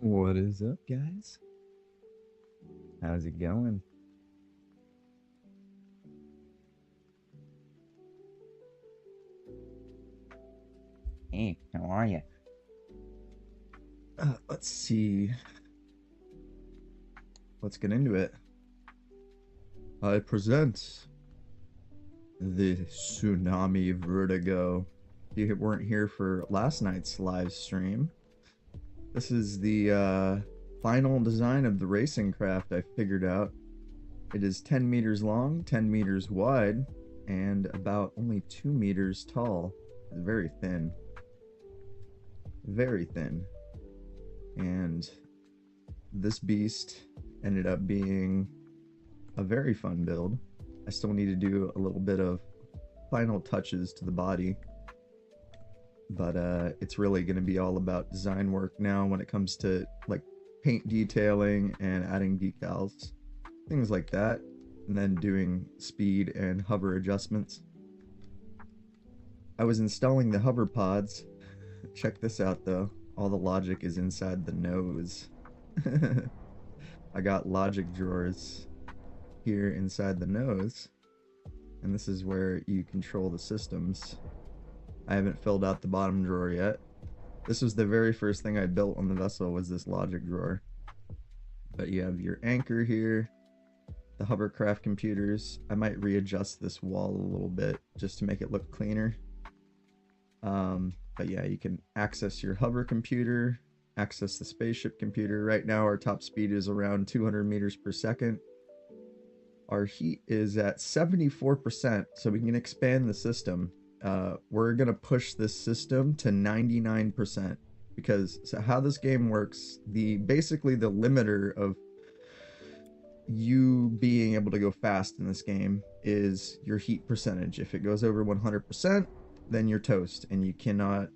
What is up, guys? How's it going? Hey, how are you? Let's see. let's get into it. I present the Tsunami Vertigo. If you weren't here for last night's live stream, this is the final design of the racing craft I figured out. It is 10 meters long, 10 meters wide, and about only 2 meters tall. It's very thin. Very thin. And this beast ended up being a very fun build. I still need to do a little bit of final touches to the body, but it's really going to be all about design work now when it comes to like paint detailing and adding decals, things like that, and then doing speed and hover adjustments. I was installing the hover pods. Check this out though, all the logic is inside the nose. I got logic drawers here inside the nose, and this is where you control the systems. I haven't filled out the bottom drawer yet. This was the very first thing I built on the vessel, was this logic drawer. But you have your anchor here, the hovercraft computers. I might readjust this wall a little bit just to make it look cleaner. But yeah, you can access your hover computer, access the spaceship computer. Right now our top speed is around 200 meters per second. Our heat is at 74%, so we can expand the system. We're gonna push this system to 99%, because so how this game works, basically the limiter of you being able to go fast in this game is your heat percentage. If it goes over 100%, then you're toast and you cannot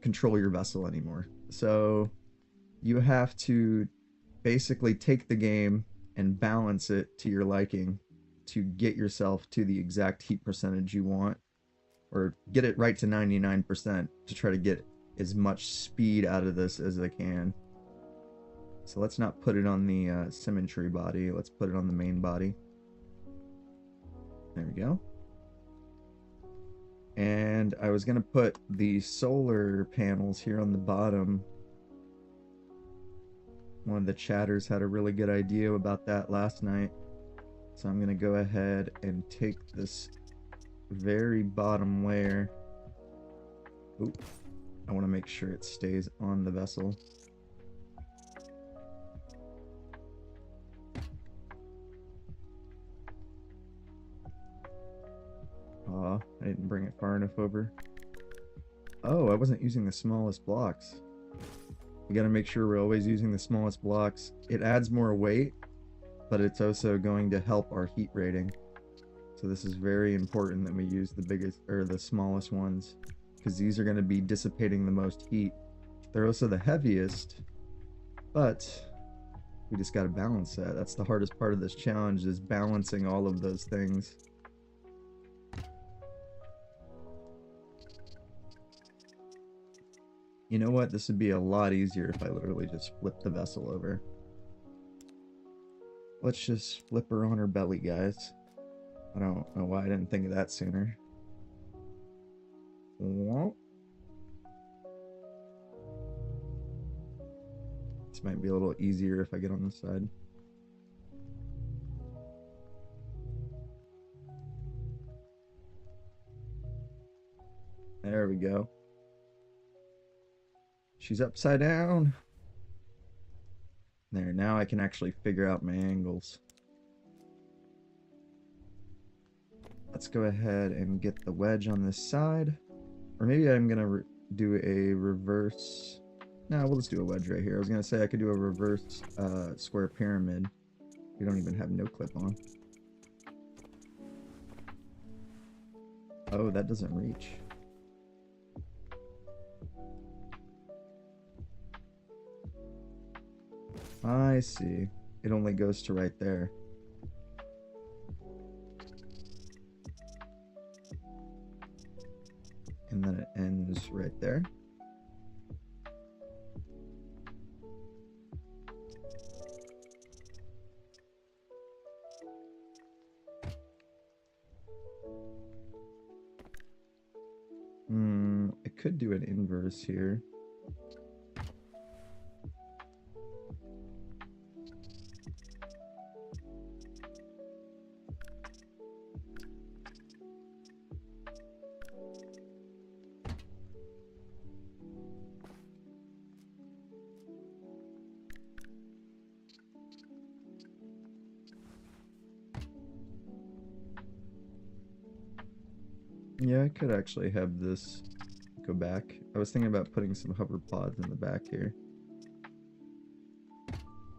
control your vessel anymore. So you have to basically take the game and balance it to your liking to get yourself to the exact heat percentage you want, or get it right to 99% to try to get as much speed out of this as I can. So let's not put it on the symmetry body, let's put it on the main body. There we go. And I was gonna put the solar panels here on the bottom. One of the chatters had a really good idea about that last night. So I'm gonna go ahead and take this very bottom layer. Oop. I wanna make sure it stays on the vessel. Aw, I didn't bring it far enough over. Oh, I wasn't using the smallest blocks. We gotta make sure we're always using the smallest blocks. It adds more weight, but it's also going to help our heat rating. So this is very important that we use the biggest or the smallest ones, because these are going to be dissipating the most heat. They're also the heaviest, but we just got to balance that. That's the hardest part of this challenge, is balancing all of those things. You know what? This would be a lot easier if I literally just flip the vessel over. Let's just flip her on her belly, guys. I don't know why I didn't think of that sooner. Whoop. This might be a little easier if I get on this side. There we go. She's upside down. There, now I can actually figure out my angles. Let's go ahead and get the wedge on this side. Or maybe I'm gonna do a reverse. No, we'll just do a wedge right here. I was gonna say I could do a reverse square pyramid. We don't even have no clip on. Oh, that doesn't reach. I see. It only goes to right there. And then it ends right there. I could do an inverse here. Yeah, I could actually have this go back. I was thinking about putting some hover pods in the back here.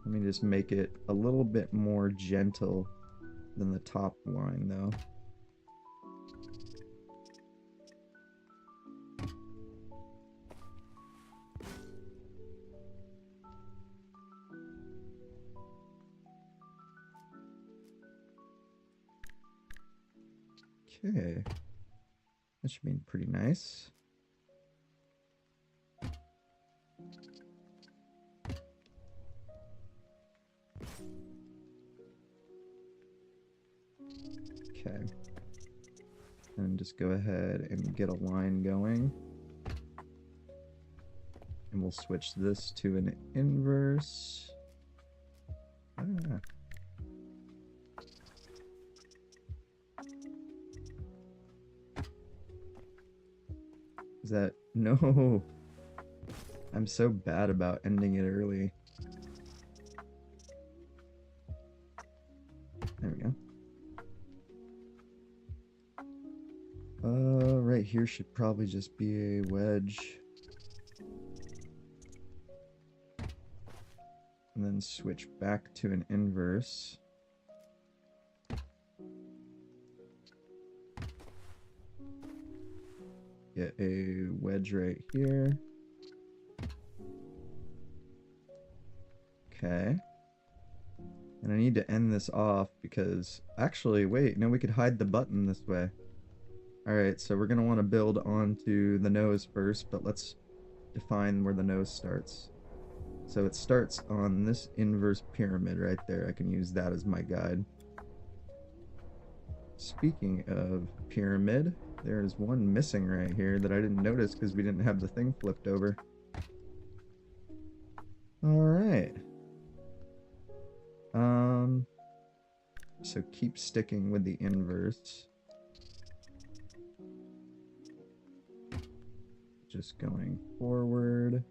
Let me just make it a little bit more gentle than the top line, though. Okay. That should be pretty nice. Okay. And just go ahead and get a line going. And we'll switch this to an inverse. Ah. Is that... No! I'm so bad about ending it early. There we go. Right here should probably just be a wedge. And then switch back to an inverse. Get a wedge right here. Okay. And I need to end this off because... Actually, wait, no, we could hide the button this way. Alright, so we're going to want to build onto the nose first, but let's define where the nose starts. So it starts on this inverse pyramid right there. I can use that as my guide. Speaking of pyramid, there's one missing right here that I didn't notice because we didn't have the thing flipped over. Alright. So keep sticking with the inverse. Just going forward.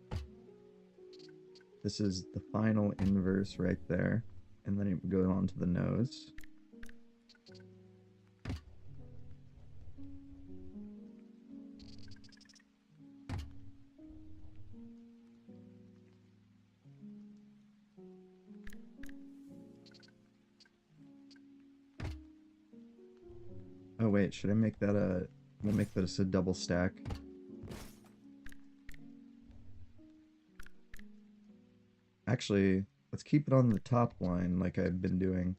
This is the final inverse right there. And then it would go on to the nose. Oh wait, should I make that a... We'll make this a double stack. Actually, let's keep it on the top line like I've been doing.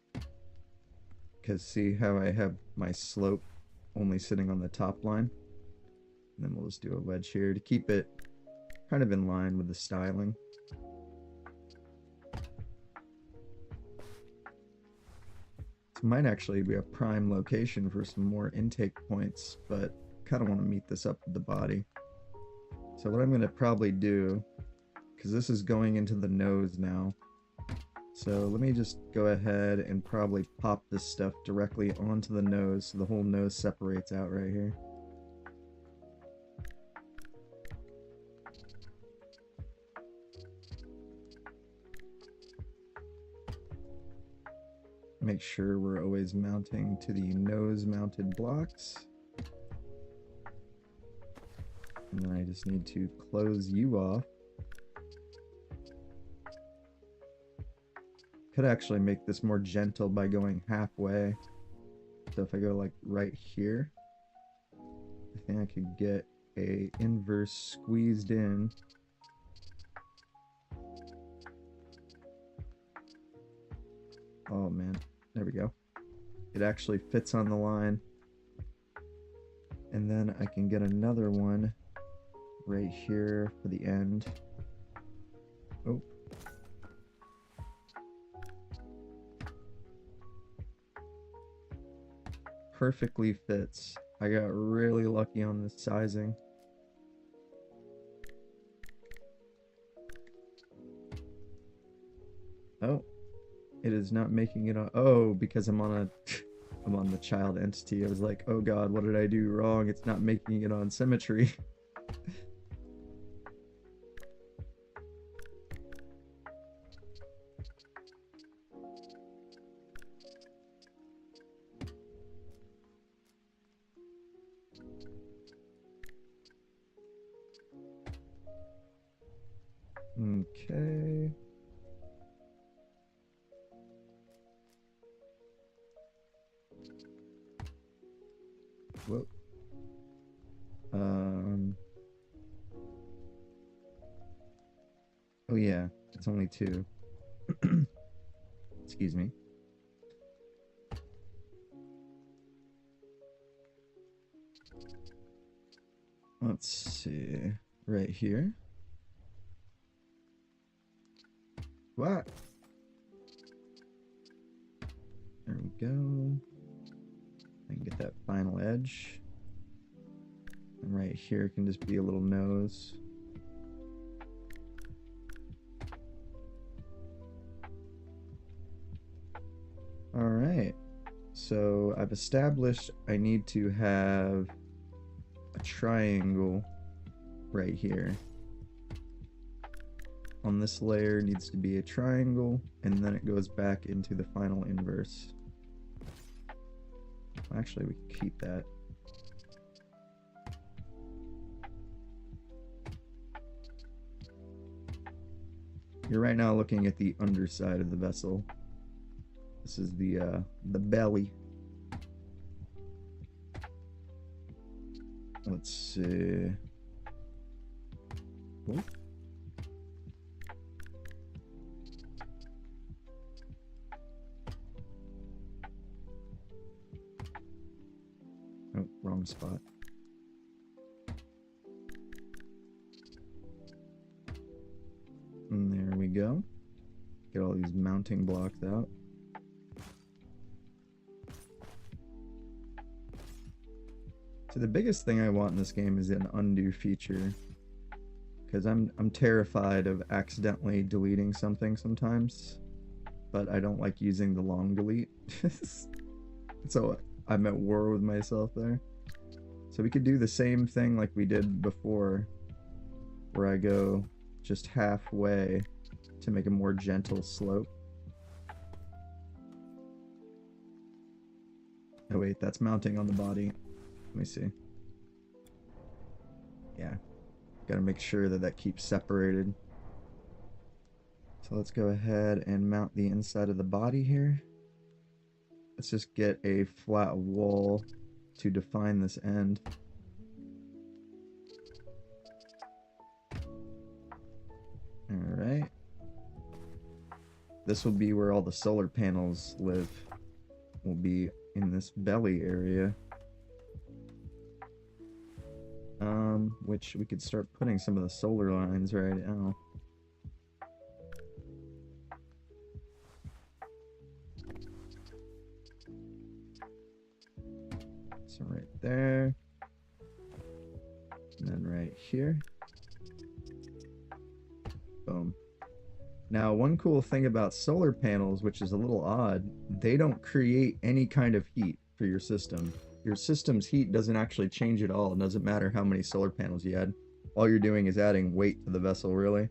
Because see how I have my slope only sitting on the top line? And then we'll just do a wedge here to keep it kind of in line with the styling. This might actually be a prime location for some more intake points, but kind of want to meet this up with the body. So what I'm going to probably do, because this is going into the nose now, so let me just go ahead and probably pop this stuff directly onto the nose so the whole nose separates out right here. Make sure we're always mounting to the nose-mounted blocks. And then I just need to close you off. Could actually make this more gentle by going halfway. So if I go like right here, I think I could get a inverse squeezed in. Oh man, there we go. It actually fits on the line. And then I can get another one right here for the end. Oh. Perfectly fits. I got really lucky on this sizing. Oh, it is not making it on. Oh, because I'm on a I'm on the child entity. I was like, oh god, what did I do wrong? It's not making it on symmetry. Okay. Whoa. Oh yeah, it's only 2. Excuse me. Let's see. Right here. What? There we go. I can get that final edge. And right here can just be a little nose. Alright. So I've established I need to have a triangle right here. On this layer needs to be a triangle, and then it goes back into the final inverse. Actually, we can keep that. You're right now looking at the underside of the vessel. This is the belly. Let's see. Ooh. Oh, wrong spot. And there we go. Get all these mounting blocks out. So the biggest thing I want in this game is an undo feature, because I'm terrified of accidentally deleting something sometimes, but I don't like using the long delete. So I'm at war with myself there. So we could do the same thing like we did before, where I go just halfway to make a more gentle slope. Oh wait, that's mounting on the body. Let me see. Yeah, gotta make sure that that keeps separated. So let's go ahead and mount the inside of the body here. Let's just get a flat wall to define this end. Alright. This will be where all the solar panels live. Will be in this belly area. Which we could start putting some of the solar lines right now. So right there. And then right here. Boom. Now, one cool thing about solar panels, which is a little odd, they don't create any kind of heat for your system. Your system's heat doesn't actually change at all. It doesn't matter how many solar panels you add. All you're doing is adding weight to the vessel, really.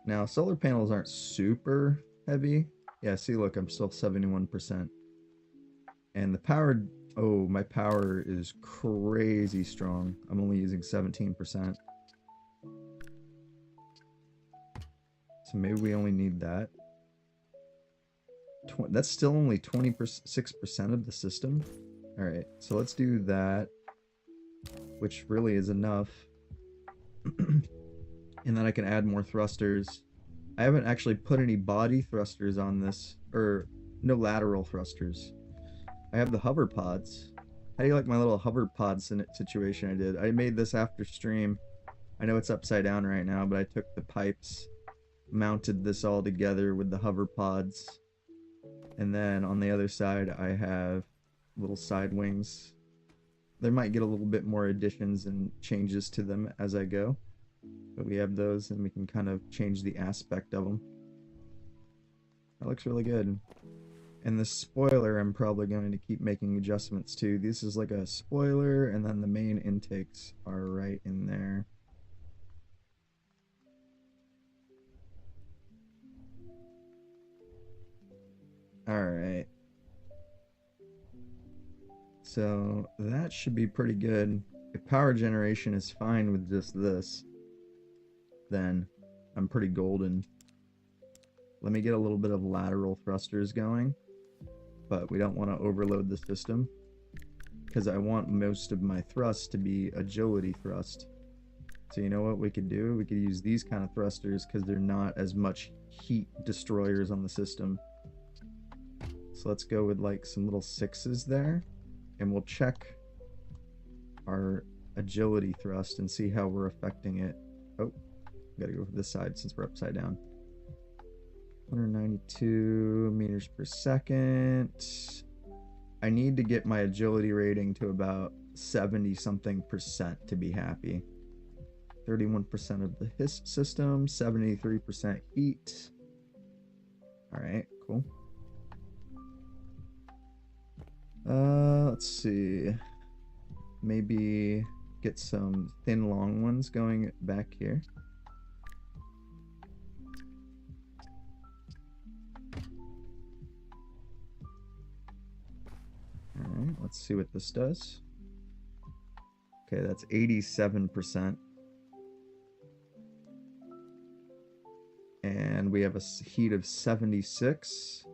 Now, solar panels aren't super heavy. Yeah, see, look, I'm still 71%. And the power, oh, my power is crazy strong. I'm only using 17%. So maybe we only need that. That's still only 26% of the system. Alright, so let's do that, which really is enough. And then I can add more thrusters. I haven't actually put any body thrusters on this, or no lateral thrusters. I have the hover pods. How do you like my little hover pod situation I did? I made this after stream. I know it's upside down right now, but I took the pipes, mounted this all together with the hover pods, and then on the other side I have little side wings. There might get a little bit more additions and changes to them as I go, but we have those and we can kind of change the aspect of them. That looks really good. And the spoiler I'm probably going to keep making adjustments to. This is like a spoiler, and then the main intakes are right in there. Alright. So that should be pretty good. If power generation is fine with just this, then I'm pretty golden. Let me get a little bit of lateral thrusters going, but we don't want to overload the system because I want most of my thrust to be agility thrust. So you know what we could do? We could use these kind of thrusters because they're not as much heat destroyers on the system. So let's go with like some little 6s there, and we'll check our agility thrust and see how we're affecting it. Oh, gotta go for this side since we're upside down. 192 meters per second. I need to get my agility rating to about 70 something percent to be happy. 31% of the HISS system, 73% heat. All right, cool. Let's see. Maybe get some thin long ones going back here. Alright, let's see what this does. Okay, that's 87%. And we have a heat of 76.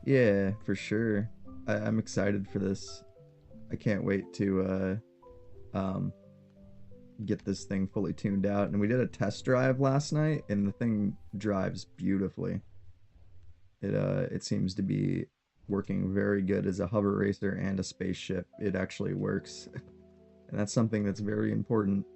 Yeah, for sure. I'm excited for this. I can't wait to get this thing fully tuned out. And we did a test drive last night, and the thing drives beautifully. It seems to be working very good as a hover racer and a spaceship. It actually works. And that's something that's very important.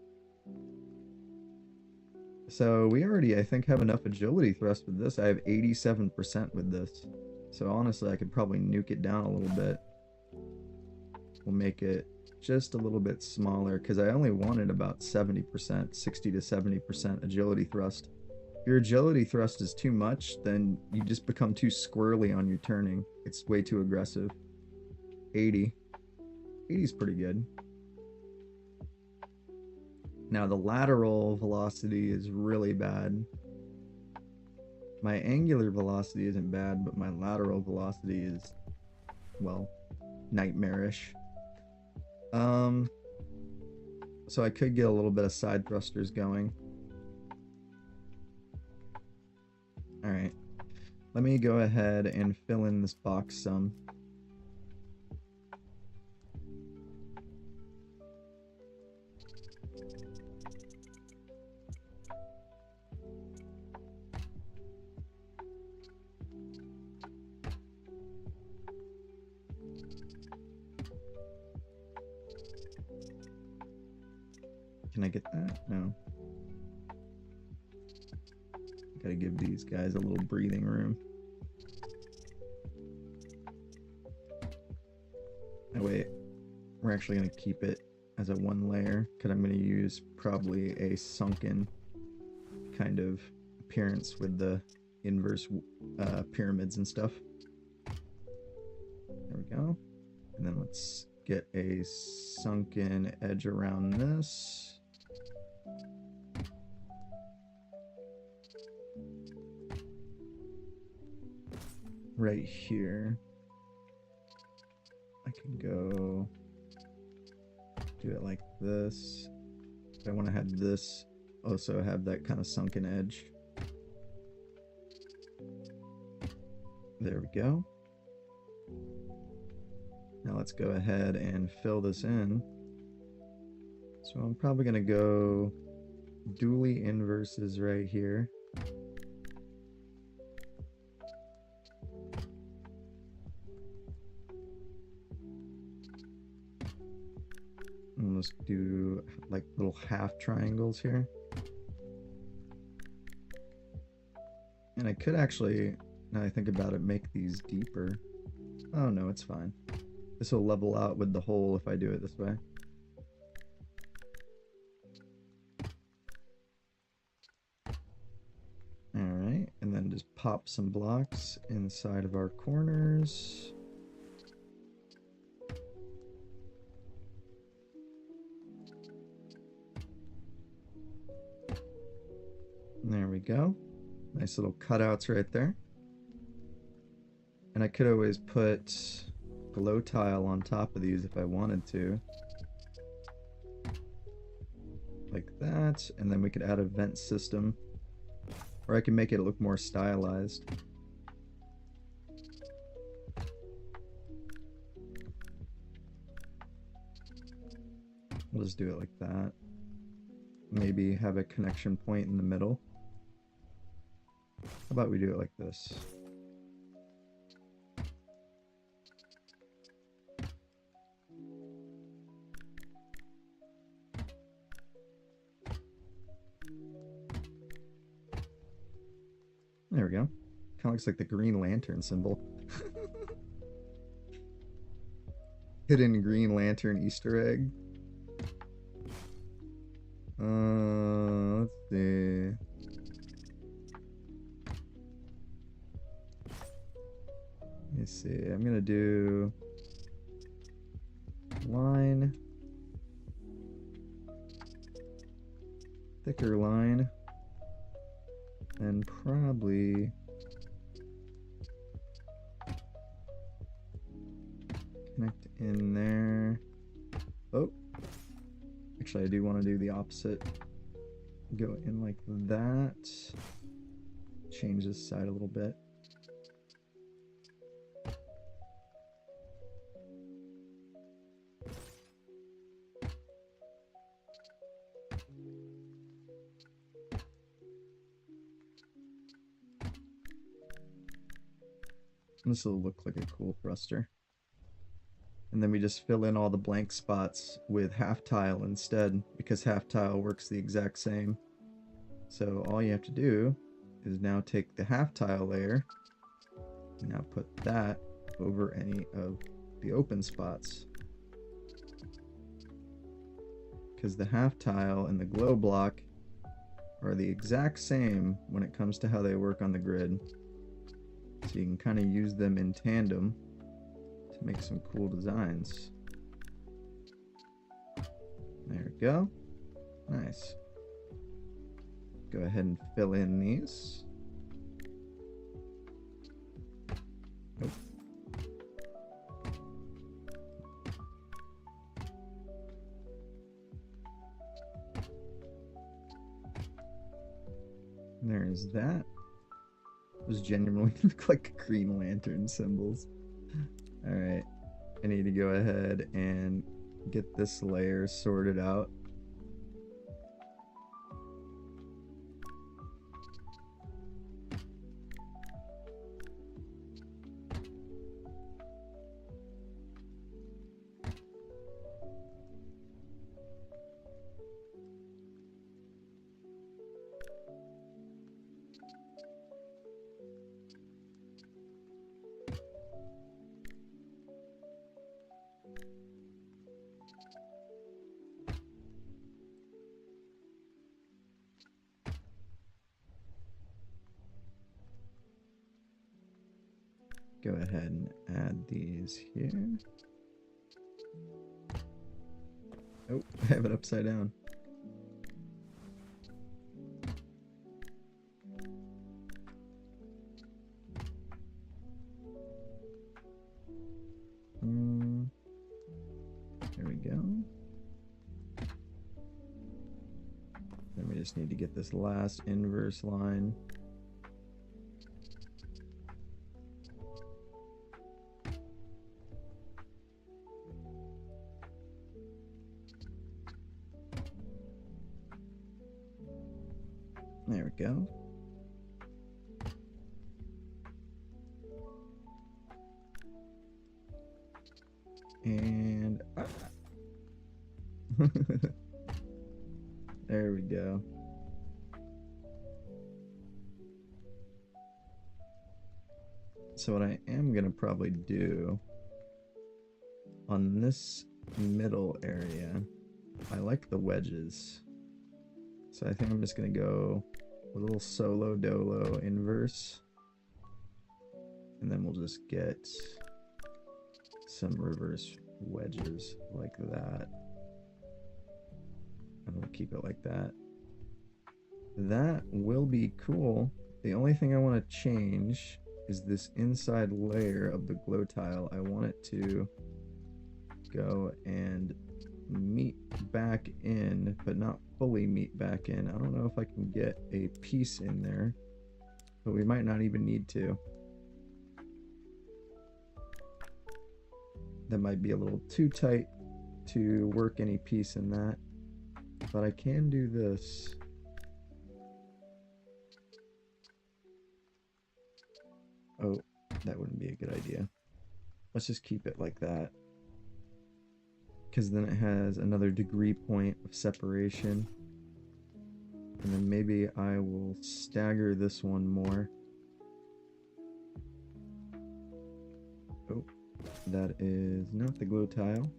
So we already, I think, have enough agility thrust with this. I have 87% with this. So honestly, I could probably nuke it down a little bit. We'll make it just a little bit smaller because I only wanted about 70%, 60 to 70% agility thrust. If your agility thrust is too much, then you just become too squirrely on your turning. It's way too aggressive. 80. 80 is pretty good. Now the lateral velocity is really bad. My angular velocity isn't bad, but my lateral velocity is, well, nightmarish. So I could get a little bit of side thrusters going. Alright. Let me go ahead and fill in this box some. Can I get that? No. Gotta give these guys a little breathing room. Oh wait, we're actually gonna keep it as a one layer because I'm gonna use probably a sunken kind of appearance with the inverse pyramids and stuff. There we go. And then let's get a sunken edge around this. Right here. I can go do it like this. I want to have this also have that kind of sunken edge. There we go. Now let's go ahead and fill this in. So I'm probably going to go dually inverses right here. And let's do like little half triangles here. And I could actually, now I think about it, make these deeper. Oh no, it's fine. This will level out with the hole if I do it this way. Alright, and then just pop some blocks inside of our corners. There we go. Nice little cutouts right there. And I could always put glow tile on top of these if I wanted to. like that, and then we could add a vent system, or I can make it look more stylized. We'll just do it like that. Maybe have a connection point in the middle. How about we do it like this? There we go. Kind of looks like the Green Lantern symbol. Hidden Green Lantern Easter egg. Let's see. Let me see. I'm gonna do line, thicker line, and probably connect in there. Oh, actually I do want to do the opposite. Go in like that. Change this side a little bit. This will look like a cool thruster. And then we just fill in all the blank spots with half tile instead, because half tile works the exact same. So all you have to do is now take the half tile layer and now put that over any of the open spots. Because the half tile and the glow block are the exact same when it comes to how they work on the grid. So you can kind of use them in tandem to make some cool designs. There we go. Nice. Go ahead and fill in these. Nope. There's that. Those genuinely look like Green Lantern symbols. Alright, I need to go ahead and get this layer sorted out. Go ahead and add these here. Oh, I have it upside down. There we go. Then we just need to get this last inverse line. There we go. And there we go. So what I am gonna probably do on this middle area, I like the wedges. So I think I'm just gonna go a little solo dolo inverse, and then we'll just get some reverse wedges like that, and we'll keep it like that. That will be cool. The only thing I want to change is this inside layer of the glow tile. I want it to go and meet back in, but not fully meet back in. I don't know if I can get a piece in there, but we might not even need to. That might be a little too tight to work any piece in that, but I can do this. Oh, that wouldn't be a good idea. Let's just keep it like that, because then it has another degree point of separation. And then maybe I will stagger this one more. Oh, that is not the glow tile.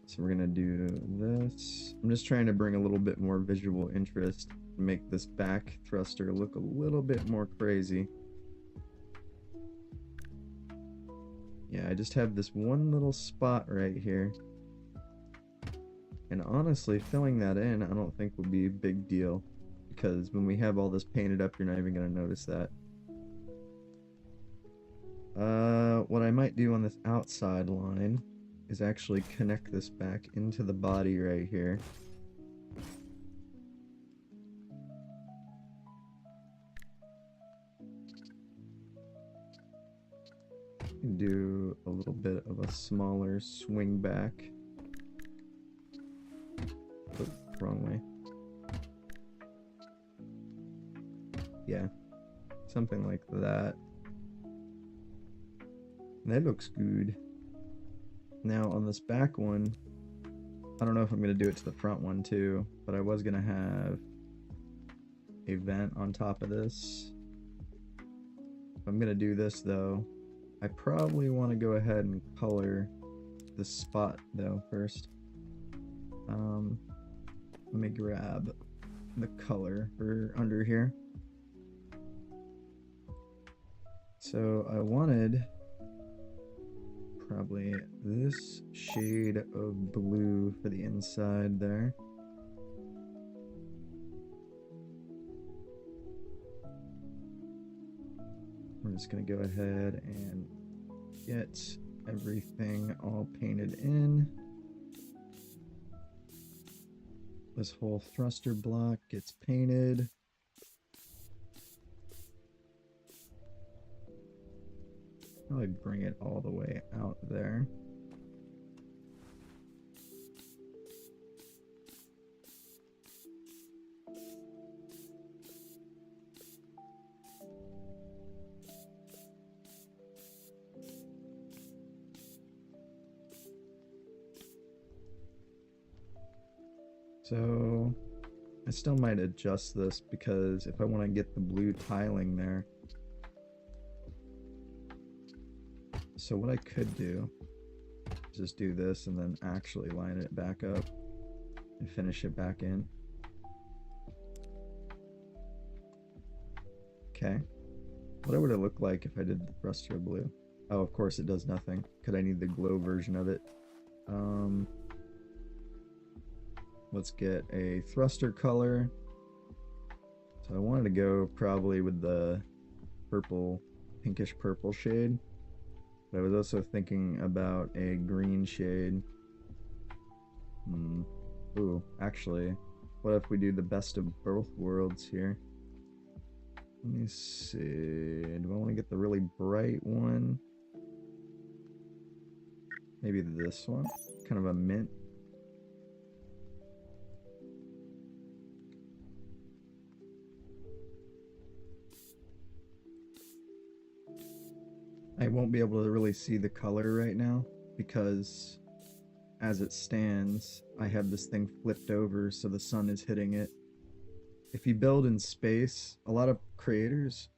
So we're gonna do this. I'm just trying to bring a little bit more visual interest to make this back thruster look a little bit more crazy. Yeah, I just have this one little spot right here. And honestly, filling that in, I don't think will be a big deal, because when we have all this painted up, you're not even gonna notice that. What I might do on this outside line is actually connect this back into the body right here. Do a little bit of a smaller swing back. Oh, wrong way. Yeah, something like that. That looks good. Now on this back one, I don't know if I'm going to do it to the front one too, but I was going to have a vent on top of this. If I'm going to do this though, I probably want to go ahead and color this spot though first. Let me grab the color for under here. So I wanted probably this shade of blue for the inside there. We're just going to go ahead and get everything all painted in. This whole thruster block gets painted. Probably bring it all the way out there. So I still might adjust this, because if I want to get the blue tiling there. So what I could do is just do this and then actually line it back up and finish it back in. Okay. What would it look like if I did the thruster blue? Oh, of course it does nothing, because I need the glow version of it. Let's get a thruster color. So I wanted to go probably with the purple, pinkish purple shade. But I was also thinking about a green shade. Ooh, actually, what if we do the best of both worlds here? Let me see. Do I want to get the really bright one? Maybe this one? Kind of a mint. I won't be able to really see the color right now, because as it stands, I have this thing flipped over so the sun is hitting it. If you build in space, a lot of creators,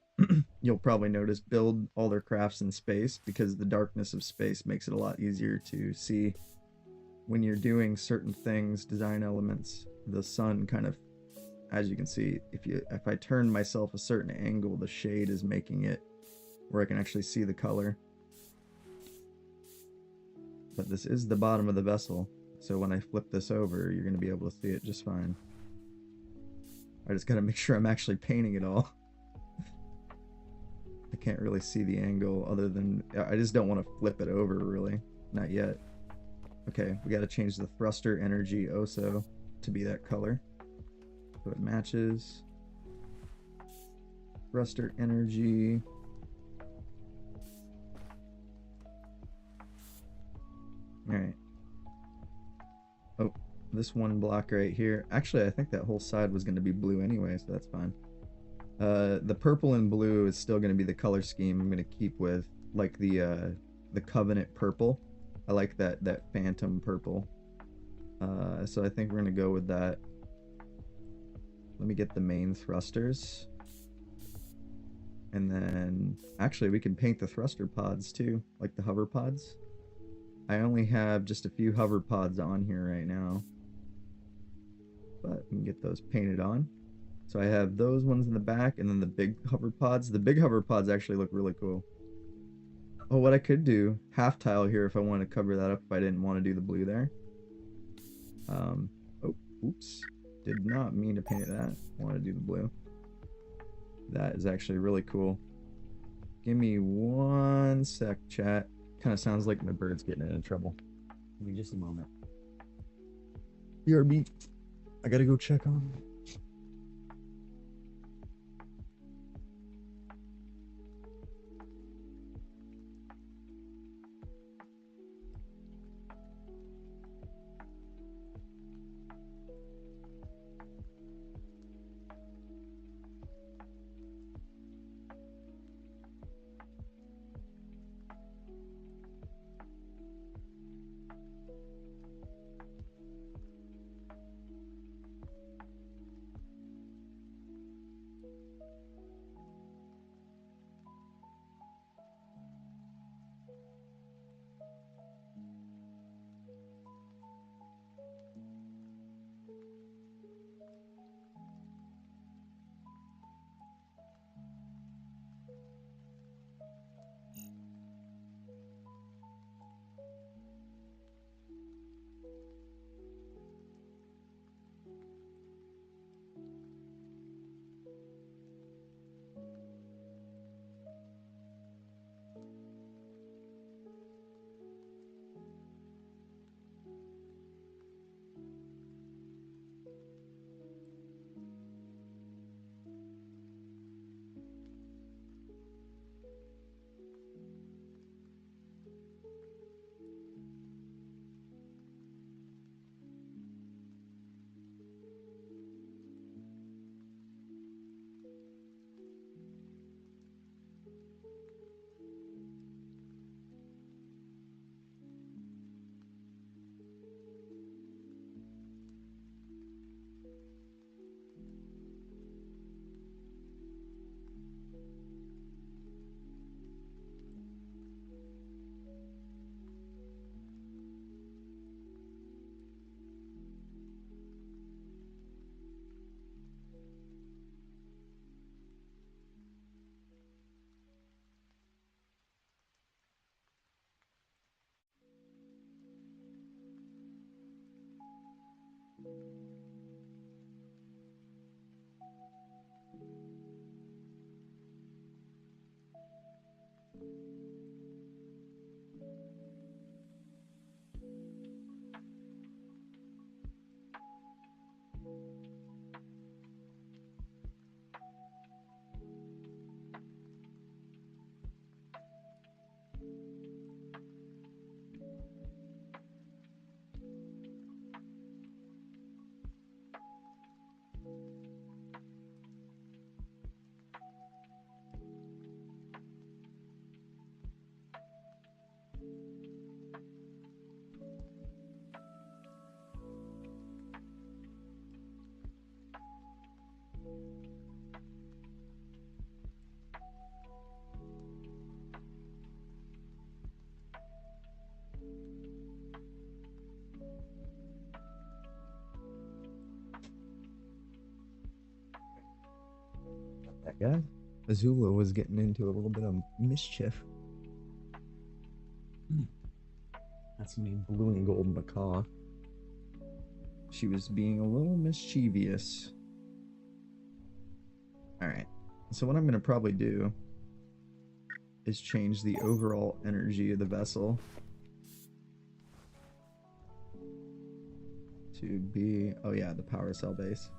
you'll probably notice, build all their crafts in space, because the darkness of space makes it a lot easier to see. When you're doing certain things, design elements, the sun kind of, as you can see, if I turn myself a certain angle, the shade is making it where I can actually see the color. But this is the bottom of the vessel, so when I flip this over, you're going to be able to see it just fine. I just got to make sure I'm actually painting it all. I can't really see the angle other than I just don't want to flip it over really. Not yet. Okay, we got to change the thruster energy also to be that color. So it matches. Thruster energy. Alright. Oh, this one block right here. Actually, I think that whole side was going to be blue anyway, so that's fine. The purple and blue is still going to be the color scheme I'm going to keep with, like the Covenant purple. I like that Phantom purple. So I think we're going to go with that. Let me get the main thrusters. And then, actually, we can paint the thruster pods too, like the hover pods. I only have just a few hover pods on here right now, but we can get those painted on. So I have those ones in the back, and then the big hover pods. The big hover pods actually look really cool. Oh, what I could do, half tile here if I want to cover that up if I didn't want to do the blue there. Oh, oops. Did not mean to paint that. I want to do the blue. That is actually really cool. Give me one sec, chat. Kind of sounds like my bird's getting into trouble. Give me just a moment. BRB. I gotta go check on him. That guy, Azula, was getting into a little bit of mischief. That's me, blue and gold macaw. She was being a little mischievous. Alright, so what I'm going to probably do is change the overall energy of the vessel to be, oh yeah, the power cell base.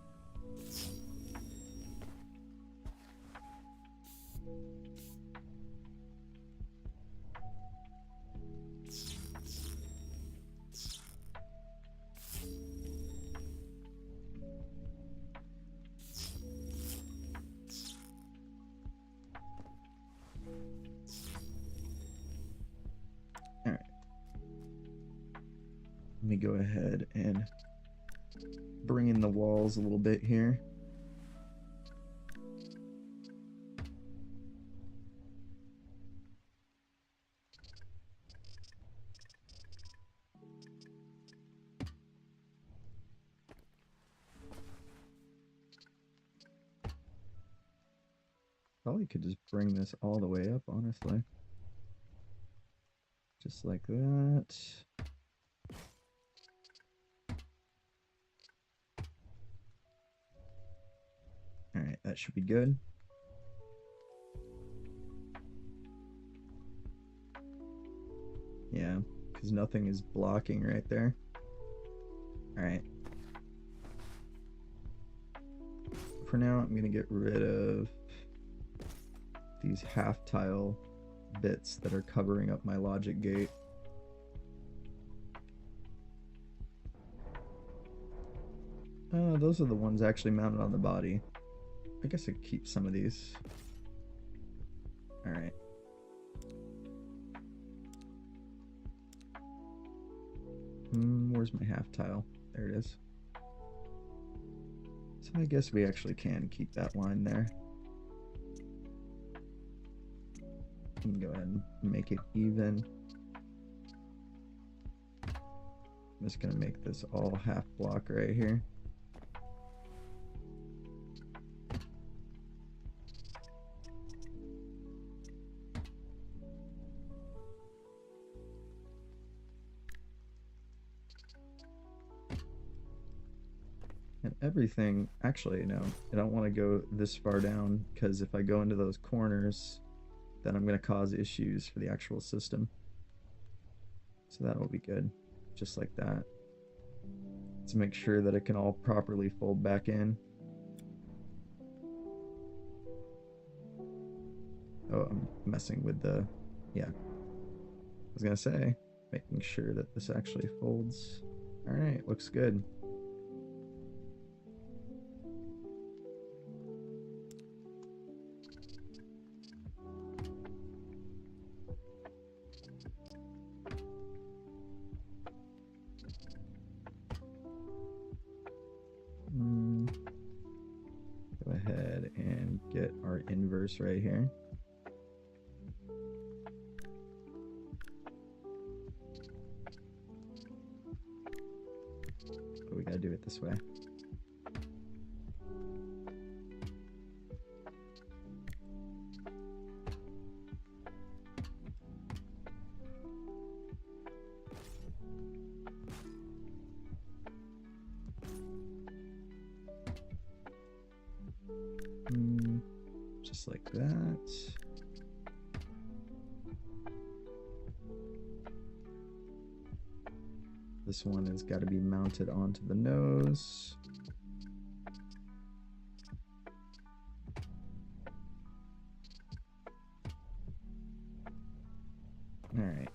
Let me go ahead and bring in the walls a little bit here. Probably could just bring this all the way up, honestly. Just like that. Alright, that should be good. Yeah, because nothing is blocking right there. Alright. For now, I'm going to get rid of these half tile bits that are covering up my logic gate. Those are the ones actually mounted on the body. I guess I could keep some of these. Alright. Where's my half tile? There it is. So I guess we actually can keep that line there. And go ahead and make it even. I'm just gonna make this all half block right here. And everything, actually, no, I don't want to go this far down, because if I go into those corners, then I'm going to cause issues for the actual system. So that'll be good, just like that. Let's make sure that it can all properly fold back in. Oh, I'm messing with the, yeah. I was going to say, making sure that this actually folds. All right, looks good. Go ahead and get our inverse right here. But we gotta do it this way. Just like that. This one has got to be mounted onto the nose. All right,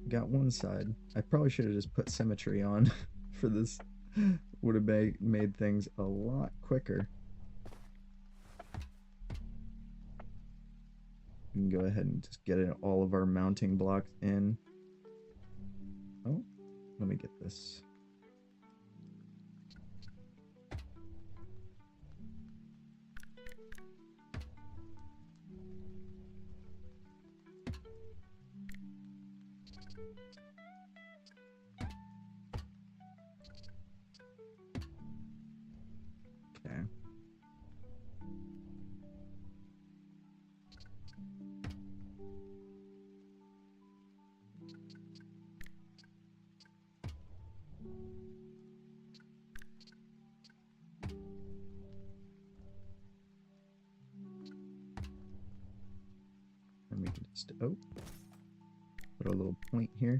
got one side. I probably should have just put symmetry on for this. Would have made things a lot quicker. We can go ahead and just get all of our mounting blocks in. Oh, let me get this. Okay. Let me Oh, put a little point here.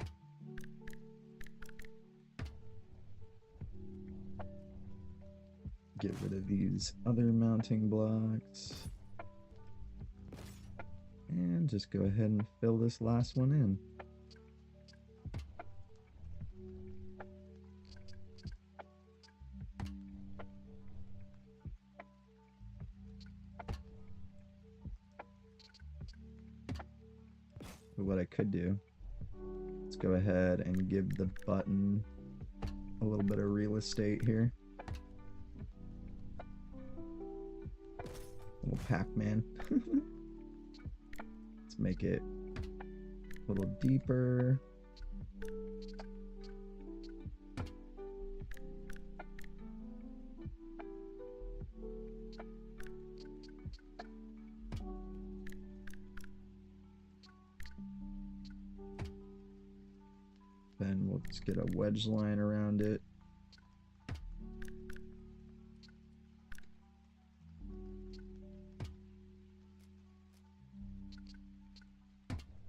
Get rid of these other mounting blocks. And just go ahead and fill this last one in. But what I could do, let's go ahead and give the button a little bit of real estate here. Little Pac-Man. Let's make it a little deeper. Then we'll just get a wedge line around it.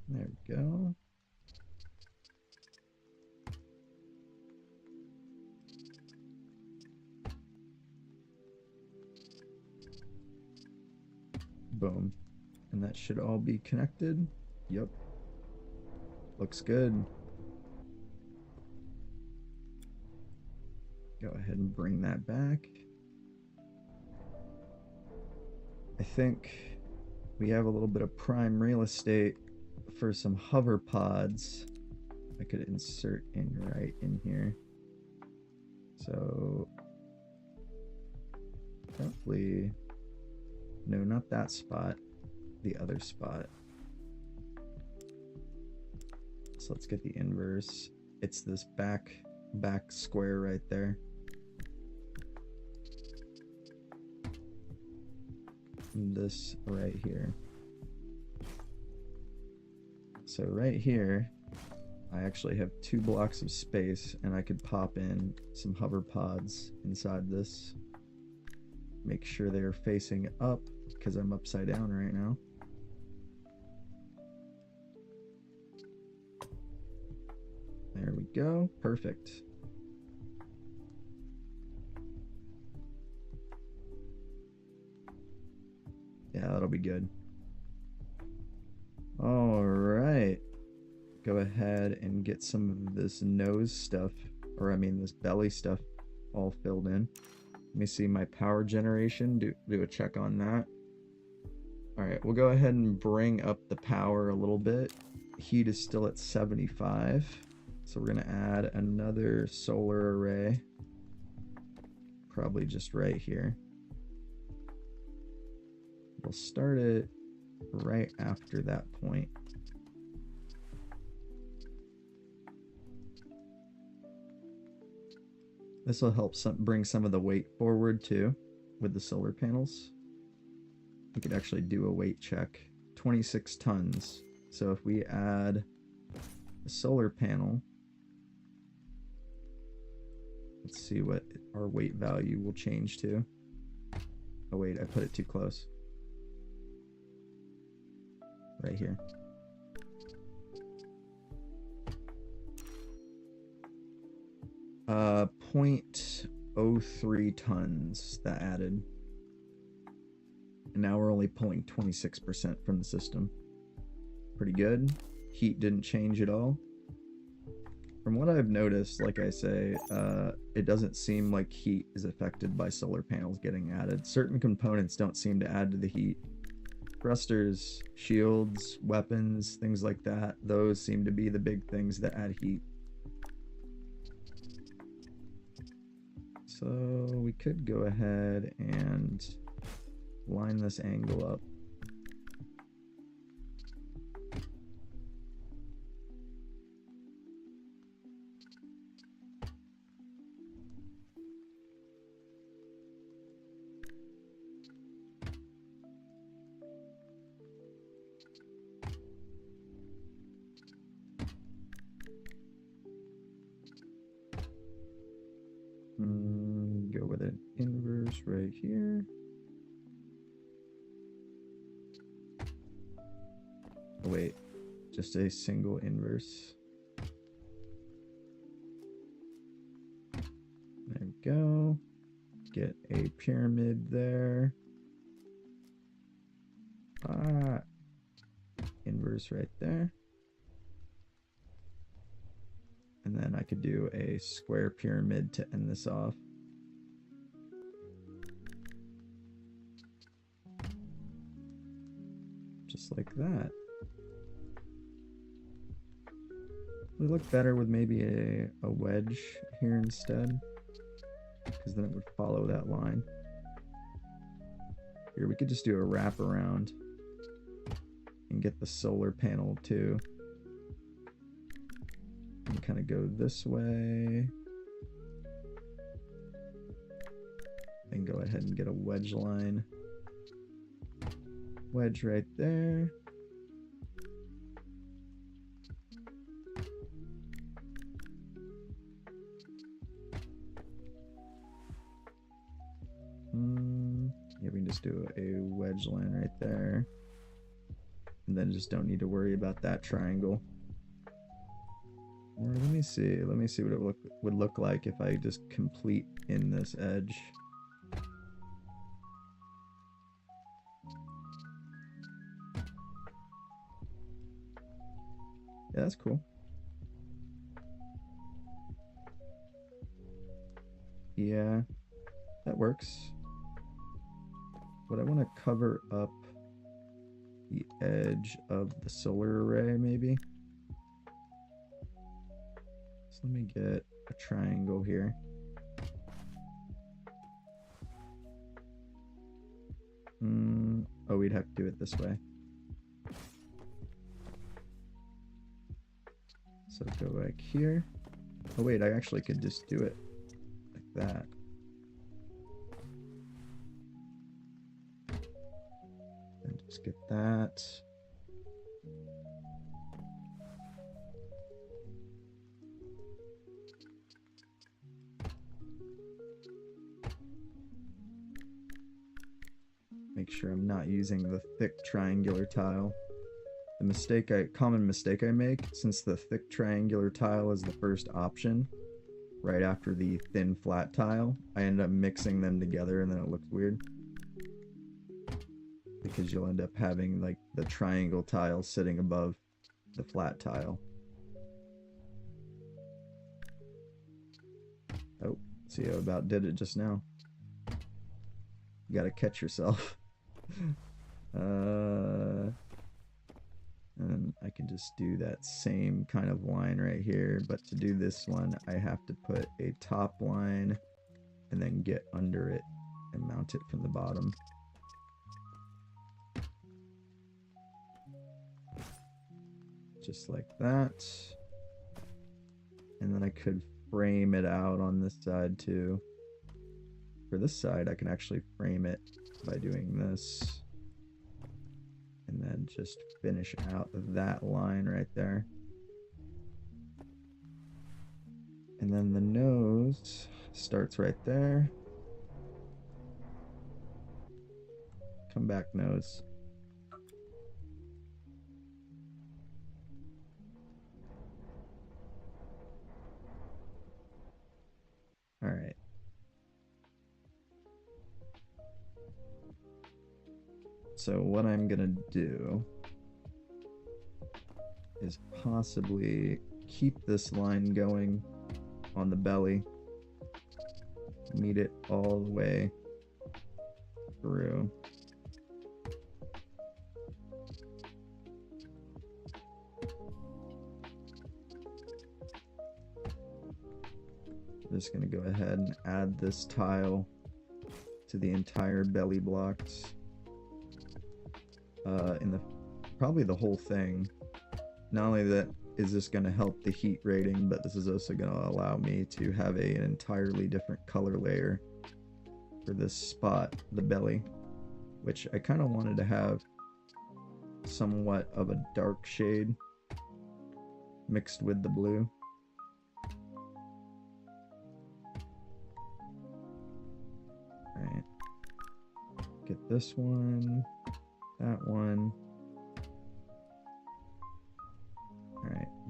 There we go. Boom. And that should all be connected. Yep. Looks good. Go ahead and bring that back. I think we have a little bit of prime real estate for some hover pods. I could insert in right in here. So roughly, no, not that spot, the other spot. So let's get the inverse. It's this back square right there. And this right here. So right here, I actually have 2 blocks of space, and I could pop in some hover pods inside this. Make sure they're facing up, because I'm upside down right now. There we go. Perfect. Yeah, that'll be good. All right. Go ahead and get some of this nose stuff, or I mean this belly stuff, all filled in. Let me see my power generation, do a check on that. All right, we'll go ahead and bring up the power a little bit. Heat is still at 75. So we're gonna add another solar array, probably just right here. We'll start it right after that point. This will help bring some of the weight forward too with the solar panels. We could actually do a weight check. 26 tons. So if we add a solar panel, let's see what our weight value will change to. Oh wait, I put it too close. Right here. Uh, 0.03 tons that added. And now we're only pulling 26% from the system. Pretty good. Heat didn't change at all. From what I've noticed, like I say, it doesn't seem like heat is affected by solar panels getting added. Certain components don't seem to add to the heat. Thrusters, shields, weapons, things like that, those seem to be the big things that add heat. So we could go ahead and line this angle up. Go with an inverse right here. Oh wait, just a single inverse. There we go. Get a pyramid there. Inverse right there. And then I could do a square pyramid to end this off. Just like that. Would look better with maybe a wedge here instead, because then it would follow that line. Here, we could just do a wraparound and get the solar panel too. And kind of go this way. And go ahead and get a wedge line. Wedge right there. Yeah, we can just do a wedge line right there. And then just don't need to worry about that triangle. Or let me see what it would look like if I just complete in this edge. Yeah, that's cool. Yeah, that works. But I want to cover up the edge of the solar array, maybe. So let me get a triangle here. Oh, we'd have to do it this way. So go like here. Oh wait, I actually could just do it like that. And just get that. Make sure I'm not using the thick triangular tile. The common mistake I make, since the thick triangular tile is the first option, right after the thin flat tile, I end up mixing them together and then it looks weird. Because you'll end up having like the triangle tile sitting above the flat tile. Oh, see, I about did it just now. You gotta catch yourself. And I can just do that same kind of line right here, but to do this one I have to put a top line and then get under it and mount it from the bottom. Just like that. And then I could frame it out on this side too. For this side I can actually frame it by doing this. And then just finish out that line right there. And then the nose starts right there. Come back, nose. All right. So what I'm gonna do is possibly keep this line going on the belly, meet it all the way through. I'm just gonna go ahead and add this tile to the entire belly blocks. Probably the whole thing. Not only that is this going to help the heat rating, but this is also going to allow me to have an entirely different color layer for this spot, the belly, which I kind of wanted to have somewhat of a dark shade mixed with the blue. Alright, get this one, that one.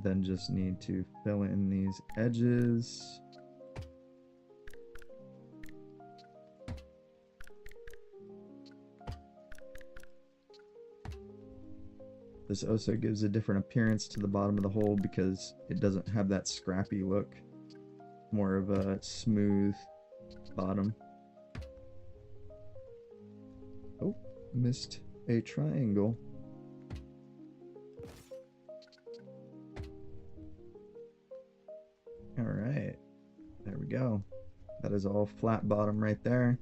then just need to fill in these edges. This also gives a different appearance to the bottom of the hole because it doesn't have that scrappy look. More of a smooth bottom. Oh, missed a triangle. Alright, there we go. That is all flat bottom right there.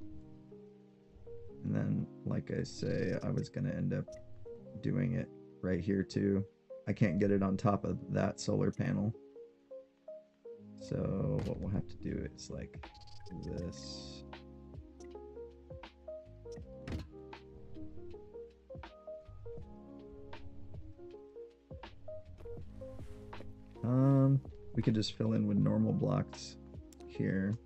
And then, like I say, I was going to end up doing it right here too. I can't get it on top of that solar panel. So what we'll have to do is like this. We could just fill in with normal blocks here.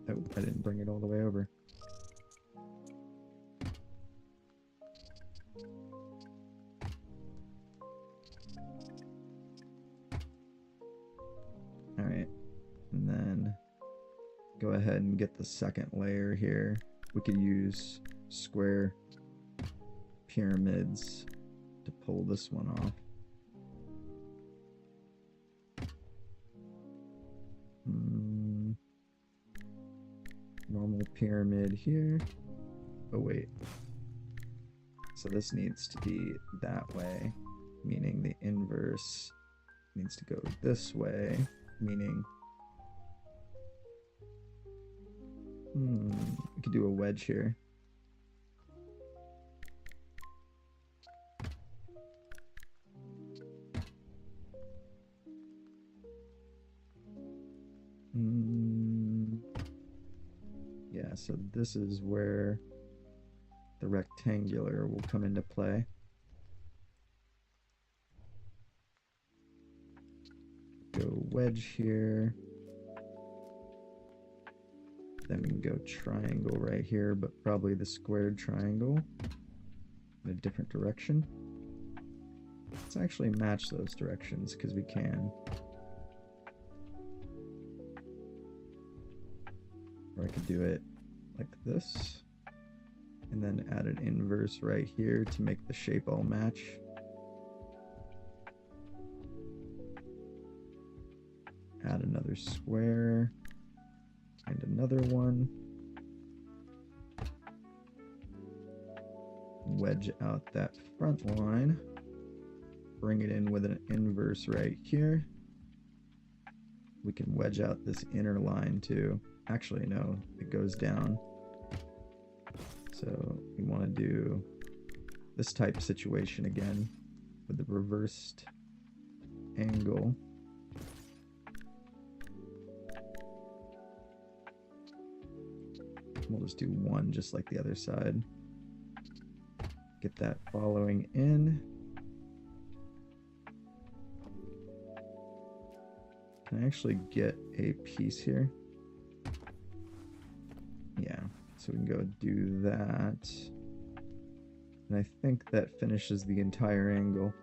Oh, I didn't bring it all the way over. All right, and then go ahead and get the second layer here. We could use square pyramids to pull this one off. Normal pyramid here. Oh wait. So this needs to be that way, meaning the inverse needs to go this way, meaning we could do a wedge here. Yeah, so this is where the rectangular will come into play. Go wedge here. Then we can go triangle right here, but probably the squared triangle in a different direction. Let's actually match those directions because we can. Or I could do it like this, and then add an inverse right here to make the shape all match. Add another square, and another one. Wedge out that front line. Bring it in with an inverse right here. We can wedge out this inner line too. Actually, no, it goes down. So we want to do this type situation again with the reversed angle. We'll just do one just like the other side. Get that following in. Can I actually get a piece here? Yeah, so we can go do that. And I think that finishes the entire angle.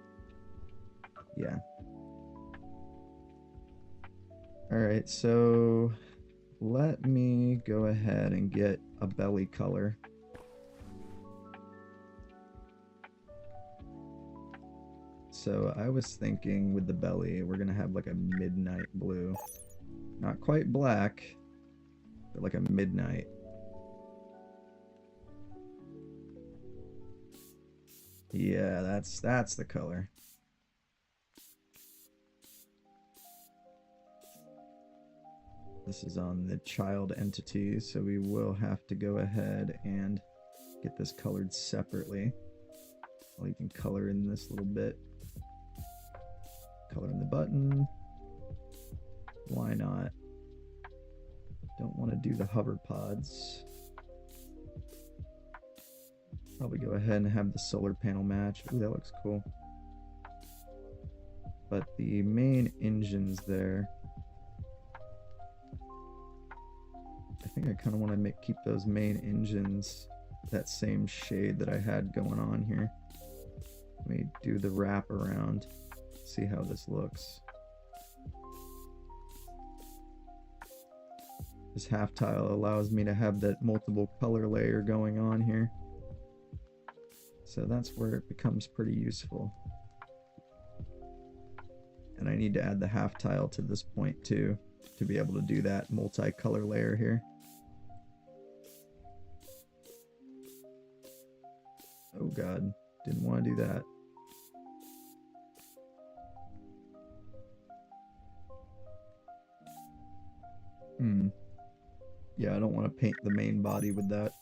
Yeah. Alright, so let me go ahead and get a belly color. So I was thinking with the belly, we're gonna have like a midnight blue. Not quite black, but like a midnight. Yeah, that's the color. This is on the child entity, so we will have to go ahead and get this colored separately. I'll even color in this little bit. Color in the button. Why not? Don't want to do the hover pods. Probably go ahead and have the solar panel match. Ooh, that looks cool. But the main engines there, I think I kind of want to keep those main engines that same shade that I had going on here. Let me do the wrap around, see how this looks. This half tile allows me to have that multiple color layer going on here. So that's where it becomes pretty useful. And I need to add the half tile to this point too, to be able to do that multi-color layer here. Oh god, didn't want to do that. Yeah, I don't want to paint the main body with that.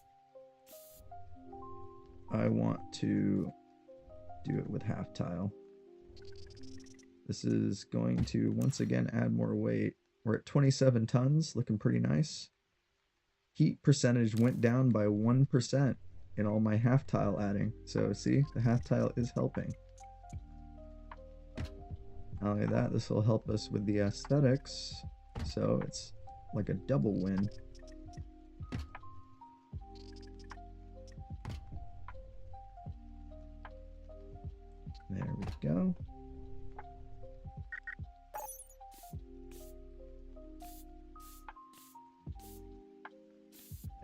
I want to do it with half tile. This is going to once again add more weight. We're at 27 tons, looking pretty nice. Heat percentage went down by 1% in all my half tile adding. So see, the half tile is helping. Not only that, this will help us with the aesthetics. So it's like a double win. There we go.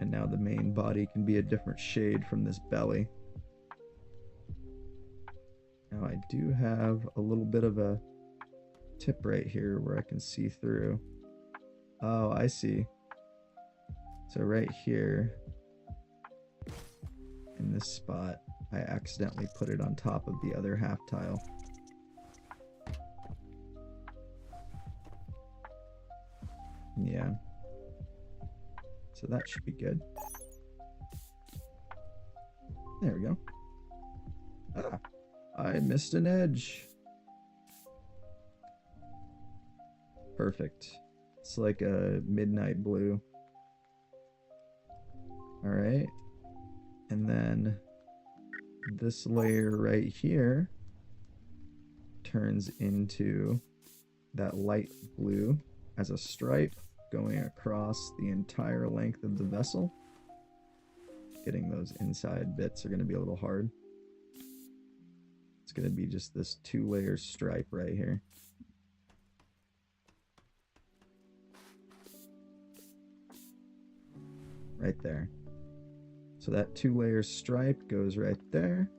And now the main body can be a different shade from this belly. Now I do have a little bit of a tip right here where I can see through. Oh, I see. So right here, in this spot, I accidentally put it on top of the other half tile. Yeah. So that should be good. There we go. Ah, I missed an edge. Perfect. It's like a midnight blue. All right. And then this layer right here turns into that light blue as a stripe going across the entire length of the vessel. Getting those inside bits are going to be a little hard. It's going to be just this 2-layer stripe right here. Right there. So that 2-layer stripe goes right there.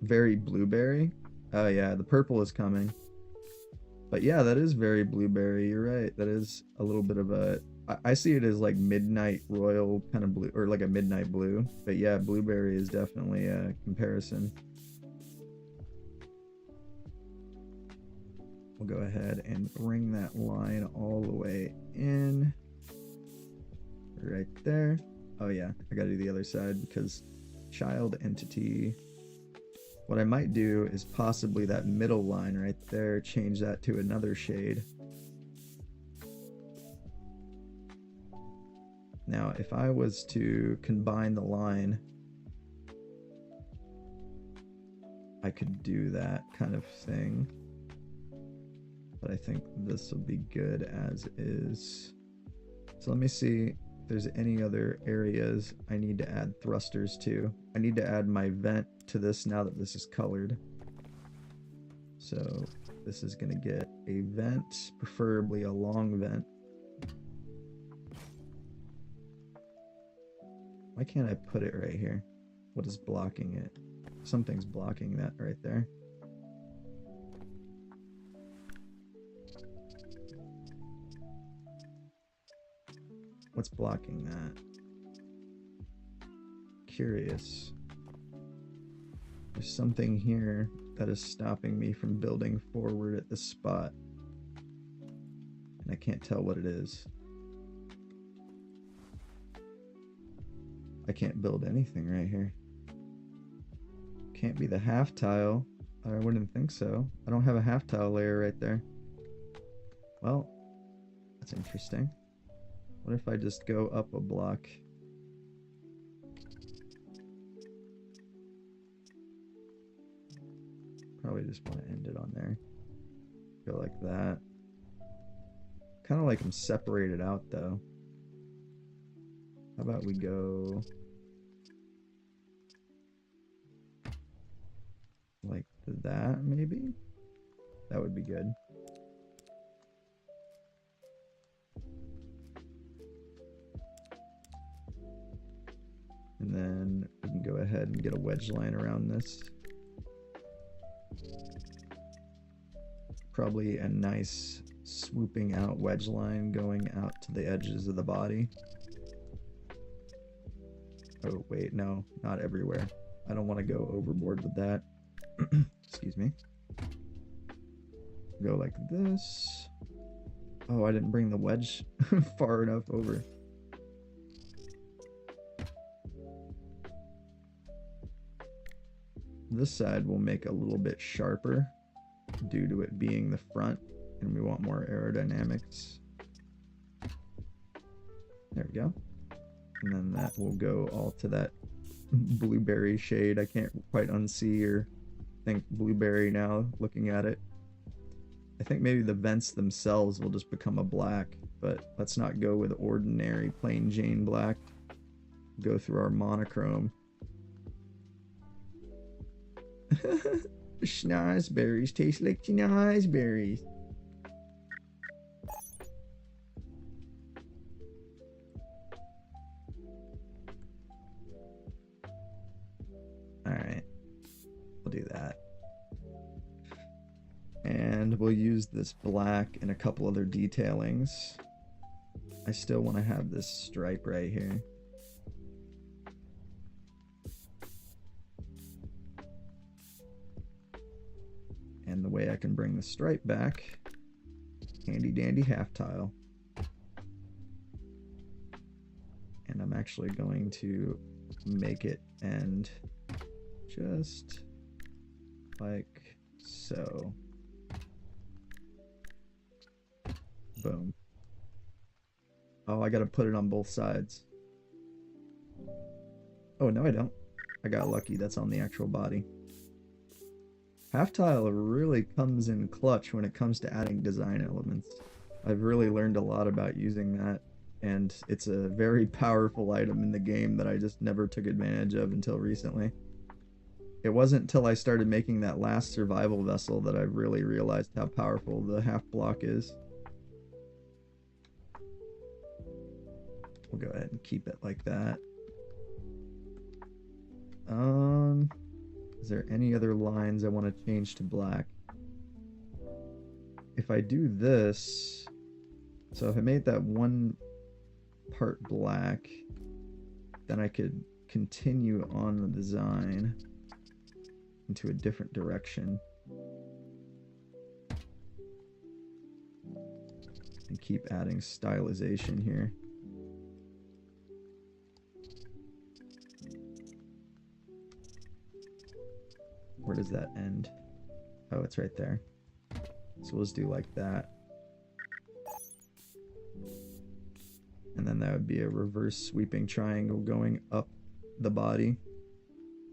Very blueberry. Oh yeah, the purple is coming. But yeah, that is very blueberry. You're right. That is a little bit of a... I see it as like midnight royal kind of blue, or like a midnight blue. But yeah, blueberry is definitely a comparison. We'll go ahead and bring that line all the way in. Right there. Oh yeah, I gotta do the other side because child entity. What I might do is possibly that middle line right there, change that to another shade. Now, if I was to combine the line, I could do that kind of thing. But I think this will be good as is. So let me see if there's any other areas I need to add thrusters to. I need to add my vent to this now that this is colored. So this is going to get a vent, preferably a long vent. Why can't I put it right here? What is blocking it? Something's blocking that right there. What's blocking that? Curious. There's something here that is stopping me from building forward at this spot. And I can't tell what it is. I can't build anything right here. Can't be the half tile. I wouldn't think so. I don't have a half tile layer right there. Well, that's interesting. What if I just go up a block? Probably just want to end it on there. Go like that. Kind of like them separated out though. How about we go like that, maybe? That would be good. And then we can go ahead and get a wedge line around this. Probably a nice swooping out wedge line going out to the edges of the body. Oh, wait, no, not everywhere. I don't want to go overboard with that. Excuse me. Go like this. Oh, I didn't bring the wedge far enough over. This side will make a little bit sharper due to it being the front, and we want more aerodynamics. There we go. And then that will go all to that blueberry shade. I can't quite unsee or think blueberry now looking at it. I think maybe the vents themselves will just become a black, but let's not go with ordinary plain Jane black. Go through our monochrome. Schnozberries taste like schnozberries. Alright, we'll do that. And we'll use this black and a couple other detailings. I still want to have this stripe right here. And the way I can bring the stripe back, handy dandy half tile. And I'm actually going to make it end just like so. Boom. Oh, I gotta put it on both sides. Oh, no I don't. I got lucky, that's on the actual body. Half tile really comes in clutch when it comes to adding design elements. I've really learned a lot about using that, and it's a very powerful item in the game that I just never took advantage of until recently. It wasn't until I started making that last survival vessel that I really realized how powerful the half block is. We'll go ahead and keep it like that. Is there any other lines I want to change to black? If I do this, so if I made that one part black, then I could continue on the design into a different direction and keep adding stylization here. Where does that end? Oh, it's right there. So we'll just do like that. And then that would be a reverse sweeping triangle going up the body.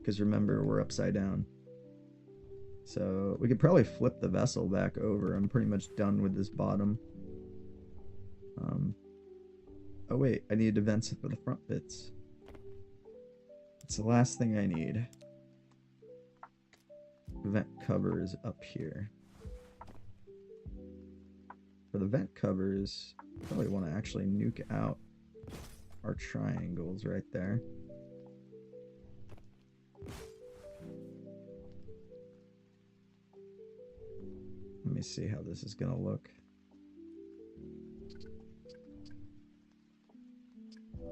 Because remember, we're upside down. So we could probably flip the vessel back over. I'm pretty much done with this bottom. Oh wait, I need vents for the front bits. It's the last thing I need. Vent covers up here. For the vent covers, probably want to actually nuke out our triangles right there. Let me see how this is gonna look.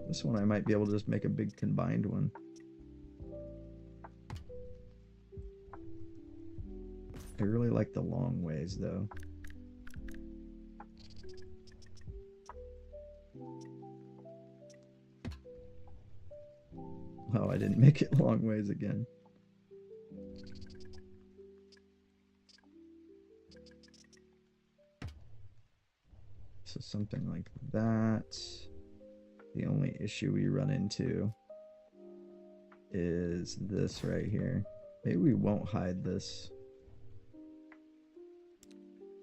This one I might be able to just make a big combined one. I really like the long ways though. Oh, I didn't make it long ways again. So something like that. The only issue we run into is this right here. Maybe we won't hide this.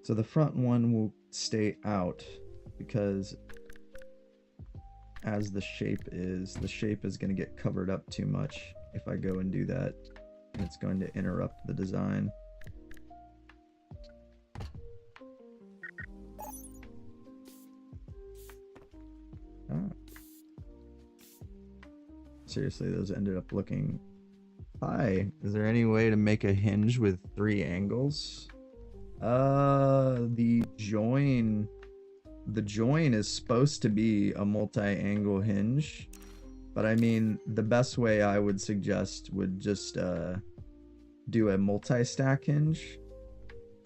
So the front one will stay out because as the shape is going to get covered up too much if I go and do that. It's going to interrupt the design. Ah. Seriously, those ended up looking... Hi, is there any way to make a hinge with 3 angles? The join is supposed to be a multi-angle hinge, but I mean, the best way I would suggest would just do a multi-stack hinge.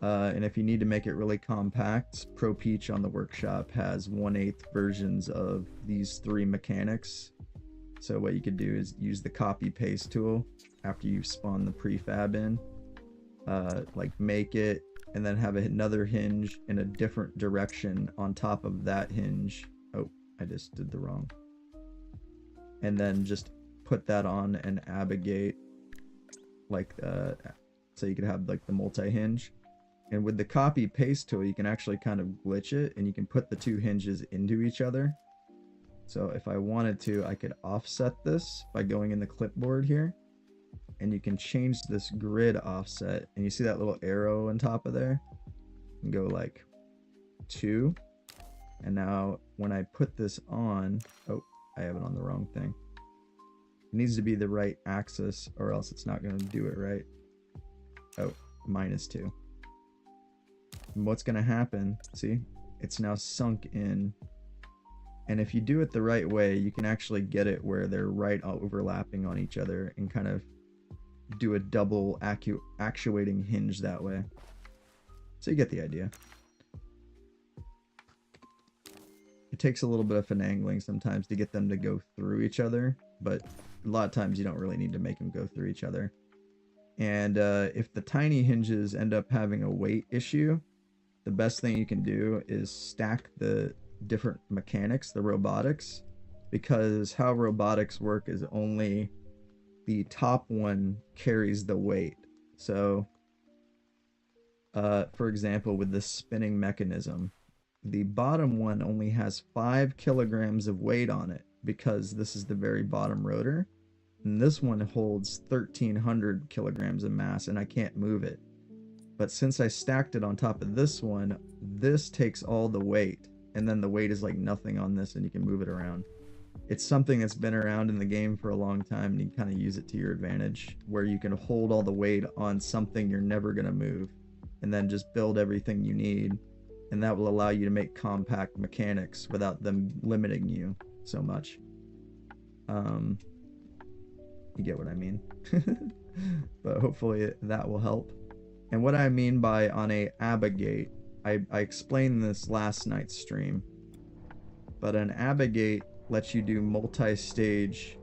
And if you need to make it really compact, Pro Peach on the workshop has 1/8 versions of these 3 mechanics. So what you could do is use the copy paste tool after you spawn the prefab in, like make it and then have another hinge in a different direction on top of that hinge. Oh, I just did the wrong. And then just put that on an abogate, like so you could have like the multi-hinge. And with the copy paste tool, you can actually kind of glitch it and you can put the 2 hinges into each other. So if I wanted to, I could offset this by going in the clipboard here, and you can change this grid offset, and you see that little arrow on top of there, and go like 2. And now when I put this on, oh, I have it on the wrong thing. It needs to be the right axis or else it's not going to do it right. Oh, -2. And what's going to happen, see, it's now sunk in. And if you do it the right way, you can actually get it where they're right overlapping on each other and kind of do a double actuating hinge that way. So you get the idea. It takes a little bit of finagling sometimes to get them to go through each other, but a lot of times you don't really need to make them go through each other. And if the tiny hinges end up having a weight issue, the best thing you can do is stack the different mechanics, the robotics, because how robotics work is only the top one carries the weight. So for example, with the spinning mechanism, the bottom one only has 5 kilograms of weight on it because this is the very bottom rotor, and this one holds 1,300 kilograms of mass and I can't move it. But since I stacked it on top of this one, this takes all the weight, and then the weight is like nothing on this and you can move it around. It's something that's been around in the game for a long time, and you kind of use it to your advantage, where you can hold all the weight on something you're never going to move and then just build everything you need, and that will allow you to make compact mechanics without them limiting you so much. You get what I mean. But hopefully that will help. And what I mean by on a abogate, I explained this last night's stream, but an abogate lets you do multi-stage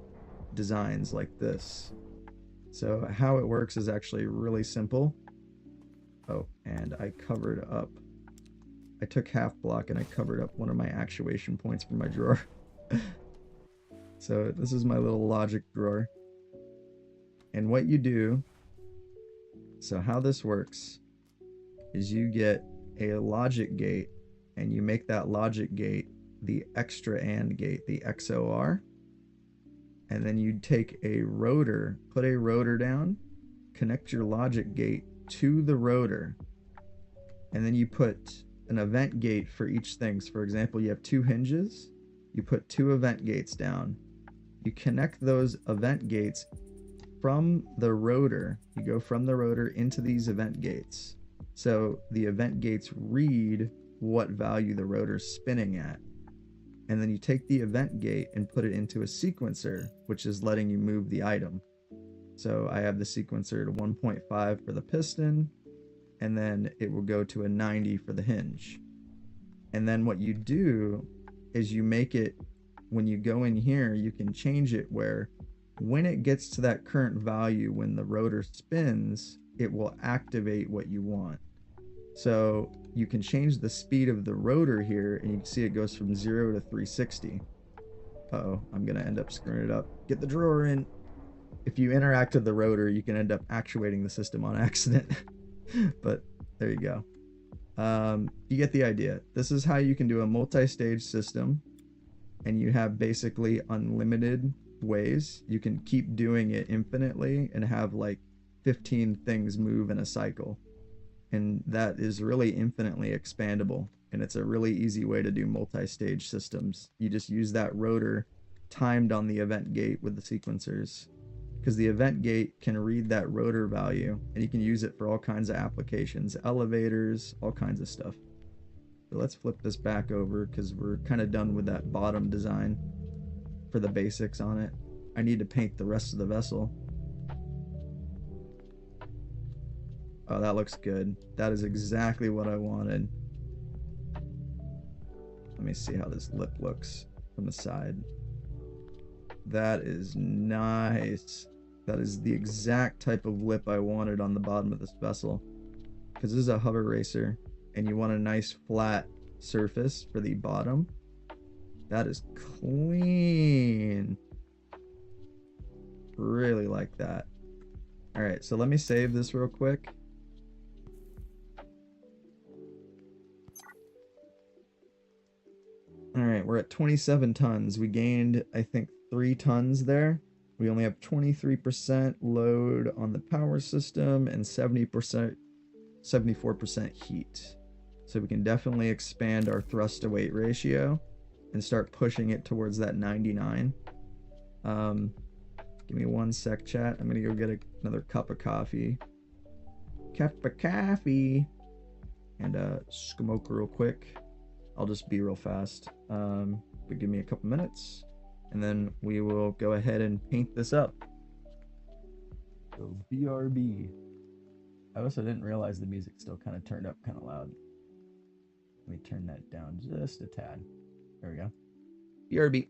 designs like this. So how it works is actually really simple. Oh, and I covered up, I took half block and I covered up one of my actuation points from my drawer. So this is my little logic drawer. And what you do, so how this works is you get a logic gate and you make that logic gate the extra AND gate, the XOR, and then you take a rotor, put a rotor down, connect your logic gate to the rotor, and then you put an event gate for each thing. So for example, you have 2 hinges, you put 2 event gates down, you connect those event gates from the rotor, you go from the rotor into these event gates. So the event gates read what value the rotor's spinning at. And then you take the event gate and put it into a sequencer, which is letting you move the item. So I have the sequencer to 1.5 for the piston, and then it will go to a 90 for the hinge. And then what you do is you make it, when you go in here, you can change it where when it gets to that current value, when the rotor spins, it will activate what you want. So you can change the speed of the rotor here, and you can see it goes from 0 to 360. Uh-oh, I'm gonna end up screwing it up. Get the drawer in. If you interact with the rotor, you can end up actuating the system on accident. But there you go. You get the idea. This is how you can do a multi-stage system, and you have basically unlimited ways. You can keep doing it infinitely and have like 15 things move in a cycle. And that is really infinitely expandable. And it's a really easy way to do multi-stage systems. You just use that rotor timed on the event gate with the sequencers, because the event gate can read that rotor value and you can use it for all kinds of applications, elevators, all kinds of stuff. So let's flip this back over because we're kind of done with that bottom design for the basics on it. I need to paint the rest of the vessel. Oh, that looks good. That is exactly what I wanted. Let me see how this lip looks from the side. That is nice. That is the exact type of lip I wanted on the bottom of this vessel. Because this is a hover racer, and you want a nice flat surface for the bottom. That is clean. Really like that. Alright, so let me save this real quick. Alright, we're at 27 tons. We gained, I think, 3 tons there. We only have 23% load on the power system and 74% heat. So we can definitely expand our thrust to weight ratio and start pushing it towards that 99. Give me one sec, chat. I'm gonna go get another cup of coffee. Cup of coffee. And smoke real quick. I'll just be real fast. But give me a couple minutes, and then we will go ahead and paint this up. So BRB. I also didn't realize the music still kind of turned up kind of loud. Let me turn that down just a tad. There we go. BRB.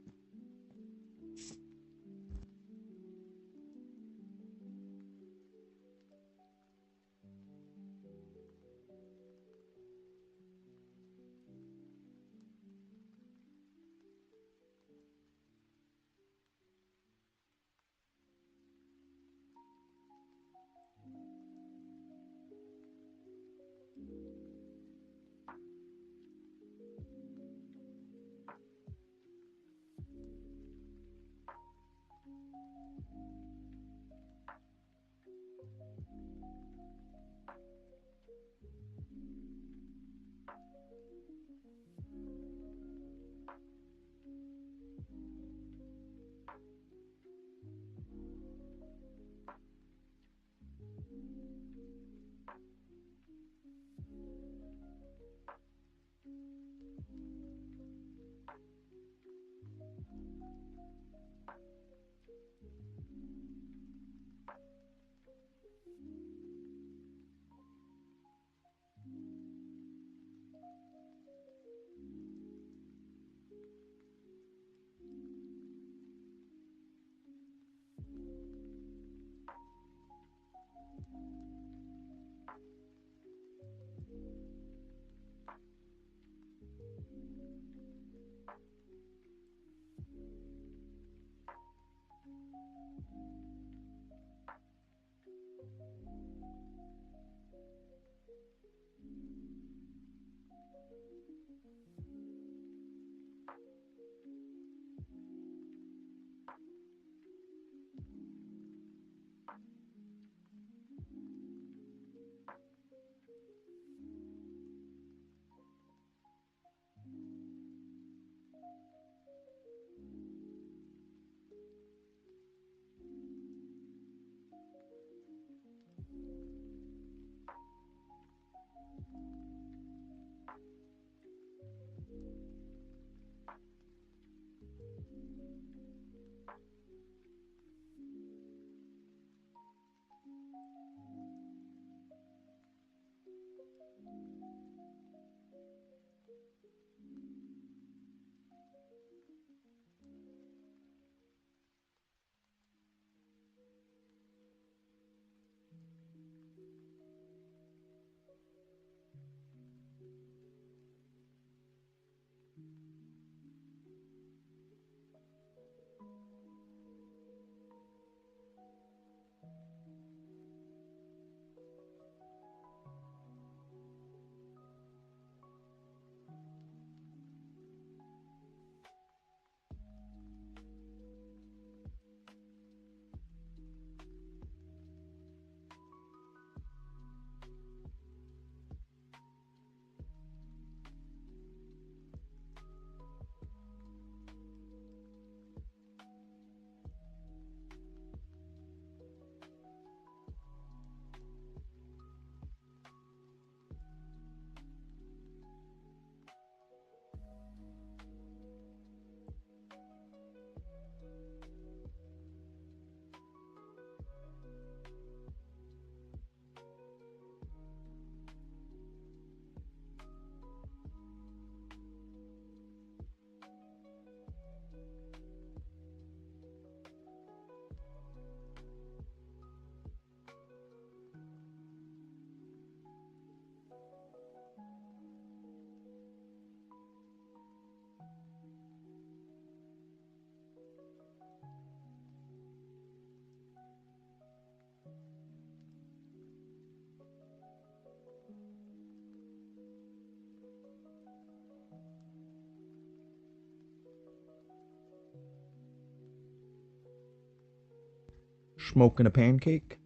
Smoking a pancake.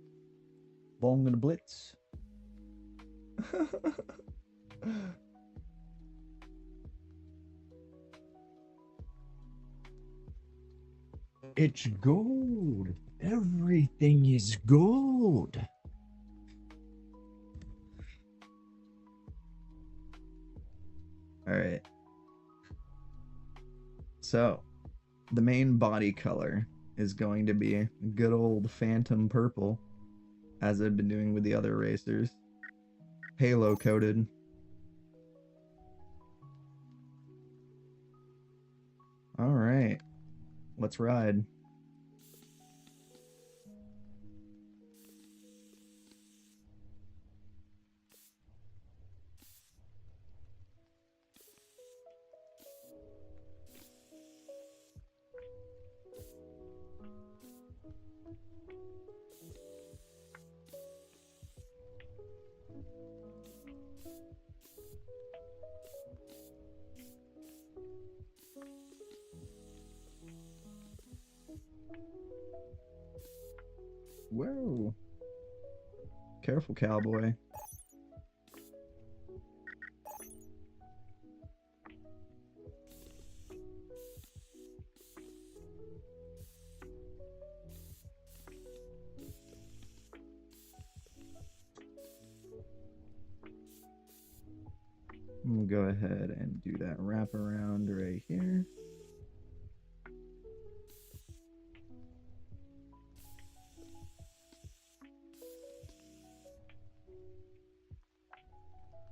Bonging a blitz. It's gold. Everything is gold. All right. So, the main body color is going to be good old phantom purple, as I've been doing with the other racers. Halo coated. All right. Let's ride. Whoa. Careful, cowboy. We'll go ahead and do that wraparound right here.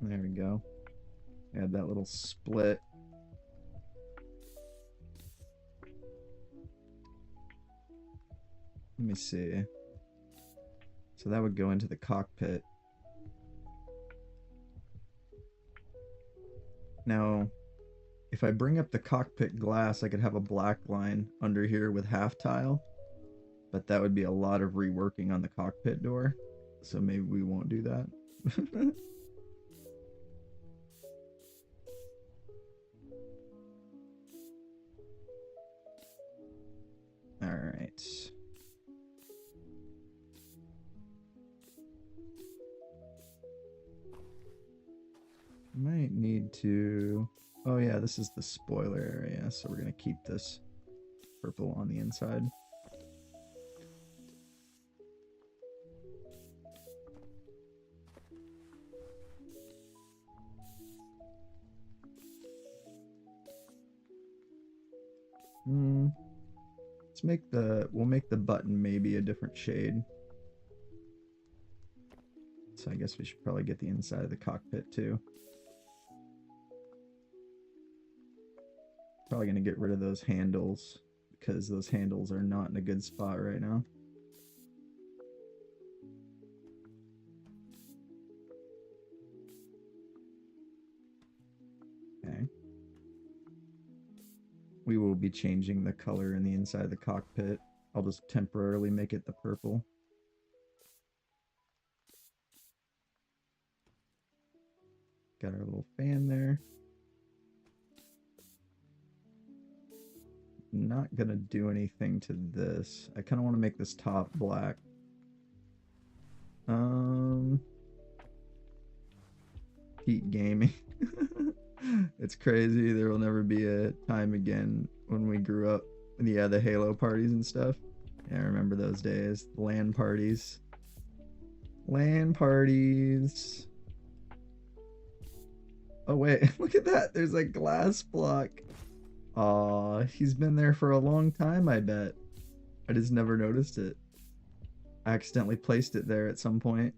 There we go. Add that little split. Let me see. So that would go into the cockpit. Now, if I bring up the cockpit glass, I could have a black line under here with half tile, but that would be a lot of reworking on the cockpit door, so maybe we won't do that. All right. Might need to... Oh yeah, this is the spoiler area, so we're gonna keep this purple on the inside. We'll make the button maybe a different shade. So I guess we should probably get the inside of the cockpit too. Probably gonna get rid of those handles because those handles are not in a good spot right now. Okay. We will be changing the color in the inside of the cockpit. I'll just temporarily make it the purple. Got our little fan there. Not gonna do anything to this. I kind of want to make this top black. Heat gaming. It's crazy. There will never be a time again when we grew up. Yeah, the Halo parties and stuff. Yeah, I remember those days. LAN parties. LAN parties. Oh wait, look at that. There's a glass block. Aw, he's been there for a long time, I bet. I just never noticed it. I accidentally placed it there at some point.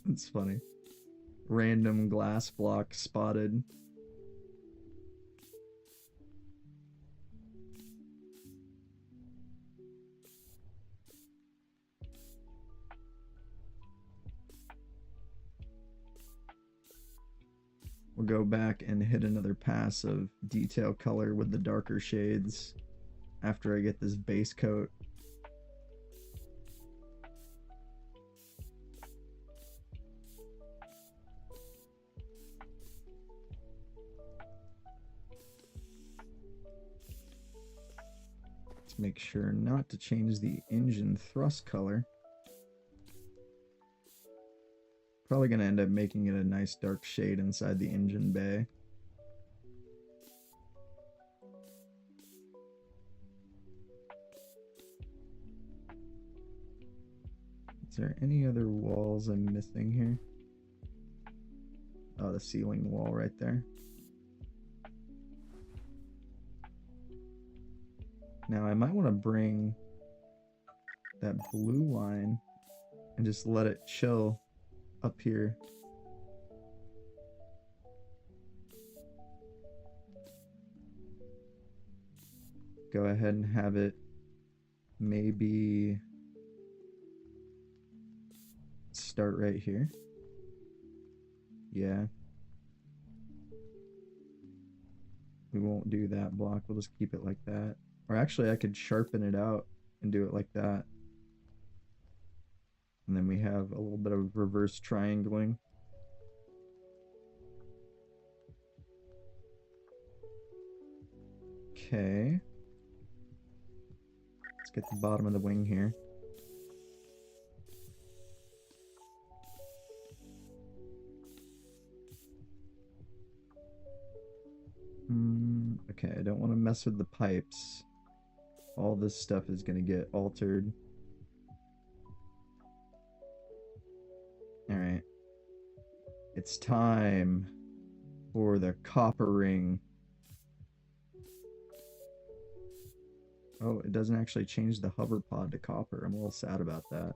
It's funny. Random glass block spotted. We'll go back and hit another pass of detail color with the darker shades after I get this base coat. Let's make sure not to change the engine thrust color. Probably going to end up making it a nice dark shade inside the engine bay. Is there any other walls I'm missing here? Oh, the ceiling wall right there. Now I might want to bring that blue line and just let it chill up here. Go ahead and have it maybe start right here. Yeah. We won't do that block. We'll just keep it like that. Or actually, I could sharpen it out and do it like that. And then we have a little bit of reverse triangling. Okay. Let's get the bottom of the wing here. Okay, I don't want to mess with the pipes. All this stuff is going to get altered. Alright. It's time for the copper ring. Oh, it doesn't actually change the hover pod to copper. I'm a little sad about that.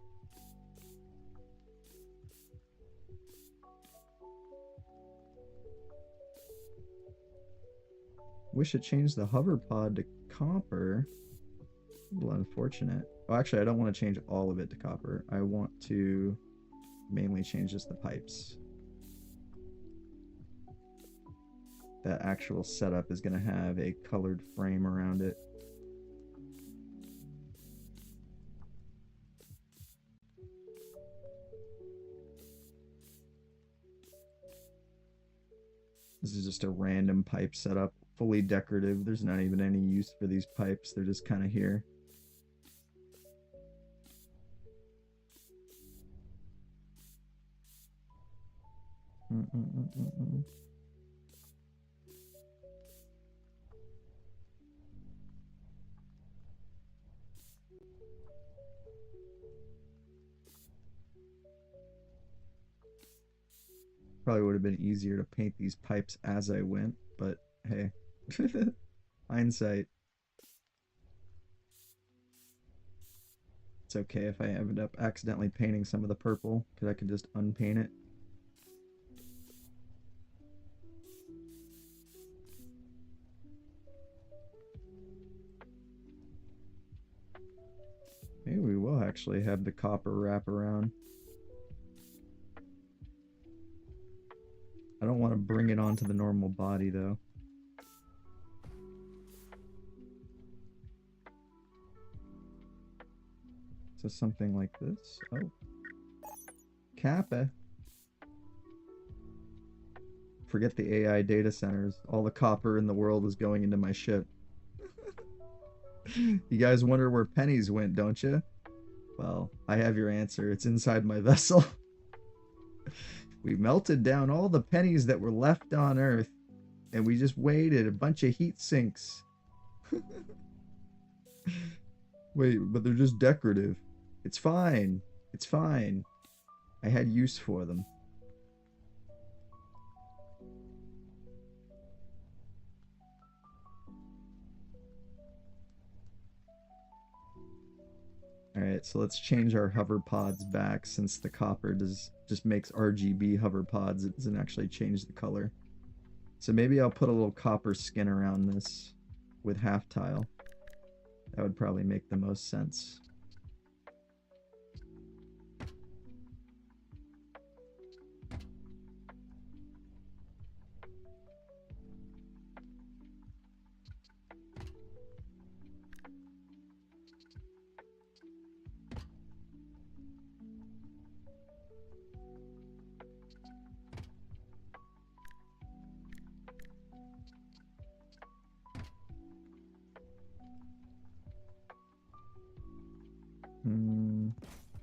Wish it changed the hover pod to copper. A little unfortunate. Oh, actually, I don't want to change all of it to copper. I want to mainly change just the pipes. That actual setup is going to have a colored frame around it. This is just a random pipe setup, fully decorative. There's not even any use for these pipes. They're just kind of here. Probably would have been easier to paint these pipes as I went, but hey, hindsight. It's okay if I ended up accidentally painting some of the purple, because I could just unpaint it. Maybe we will actually have the copper wrap around. I don't want to bring it onto the normal body though. So something like this. Oh. Kappa. Forget the AI data centers. All the copper in the world is going into my ship. You guys wonder where pennies went, don't you? Well, I have your answer. It's inside my vessel. We melted down all the pennies that were left on Earth, and we just waited a bunch of heat sinks. Wait, but they're just decorative. It's fine. It's fine. I had use for them. Alright, so let's change our hover pods back, since the copper just makes RGB hover pods. It doesn't actually change the color. So maybe I'll put a little copper skin around this with half tile. That would probably make the most sense.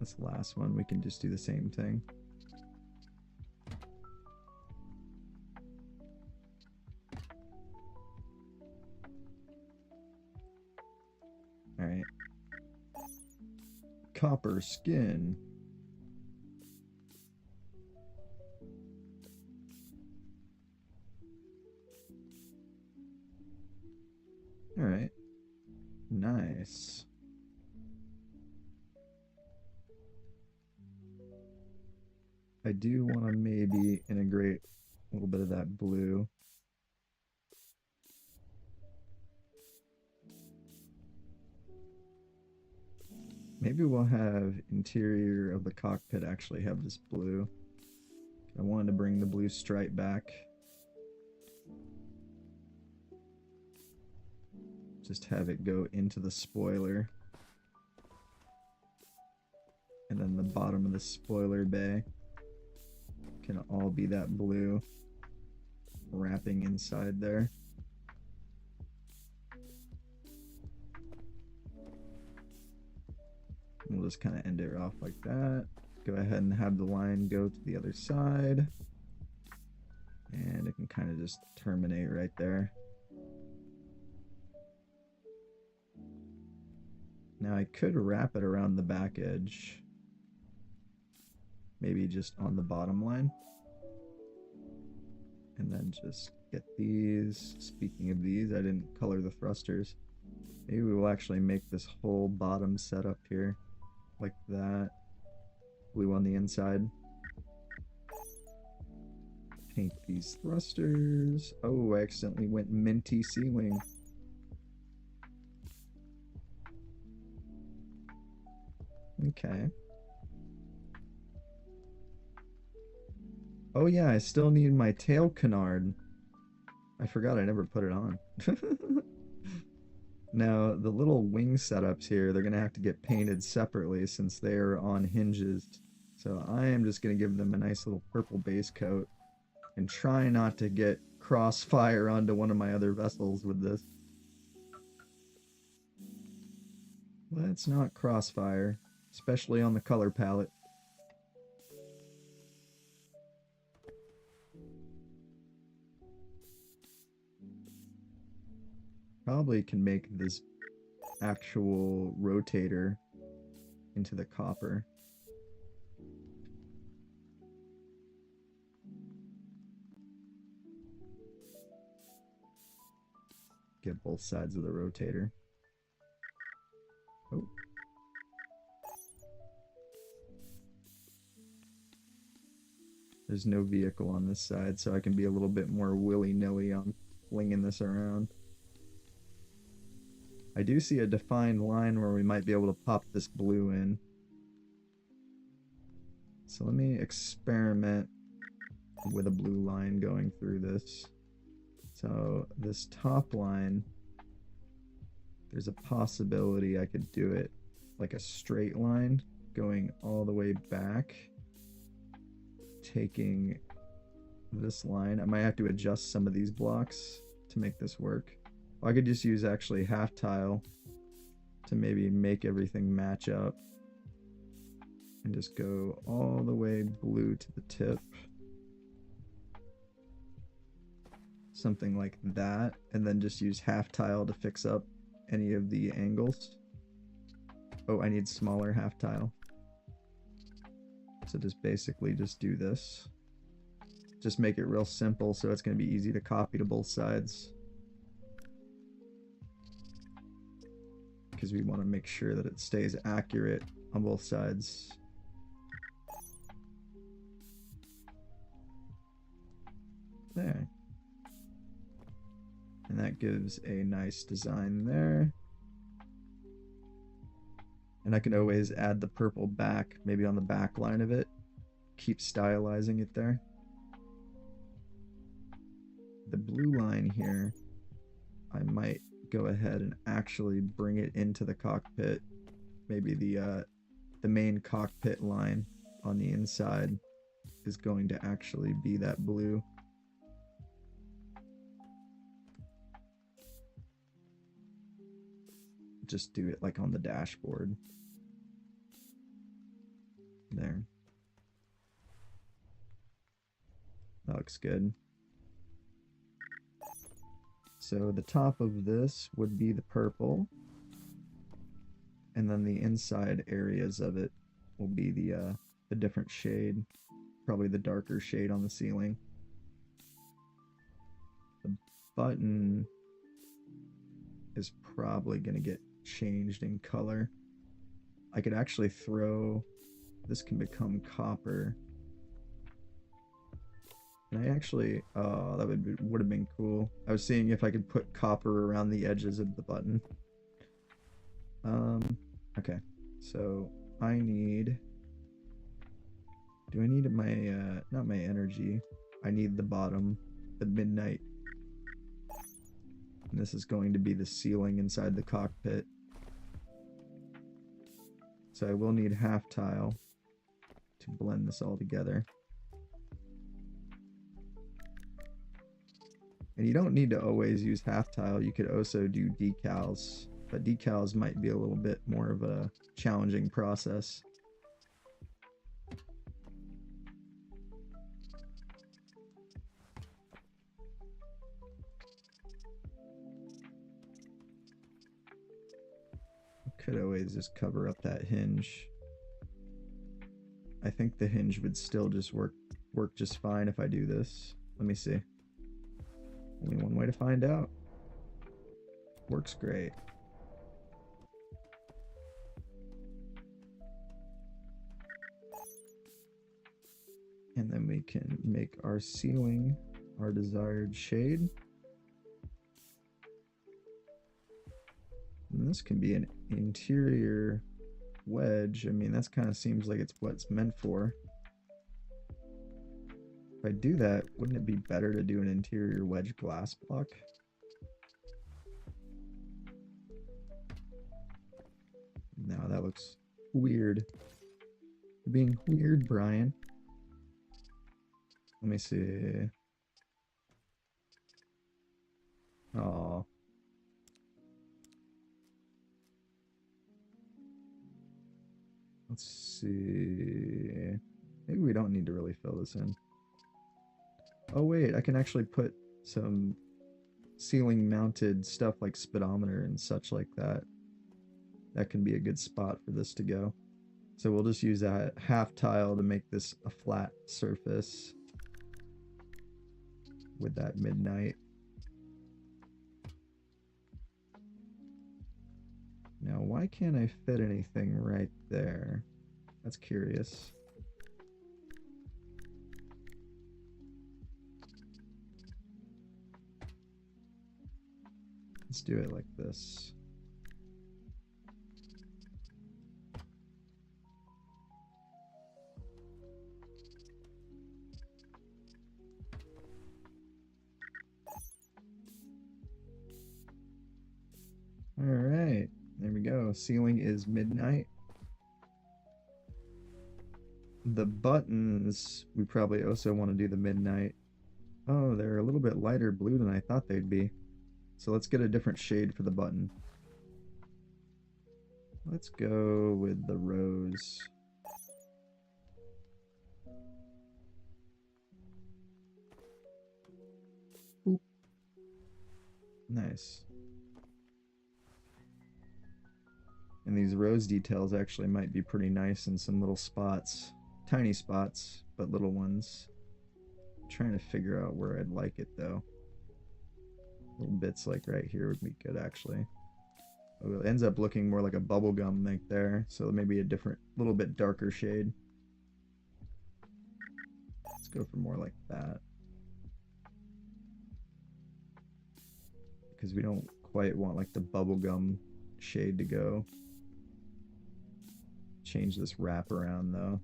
This last one, we can just do the same thing. All right. Copper skin. All right. Nice. I do want to maybe integrate a little bit of that blue. Maybe we'll have interior of the cockpit actually have this blue. I wanted to bring the blue stripe back. Just have it go into the spoiler. And then the bottom of the spoiler bay can all be that blue wrapping inside there. We'll just kind of end it off like that. Go ahead and have the line go to the other side. And it can kind of just terminate right there. Now I could wrap it around the back edge. Maybe just on the bottom line. And then just get these. Speaking of these, I didn't color the thrusters. Maybe we will actually make this whole bottom setup here like that. Blue on the inside. Paint these thrusters. Oh, I accidentally went minty ceiling. Okay. Oh yeah, I still need my tail canard. I forgot I never put it on. Now, the little wing setups here, they're going to have to get painted separately since they're on hinges. So I am just going to give them a nice little purple base coat and try not to get crossfire onto one of my other vessels with this. Let's not crossfire, especially on the color palette. Probably can make this actual rotator into the copper. Get both sides of the rotator. Oh. There's no vehicle on this side, so I can be a little bit more willy-nilly on flinging this around. I do see a defined line where we might be able to pop this blue in. So let me experiment with a blue line going through this. So this top line, there's a possibility I could do it like a straight line going all the way back, taking this line. I might have to adjust some of these blocks to make this work. I could just use actually half tile to maybe make everything match up and just go all the way blue to the tip. Something like that, and then just use half tile to fix up any of the angles. Oh, I need smaller half tile. So just basically just do this. Just make it real simple so it's going to be easy to copy to both sides. Because we want to make sure that it stays accurate on both sides. There. And that gives a nice design there. And I can always add the purple back, maybe on the back line of it. Keep stylizing it there. The blue line here, I might go ahead and actually bring it into the cockpit. Maybe the main cockpit line on the inside is going to actually be that blue. Just do it like on the dashboard. There. That looks good. So the top of this would be the purple, and then the inside areas of it will be the different shade, probably the darker shade on the ceiling. The button is probably going to get changed in color. I could actually throw, this can become copper. And I actually, oh, that would have been cool. I was seeing if I could put copper around the edges of the button. Okay, so I need, do I need my, not my energy, I need the bottom, the midnight. And this is going to be the ceiling inside the cockpit. So I will need half tile to blend this all together. And you don't need to always use half tile. You could also do decals, but decals might be a little bit more of a challenging process. Could always just cover up that hinge. I think the hinge would still just work just fine if I do this. Let me see. Only one way to find out. Works great. And then we can make our ceiling our desired shade. And this can be an interior wedge. I mean, that's kind of seems like it's what it's meant for. If I do that, wouldn't it be better to do an interior wedge glass block? No, that looks weird. You're being weird, Brian. Let me see. Oh. Let's see. Maybe we don't need to really fill this in. Oh wait, I can actually put some ceiling mounted stuff like speedometer and such like that. That can be a good spot for this to go. So we'll just use that half tile to make this a flat surface with that midnight. Now, why can't I fit anything right there? That's curious. Let's do it like this. All right, there we go. Ceiling is midnight. The buttons, we probably also want to do the midnight. Oh, they're a little bit lighter blue than I thought they'd be. So let's get a different shade for the button. Let's go with the rose. Oop. Nice. And these rose details actually might be pretty nice in some little spots. Tiny spots, but little ones. I'm trying to figure out where I'd like it though. Little bits like right here would be good actually. Oh, it ends up looking more like a bubblegum right there, so maybe a different, little bit darker shade. Let's go for more like that. Because we don't quite want like the bubblegum shade to go. Change this wrap around though.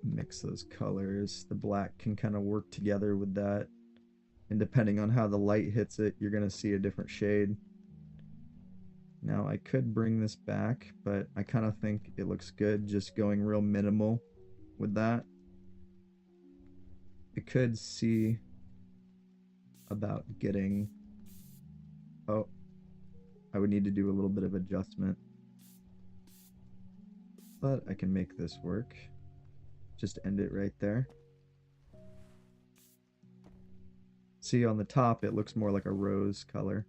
Mix those colors. The black can kind of work together with that. And depending on how the light hits it, you're going to see a different shade. Now I could bring this back, but I kind of think it looks good just going real minimal with that. I could see about getting, oh, I would need to do a little bit of adjustment. But I can make this work. Just end it right there. See, on the top, it looks more like a rose color.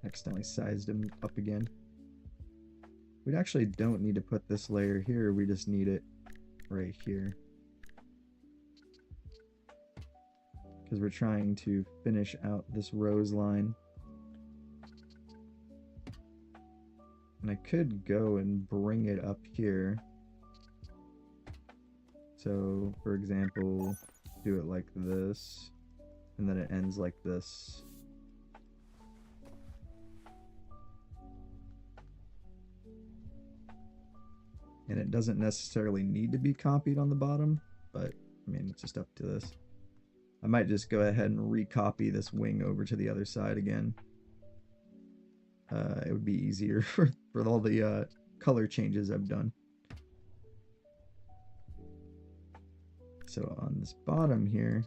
Accidentally sized him up again. We actually don't need to put this layer here, we just need it right here. Because we're trying to finish out this rose line. And I could go and bring it up here. So, for example, do it like this, and then it ends like this. And it doesn't necessarily need to be copied on the bottom, but I mean, it's just up to this. I might just go ahead and recopy this wing over to the other side again. It would be easier for all the color changes I've done. So on this bottom here,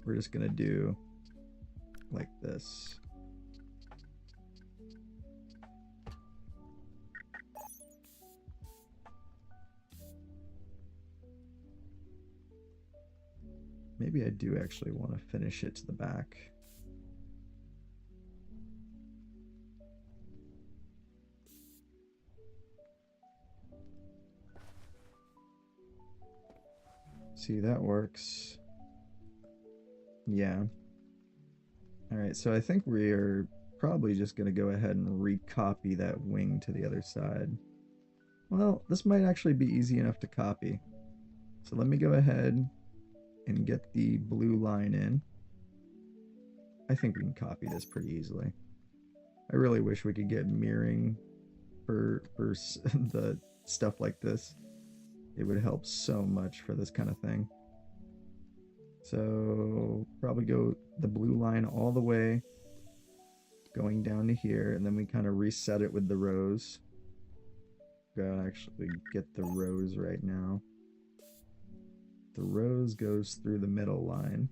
we're just gonna do like this. Maybe I do actually want to finish it to the back. See, that works. Yeah. Alright, so I think we are probably just going to go ahead and recopy that wing to the other side. Well, this might actually be easy enough to copy. So let me go ahead and get the blue line in. I think we can copy this pretty easily. I really wish we could get mirroring for the stuff like this. It would help so much for this kind of thing. So probably go the blue line all the way going down to here, and then we kind of reset it with the rose. Gotta actually get the rose right now. The rose goes through the middle line.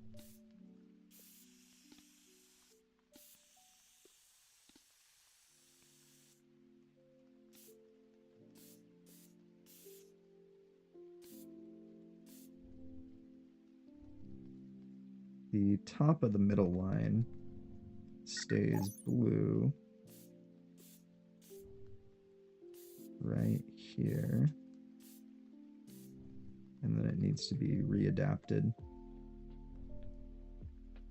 The top of the middle line stays blue right here. And then it needs to be readapted.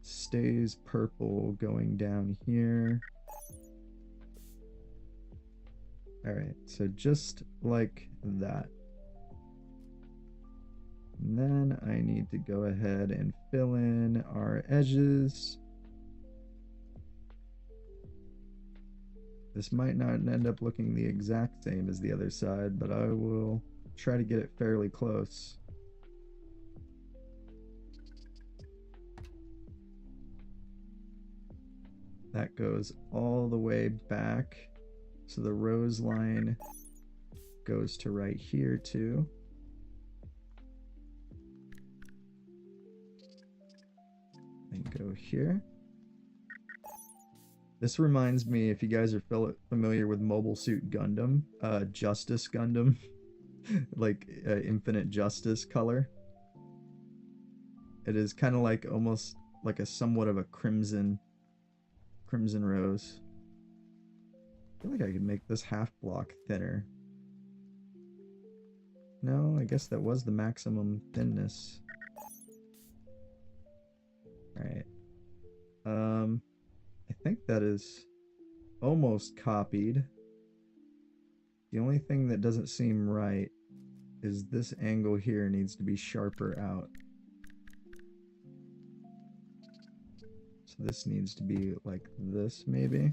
Stays purple going down here. Alright, so just like that. And then I need to go ahead and fill in our edges. This might not end up looking the exact same as the other side, but I will try to get it fairly close. That goes all the way back. So the rose line goes to right here too. And go here. This reminds me, if you guys are familiar with Mobile Suit Gundam, Justice Gundam, like Infinite Justice color. It is kind of like almost like a somewhat of a crimson rose. I feel like I could make this half block thinner. No, I guess that was the maximum thinness. Alright. I think that is almost copied. The only thing that doesn't seem right is this angle here needs to be sharper out. So this needs to be like this, maybe.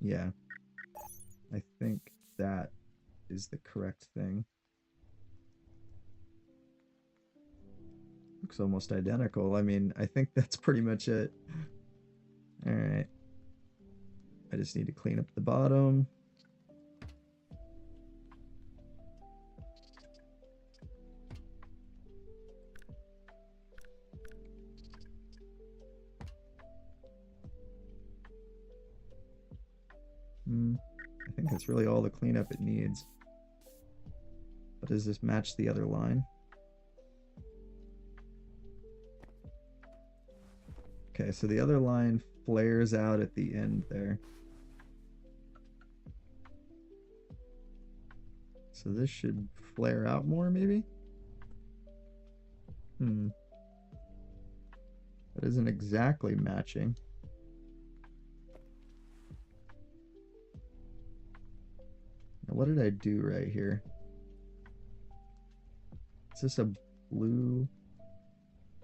Yeah. I think that is the correct thing. looks almost identical. I mean, I think that's pretty much it. All right. I just need to clean up the bottom. I think that's really all the cleanup it needs. But does this match the other line? Okay, so the other line flares out at the end there. So this should flare out more, maybe? That isn't exactly matching. Now, what did I do right here? Is this a blue?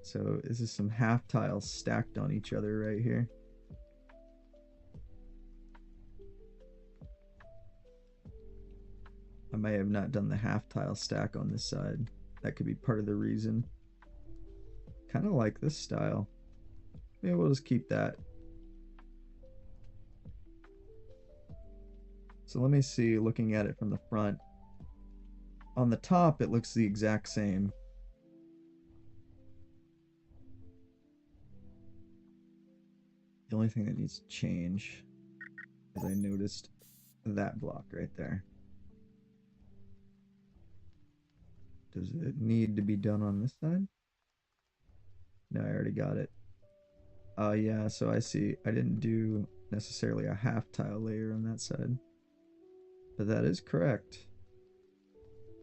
So is this some half tiles stacked on each other right here? I may have not done the half tile stack on this side. That could be part of the reason. Kind of like this style. Maybe we'll just keep that. So let me see, looking at it from the front. On the top, it looks the exact same. The only thing that needs to change is I noticed that block right there. Does it need to be done on this side? No, I already got it. Yeah, so I see. I didn't do necessarily a half tile layer on that side. But that is correct.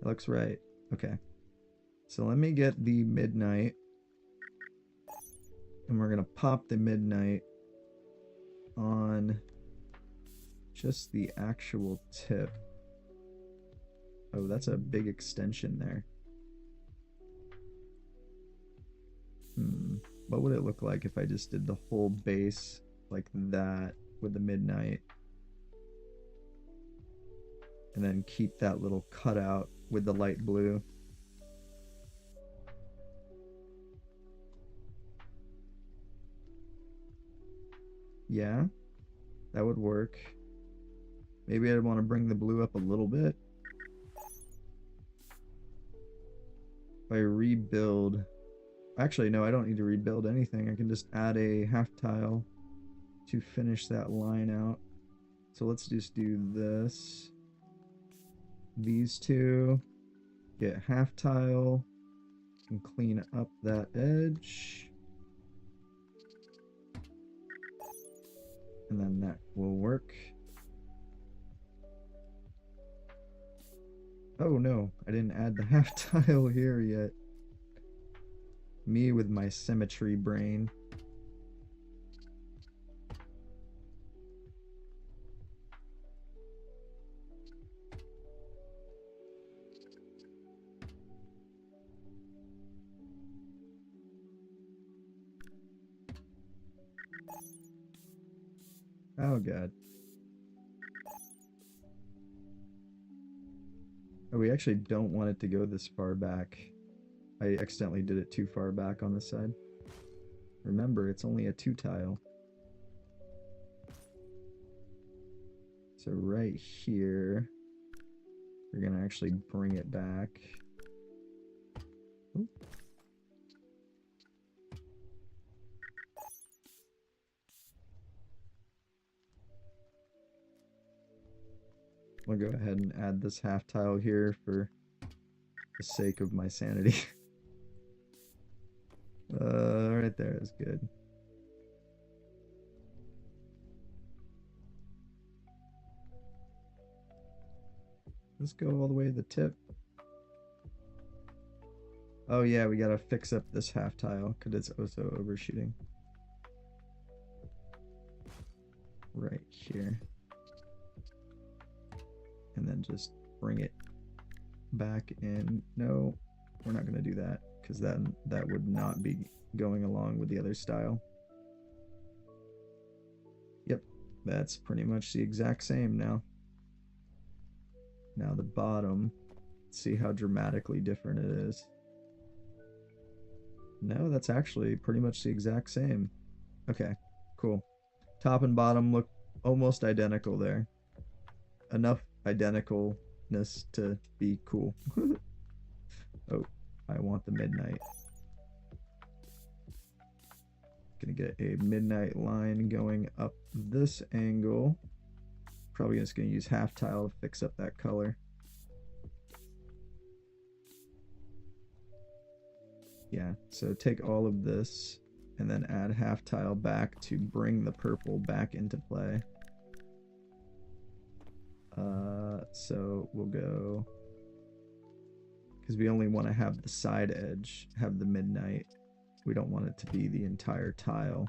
That looks right. Okay. So let me get the midnight. And we're going to pop the midnight on just the actual tip. Oh, that's a big extension there. What would it look like if I just did the whole base like that with the midnight? And then keep that little cutout with the light blue. Yeah, that would work. Maybe I'd want to bring the blue up a little bit. If I rebuild... Actually, no, I don't need to rebuild anything. I can just add a half tile to finish that line out. So let's just do this. These two. Get half tile. And clean up that edge. And then that will work. Oh no, I didn't add the half tile here yet. Me with my symmetry brain. Oh god. Oh, we actually don't want it to go this far back. I accidentally did it too far back on this side. Remember, it's only a 2 tile. So right here, we're gonna actually bring it back. Ooh. I'll go ahead and add this half tile here for the sake of my sanity. Right there is good. Let's go all the way to the tip. Oh yeah, we gotta fix up this half tile because it's also overshooting. Right here. And then just bring it back in. No, we're not gonna do that because that would not be going along with the other style. Yep, that's pretty much the exact same now. Now the bottom, see how dramatically different it is. No, that's actually pretty much the exact same. Okay, cool. Top and bottom look almost identical there. Enough identicalness to be cool. Oh, I want the midnight. Gonna get a midnight line going up this angle. Probably just gonna use half tile to fix up that color. Yeah, so take all of this and then add half tile back to bring the purple back into play. So we'll go, because we only want to have the side edge have the midnight. We don't want it to be the entire tile.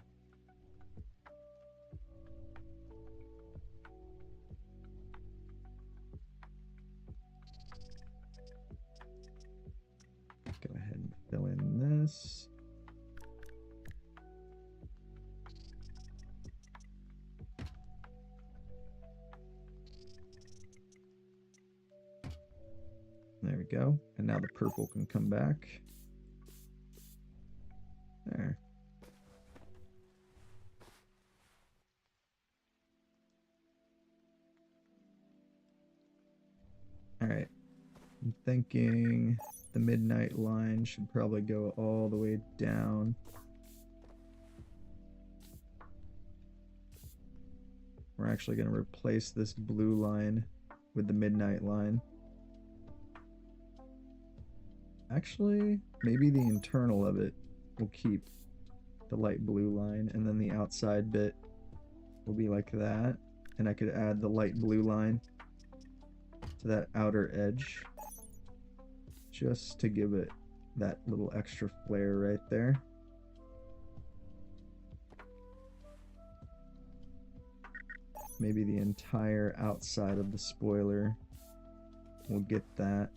Go ahead and fill in this. There we go. And now the purple can come back. There. Alright. I'm thinking the midnight line should probably go all the way down. We're actually going to replace this blue line with the midnight line. Actually, maybe the internal of it will keep the light blue line, and then the outside bit will be like that. And I could add the light blue line to that outer edge just to give it that little extra flare right there. Maybe the entire outside of the spoiler will get that.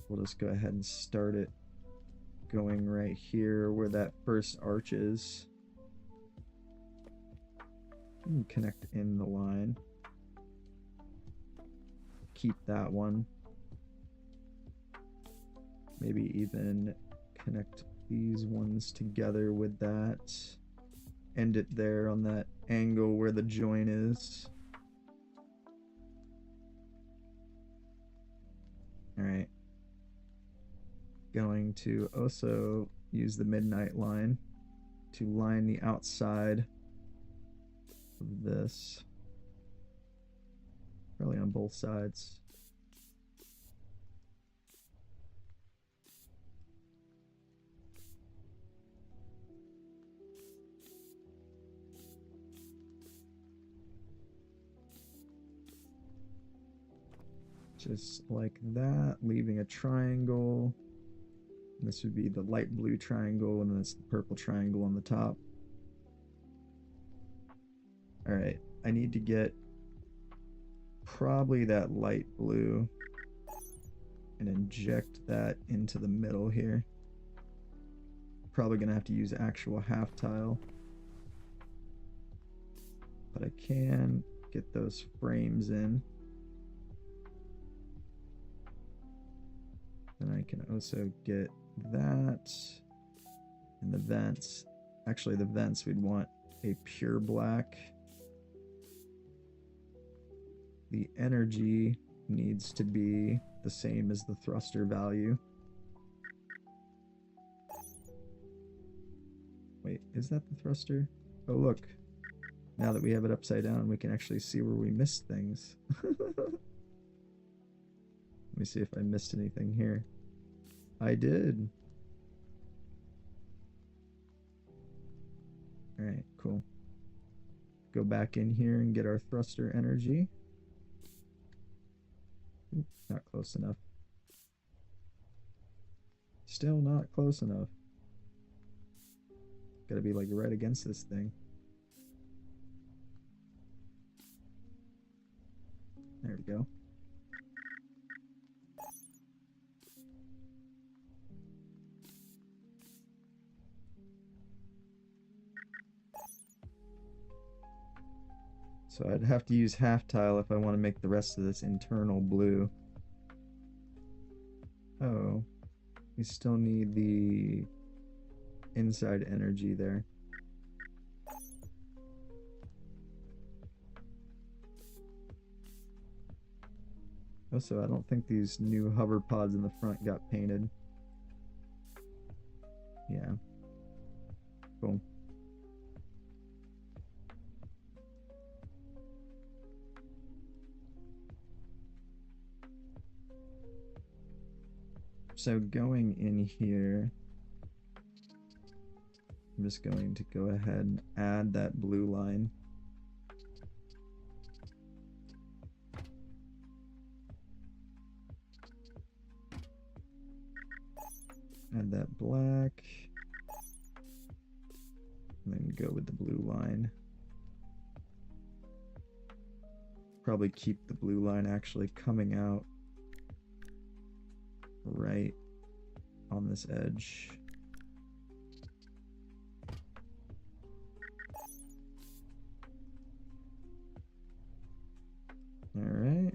We'll just go ahead and start it going right here where that first arch is. And connect in the line. Keep that one. Maybe even connect these ones together with that. End it there on that angle where the join is. Alright. Going to also use the midnight line to line the outside of this. Probably on both sides. Just like that, leaving a triangle. And this would be the light blue triangle, and then it's the purple triangle on the top. Alright, I need to get probably that light blue and inject that into the middle here. Probably gonna have to use actual half tile, but I can get those frames in. And I can also get that and the vents. Actually, the vents we'd want a pure black. The energy needs to be the same as the thruster value. Wait, is that the thruster? Oh, look. Now that we have it upside down, we can actually see where we missed things. Let me see if I missed anything here. I did. Alright, cool. Go back in here and get our thruster energy. Ooh, not close enough. Still not close enough. Gotta be like right against this thing. There we go. So I'd have to use half tile if I want to make the rest of this internal blue. Oh. We still need the inside energy there. Also, I don't think these new hover pods in the front got painted. Yeah. Cool. So going in here, I'm just going to go ahead and add that blue line. Add that black. And then go with the blue line. Probably keep the blue line actually coming out right on this edge. All right,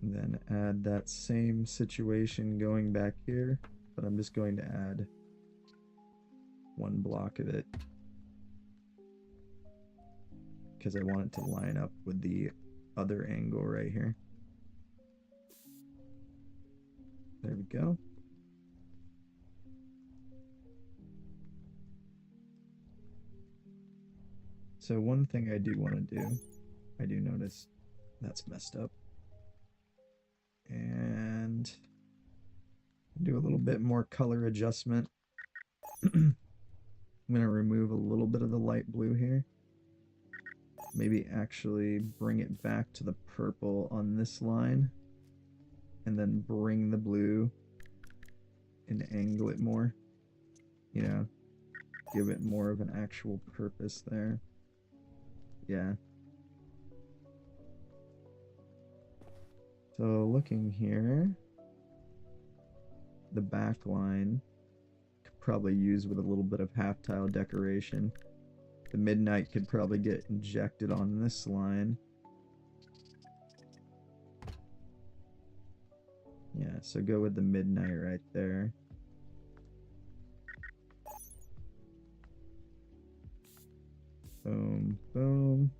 and then add that same situation going back here, but I'm just going to add one block of it because I want it to line up with the other angle right here. There we go. So one thing I do want to do, I do notice that's messed up. And do a little bit more color adjustment. I'm going to remove a little bit of the light blue here. Maybe actually bring it back to the purple on this line. And then bring the blue and angle it more. You know, give it more of an actual purpose there. Yeah. So looking here, the back line could probably use with a little bit of half tile decoration. The midnight could probably get injected on this line. Yeah, so go with the midnight right there. Boom, boom.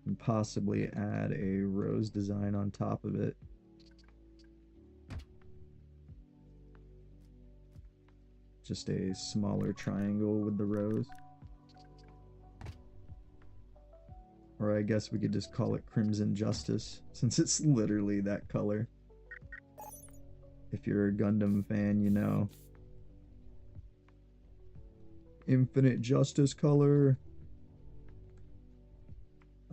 And possibly add a rose design on top of it. Just a smaller triangle with the rose. Or I guess we could just call it Crimson Justice, since it's literally that color. If you're a Gundam fan, you know. Infinite Justice color.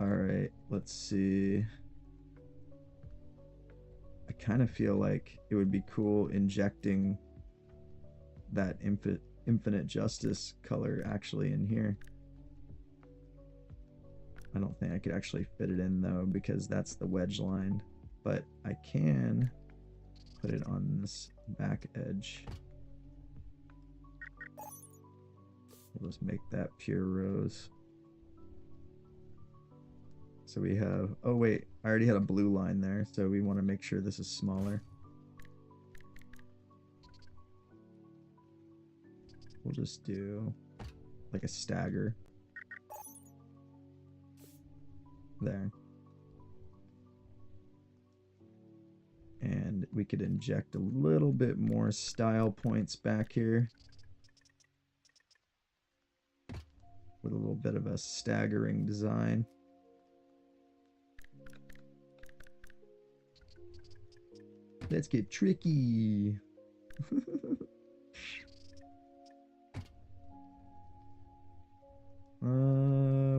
Alright, let's see. I kind of feel like it would be cool injecting that Infinite Justice color actually in here. I don't think I could actually fit it in though, because that's the wedge line. But I can put it on this back edge. We'll just make that pure rose. So we have, oh wait, I already had a blue line there, so we want to make sure this is smaller. We'll just do like a stagger. There. And we could inject a little bit more style points back here with a little bit of a staggering design. Let's get tricky.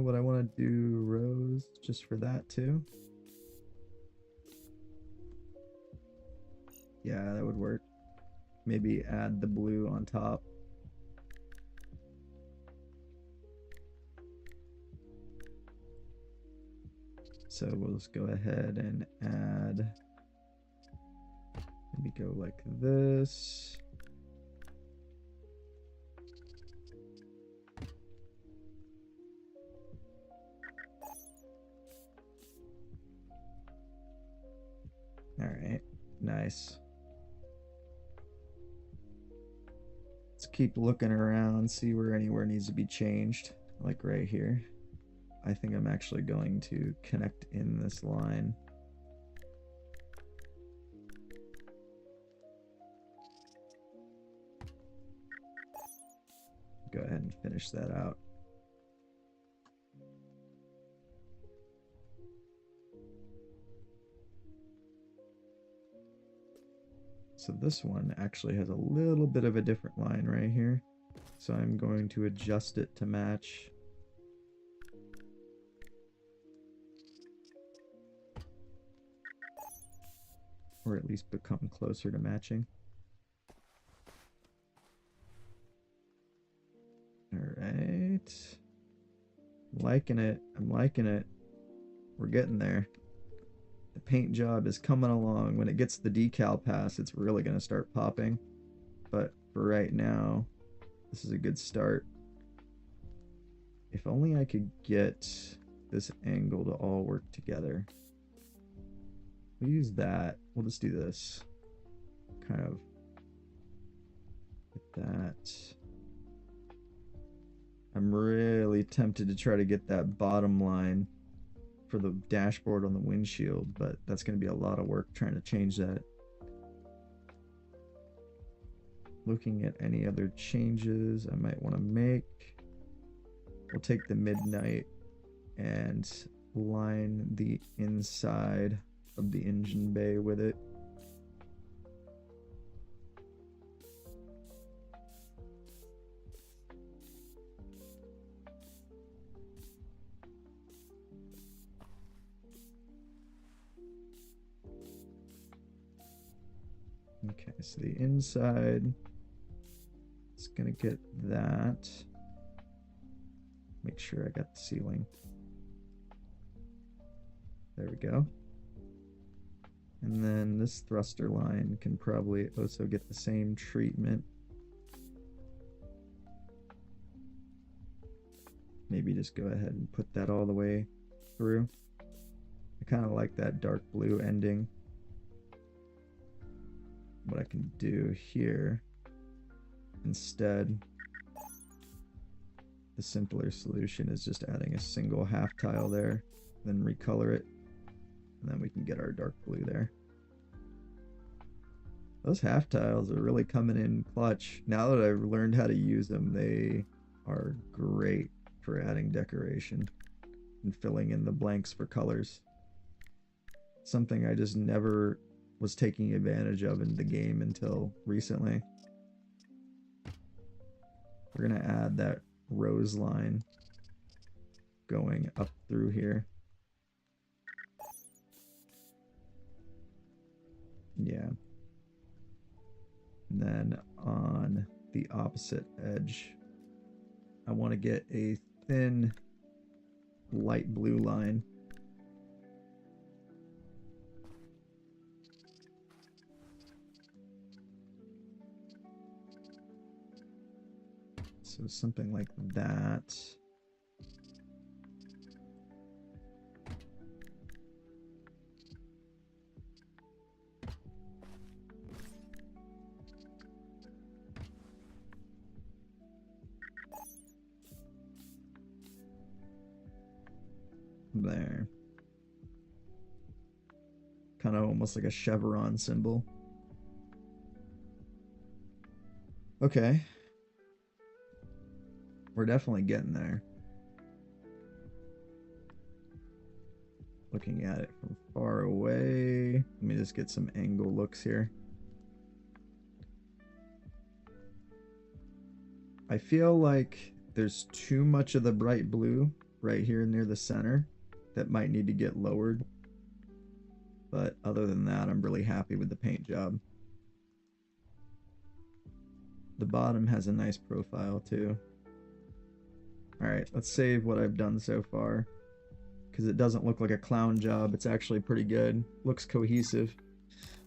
What I want to do, rose, just for that too. Yeah, that would work. Maybe add the blue on top. So we'll just go ahead and add, maybe go like this. All right, nice. keep looking around, see where anywhere needs to be changed. Like right here. I think I'm actually going to connect in this line. Go ahead and finish that out. So this one actually has a little bit of a different line right here. So I'm going to adjust it to match. Or at least become closer to matching. Alright. I'm liking it. I'm liking it. We're getting there. The paint job is coming along. When it gets the decal pass, it's really going to start popping. But for right now, this is a good start. If only I could get this angle to all work together. We'll use that. We'll just do this. Kind of get that. I'm really tempted to try to get that bottom line for the dashboard on the windshield, but that's going to be a lot of work trying to change that. Looking at any other changes I might want to make. We'll take the midnight and line the inside of the engine bay with it. Okay, so the inside is gonna get that. Make sure I got the ceiling. There we go. And then this thruster line can probably also get the same treatment. Maybe just go ahead and put that all the way through. I kind of like that dark blue ending. What I can do here instead, the simpler solution is just adding a single half tile there, then recolor it, and then we can get our dark blue there. Those half tiles are really coming in clutch. Now that I've learned how to use them, they are great for adding decoration and filling in the blanks for colors. Something I just never was taking advantage of in the game until recently. We're gonna add that rose line going up through here. Yeah. And then on the opposite edge, I want to get a thin light blue line. So something like that. There. Kind of almost like a chevron symbol. Okay. We're definitely getting there. Looking at it from far away. Let me just get some angle looks here. I feel like there's too much of the bright blue right here near the center that might need to get lowered. But other than that, I'm really happy with the paint job. The bottom has a nice profile too. Alright, let's save what I've done so far, because it doesn't look like a clown job. It's actually pretty good. Looks cohesive.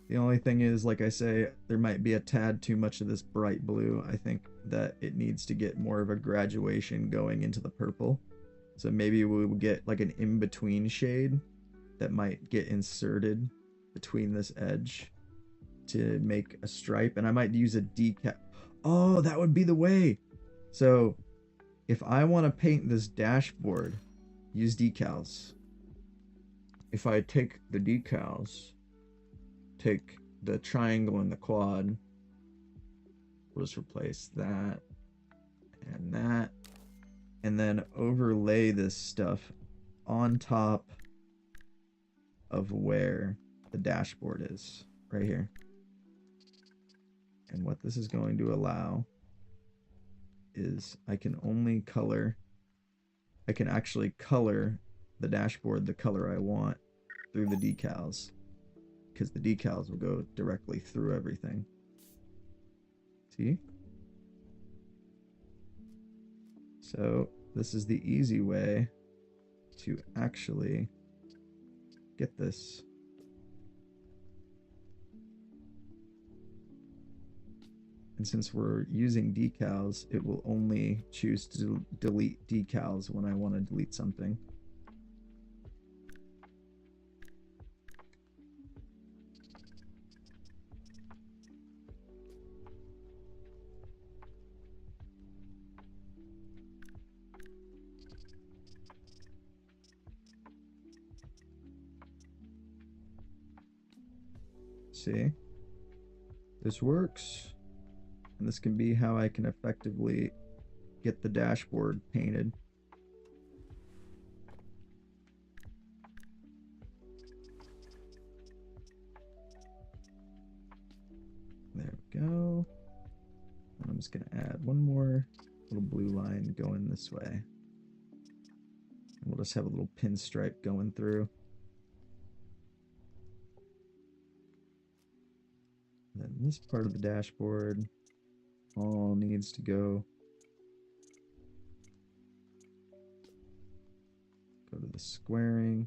The only thing is, like I say, there might be a tad too much of this bright blue. I think that it needs to get more of a graduation going into the purple. So maybe we'll get like an in-between shade that might get inserted between this edge to make a stripe. And I might use a decal. Oh, that would be the way. So if I want to paint this dashboard, use decals. If I take the decals, take the triangle and the quad, we'll just replace that and that, and then overlay this stuff on top of where the dashboard is, right here. And what this is going to allow is I can actually color the dashboard the color I want through the decals, because the decals will go directly through everything. See? So this is the easy way to actually get this. And since we're using decals, it will only choose to delete decals when I want to delete something. See? This works. And this can be how I can effectively get the dashboard painted. There we go. And I'm just going to add one more little blue line going this way. And we'll just have a little pinstripe going through. And then this part of the dashboard all needs to go to the squaring.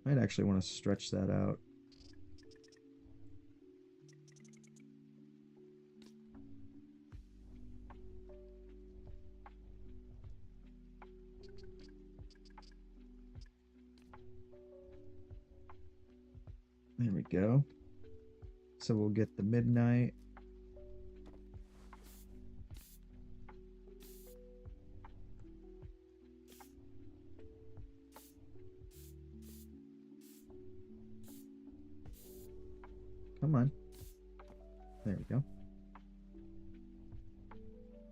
Might actually want to stretch that out. There we go. So we'll get the midnight. Come on. There we go.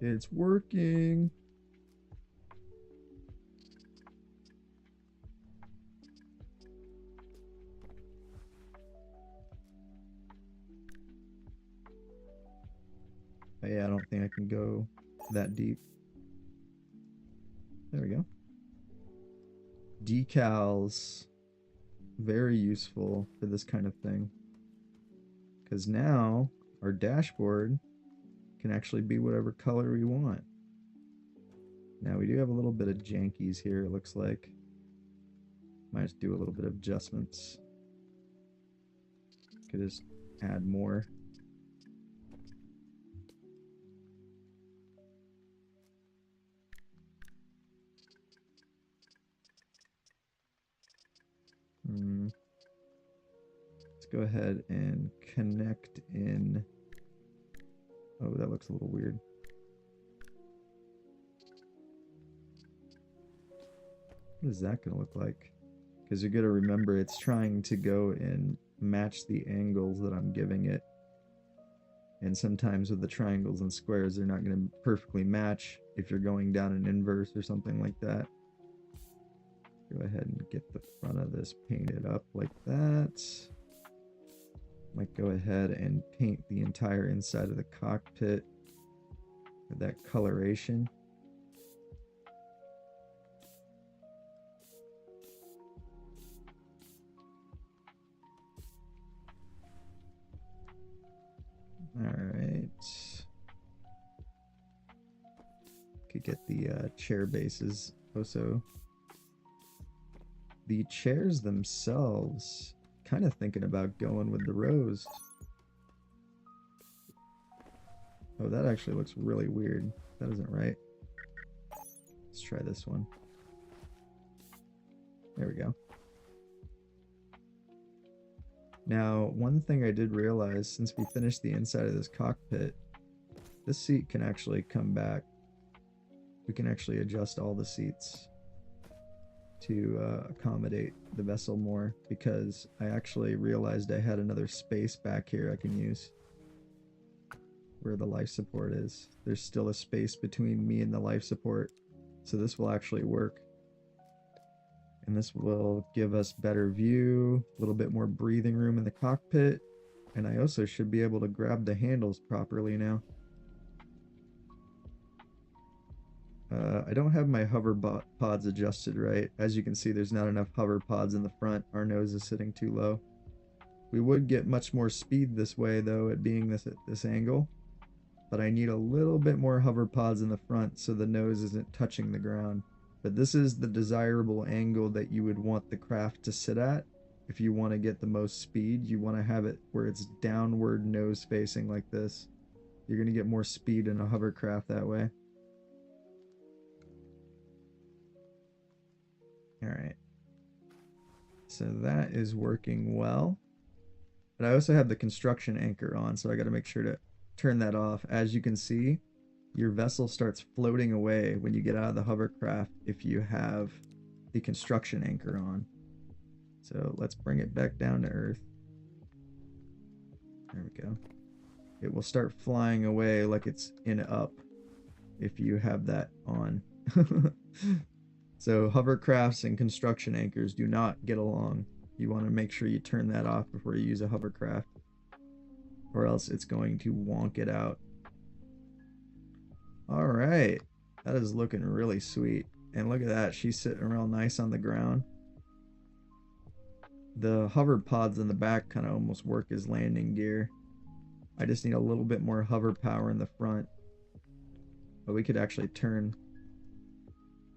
It's working. Oh, yeah, I don't think I can go that deep. There we go. Decals. Very useful for this kind of thing. Because now our dashboard can actually be whatever color we want. Now we do have a little bit of jankies here, it looks like. Might just do a little bit of adjustments. Could just add more. Let's go ahead and connect in. Oh, that looks a little weird. What is that going to look like? Because you're going to remember it's trying to go and match the angles that I'm giving it. And sometimes with the triangles and squares, they're not going to perfectly match if you're going down an inverse or something like that. Go ahead and get the front of this painted up like that. Might go ahead and paint the entire inside of the cockpit with that coloration. Alright. Could get the chair bases also. The chairs themselves, kind of thinking about going with the rose. Oh, that actually looks really weird. That isn't right. Let's try this one. There we go. Now, one thing I did realize since we finished the inside of this cockpit This seat can actually come back. We can actually adjust all the seats to accommodate the vessel more, because I actually realized I had another space back here I can use where the life support is. There's still a space between me and the life support, so this will actually work. And this will give us better view, a little bit more breathing room in the cockpit, and I also should be able to grab the handles properly now. I don't have my hover pods adjusted right. As you can see, there's not enough hover pods in the front. Our nose is sitting too low. We would get much more speed this way, though, at being this at this angle. But I need a little bit more hover pods in the front so the nose isn't touching the ground. But this is the desirable angle that you would want the craft to sit at. If you want to get the most speed, you want to have it where it's downward nose facing like this. You're going to get more speed in a hovercraft that way. Alright, so that is working well. But I also have the construction anchor on, so I got to make sure to turn that off. As you can see, your vessel starts floating away when you get out of the hovercraft if you have the construction anchor on. So let's bring it back down to Earth. There we go. It will start flying away like it's in up if you have that on. So hovercrafts and construction anchors do not get along. You want to make sure you turn that off before you use a hovercraft, or else it's going to wonk it out. Alright, that is looking really sweet. And look at that, she's sitting real nice on the ground. The hover pods in the back kind of almost work as landing gear. I just need a little bit more hover power in the front. But we could actually turn...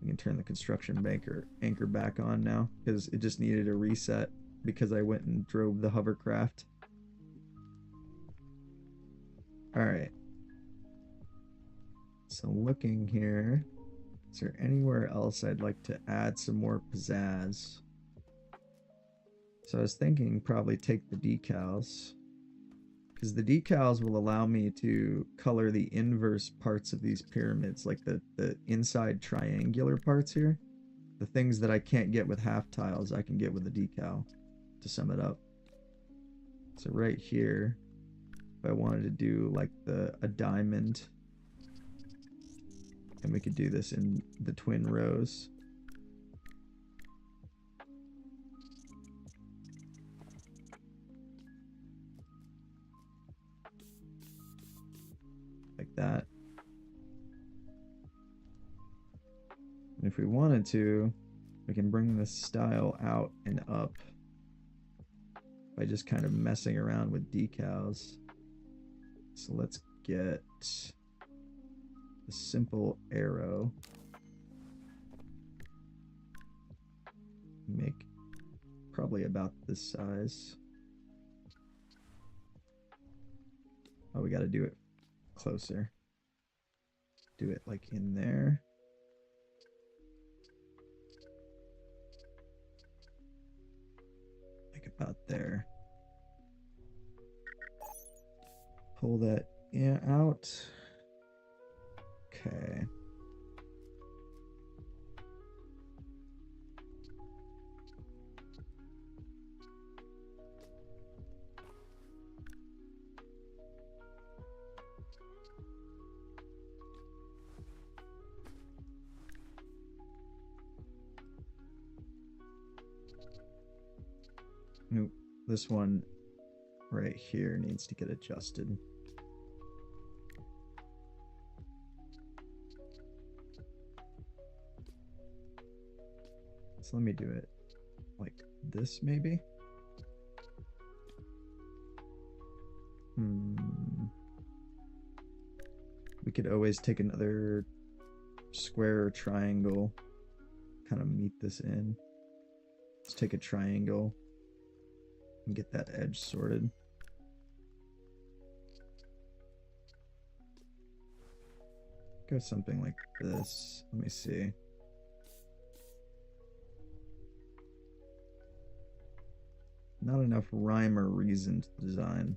We can turn the construction anchor back on now, because it just needed a reset because I went and drove the hovercraft. Alright. So looking here, is there anywhere else I'd like to add some more pizzazz? So I was thinking probably take the decals, because the decals will allow me to color the inverse parts of these pyramids, like the inside triangular parts here. The things that I can't get with half tiles, I can get with a decal, to sum it up. So right here, if I wanted to do like a diamond, and we could do this in the twin rows. Like that. And if we wanted to, we can bring this style out and up by just kind of messing around with decals. So let's get a simple arrow. Make probably about this size. Oh, we got to do it closer. Do it like in there. Like about there. Pull that out. Okay. Nope, this one right here needs to get adjusted. So let me do it like this maybe. We could always take another square or triangle, kind of meet this in. Let's take a triangle and get that edge sorted. Go something like this. Let me see. Not enough rhyme or reason to design.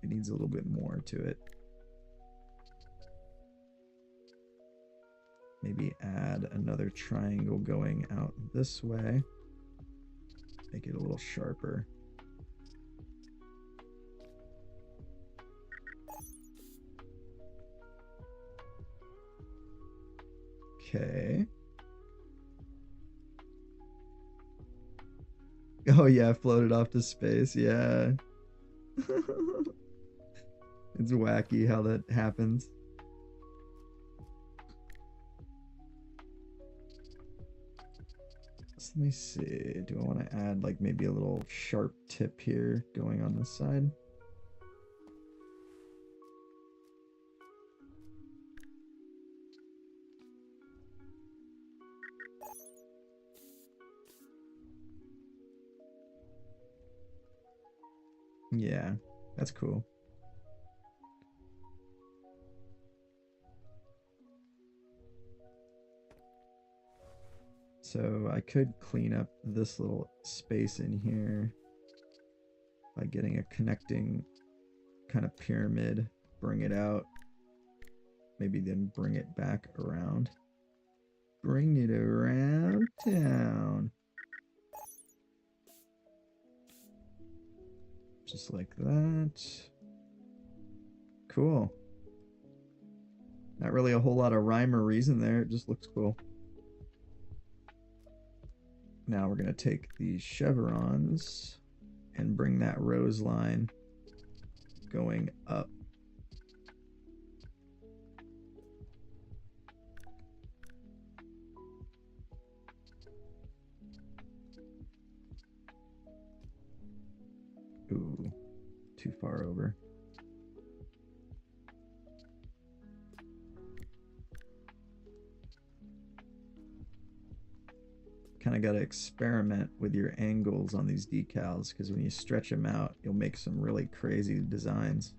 It needs a little bit more to it. maybe add another triangle going out this way. Make it a little sharper. Okay. Oh yeah, floated off to space. Yeah. It's wacky how that happens. So let me see. Do I want to add like maybe a little sharp tip here going on this side? Yeah, that's cool. So I could clean up this little space in here by getting a connecting kind of pyramid, bring it out, maybe then bring it back around. Bring it around town. Just like that. Cool. Not really a whole lot of rhyme or reason there, it just looks cool. Now we're going to take these chevrons and bring that rose line going up. Ooh, too far over. Kind of got to experiment with your angles on these decals, because when you stretch them out, you'll make some really crazy designs.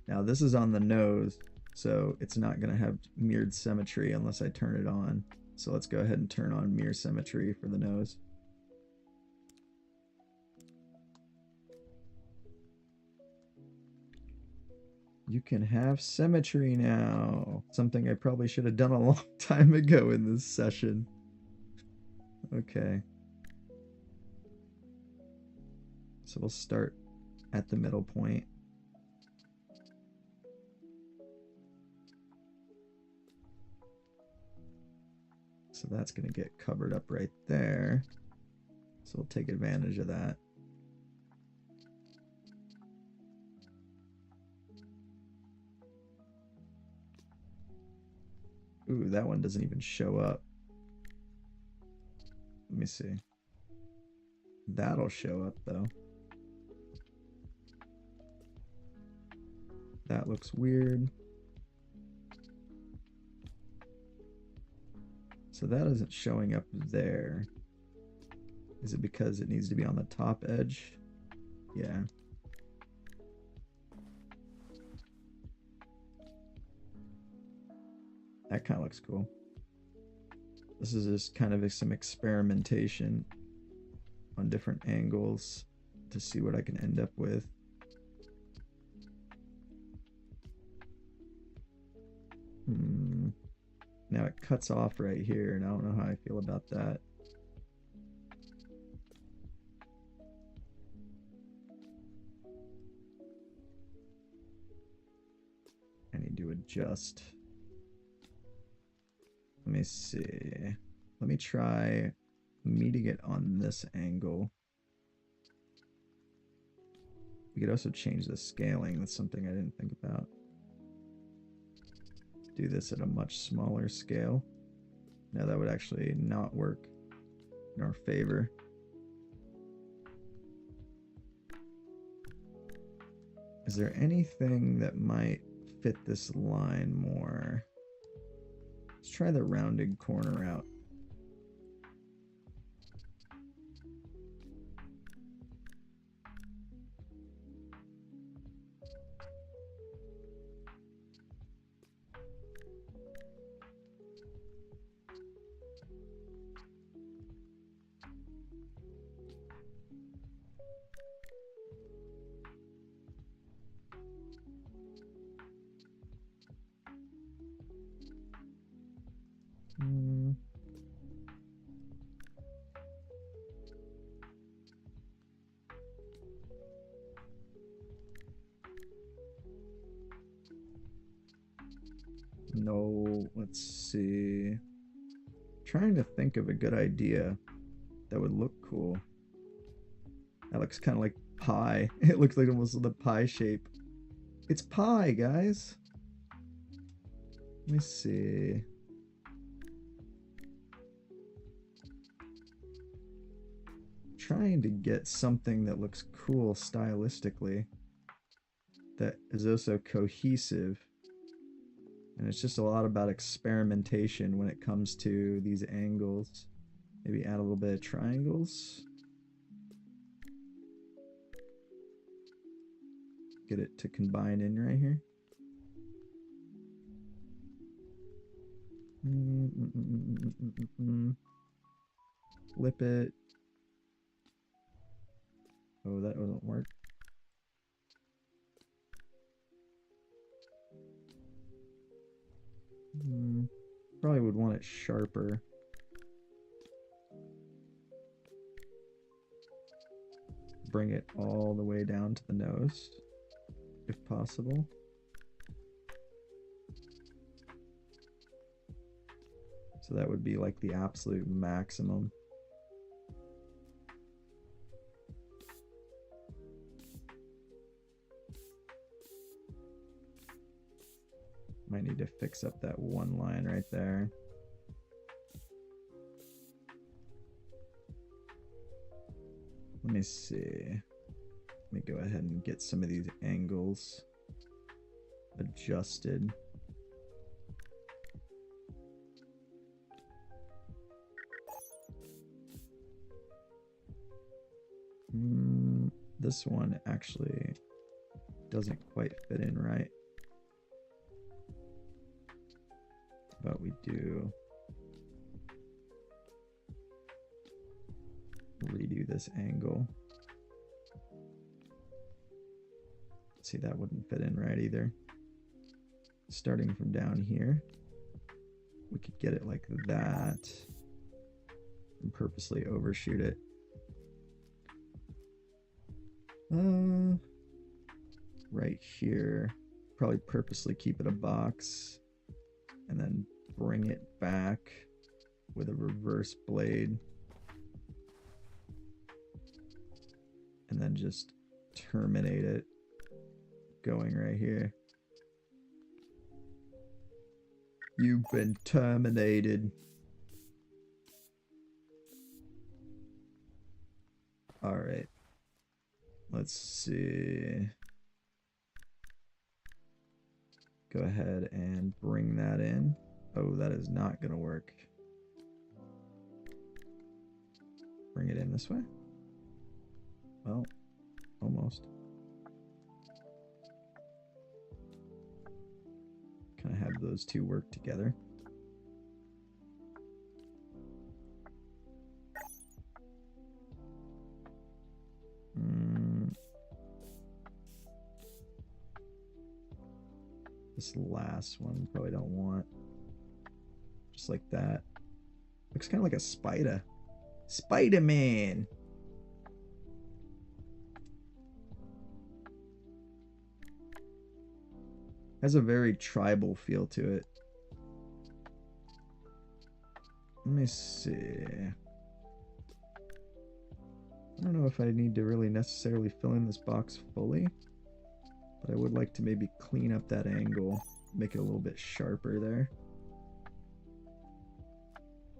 Now this is on the nose, so it's not going to have mirrored symmetry unless I turn it on. So let's go ahead and turn on mirror symmetry for the nose. You can have symmetry now. Something I probably should have done a long time ago in this session. Okay. So we'll start at the middle point. So that's going to get covered up right there. So we'll take advantage of that. Ooh, that one doesn't even show up. Let me see. That'll show up though. That looks weird. So that isn't showing up there. Is it because it needs to be on the top edge? Yeah. That kind of looks cool. This is just kind of some experimentation on different angles to see what I can end up with. Now it cuts off right here, and I don't know how I feel about that. I need to adjust. Let me see. Let me try meeting it on this angle. We could also change the scaling. That's something I didn't think about. Do this at a much smaller scale. Now that would actually not work in our favor. Is there anything that might fit this line more? Let's try the rounded corner out. No, let's see. Trying to think of a good idea that would look cool. That looks kind of like pie. It looks like almost the pie shape. It's pie, guys. Let me see. Trying to get something that looks cool stylistically, that is also cohesive. And it's just a lot about experimentation when it comes to these angles. Maybe add a little bit of triangles. Get it to combine in right here. Flip it. Oh, that doesn't work. Probably would want it sharper. Bring it all the way down to the nose, if possible. So that would be like the absolute maximum. Might need to fix up that one line right there. Let me see. Let me go ahead and get some of these angles adjusted. This one actually doesn't quite fit in right. But we do redo this angle. See, that wouldn't fit in right either. Starting from down here, we could get it like that and purposely overshoot it. Right here, probably purposely keep it a box and then bring it back with a reverse blade and then just terminate it going right here. You've been terminated. All right. Let's see. Go ahead and bring that in. Oh, that is not going to work. Bring it in this way. Well, almost. Kind of have those two work together. This last one probably don't want. Just like that. Looks kind of like a spider. Spider-Man! Has a very tribal feel to it. Let me see. I don't know if I need to really necessarily fill in this box fully, but I would like to maybe clean up that angle, make it a little bit sharper there.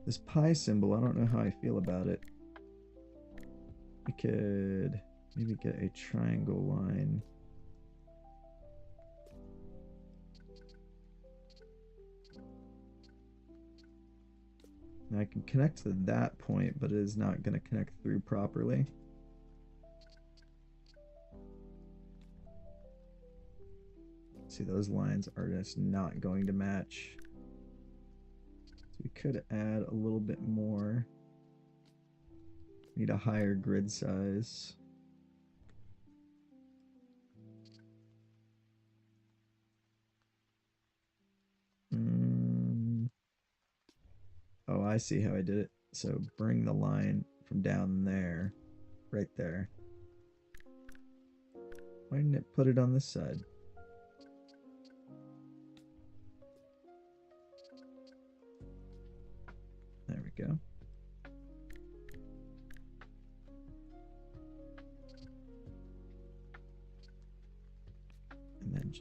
This pie symbol, I don't know how I feel about it. We could maybe get a triangle line. Now I can connect to that point, but it is not going to connect through properly. See, those lines are just not going to match. So we could add a little bit more. Need a higher grid size. Oh, I see how I did it. So bring the line from down there, right there. Why didn't it put it on this side?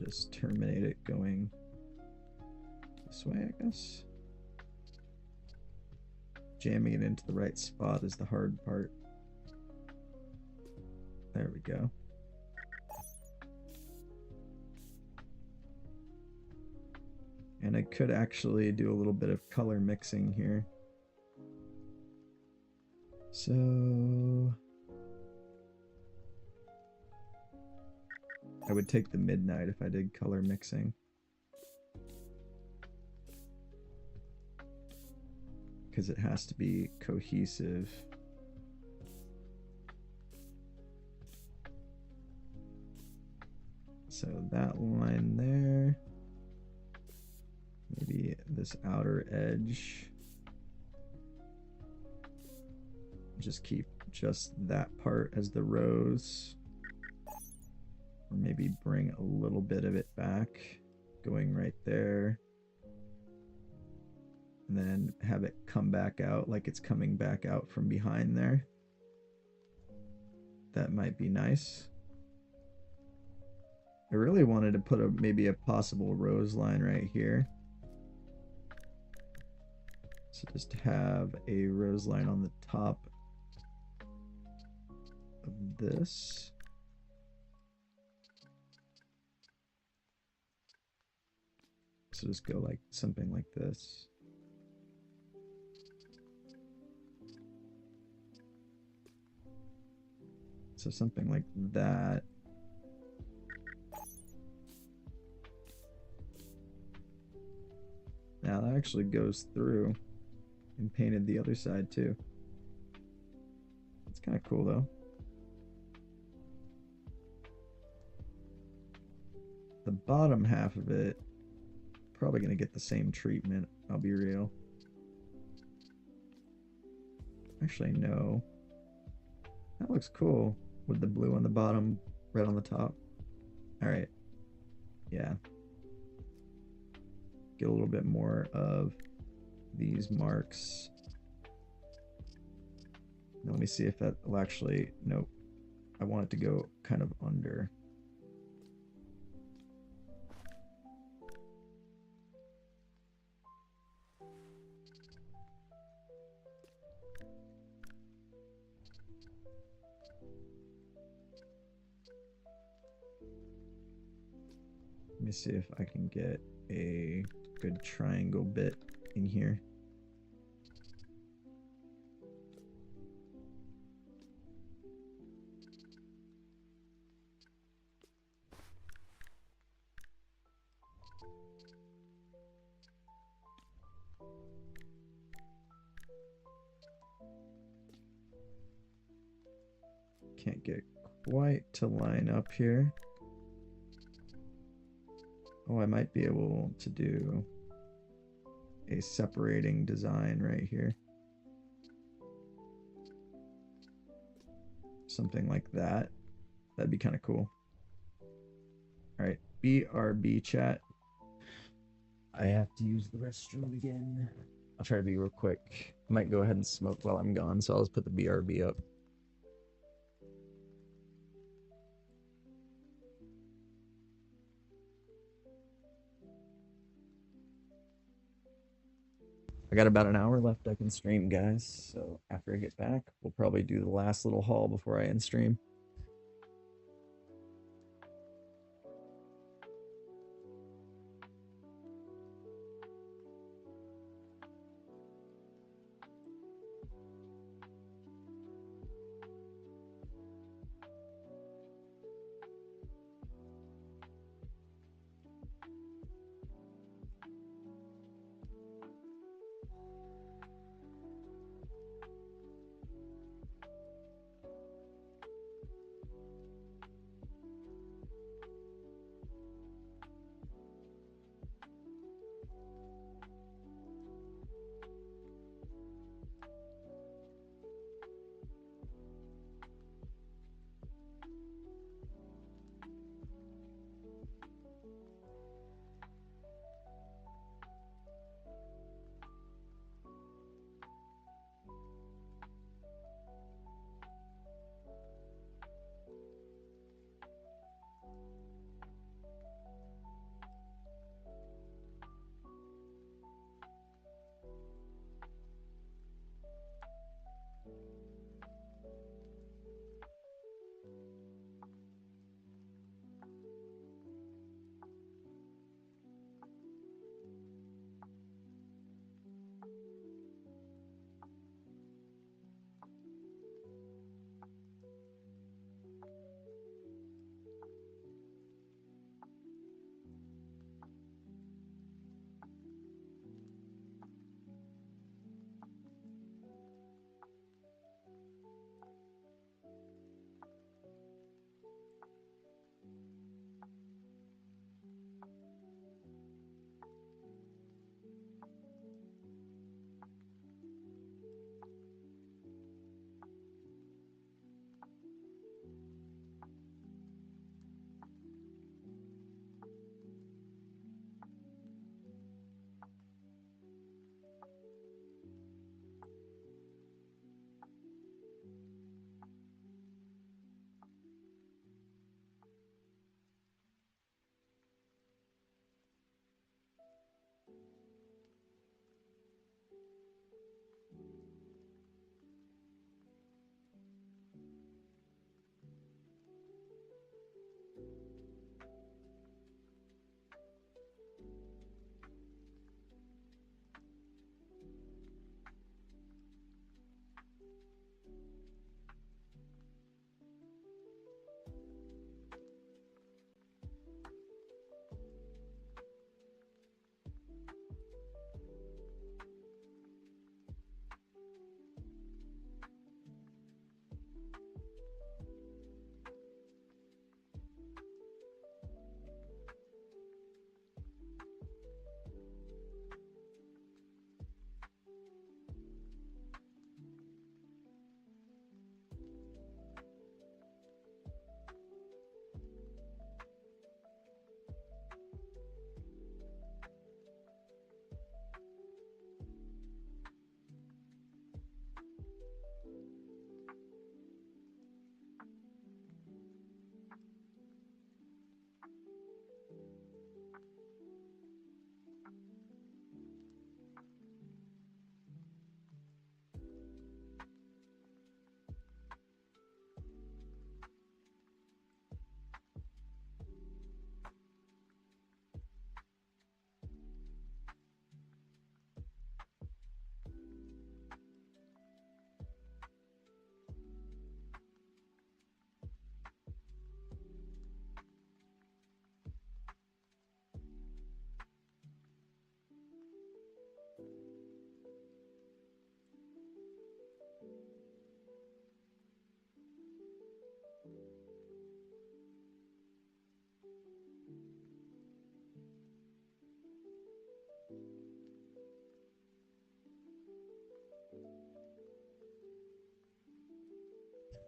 just terminate it going this way, I guess. Jamming it into the right spot is the hard part. There we go. And I could actually do a little bit of color mixing here. So I would take the midnight if I did color mixing. Because it has to be cohesive. So that line there. Maybe this outer edge. Just keep just that part as the rose. Or maybe bring a little bit of it back, going right there. And then have it come back out like it's coming back out from behind there. That might be nice. I really wanted to put maybe a possible rose line right here. So just have a rose line on the top of this. So just go like something like this. So something like that. Now that actually goes through and painted the other side too. It's kind of cool though. The bottom half of it, probably going to get the same treatment, I'll be real. Actually, no. That looks cool with the blue on the bottom, red on the top. Alright. Yeah. Get a little bit more of these marks. Now let me see if that will actually... Nope. I want it to go kind of under. Let me see if I can get a good triangle bit in here. Can't get quite to line up here. Oh, I might be able to do a separating design right here. Something like that. That'd be kind of cool. All right, BRB chat. I have to use the restroom again. I'll try to be real quick. I might go ahead and smoke while I'm gone, so I'll just put the BRB up. I got about an hour left I can stream, guys. So after I get back, we'll probably do the last little haul before I end stream.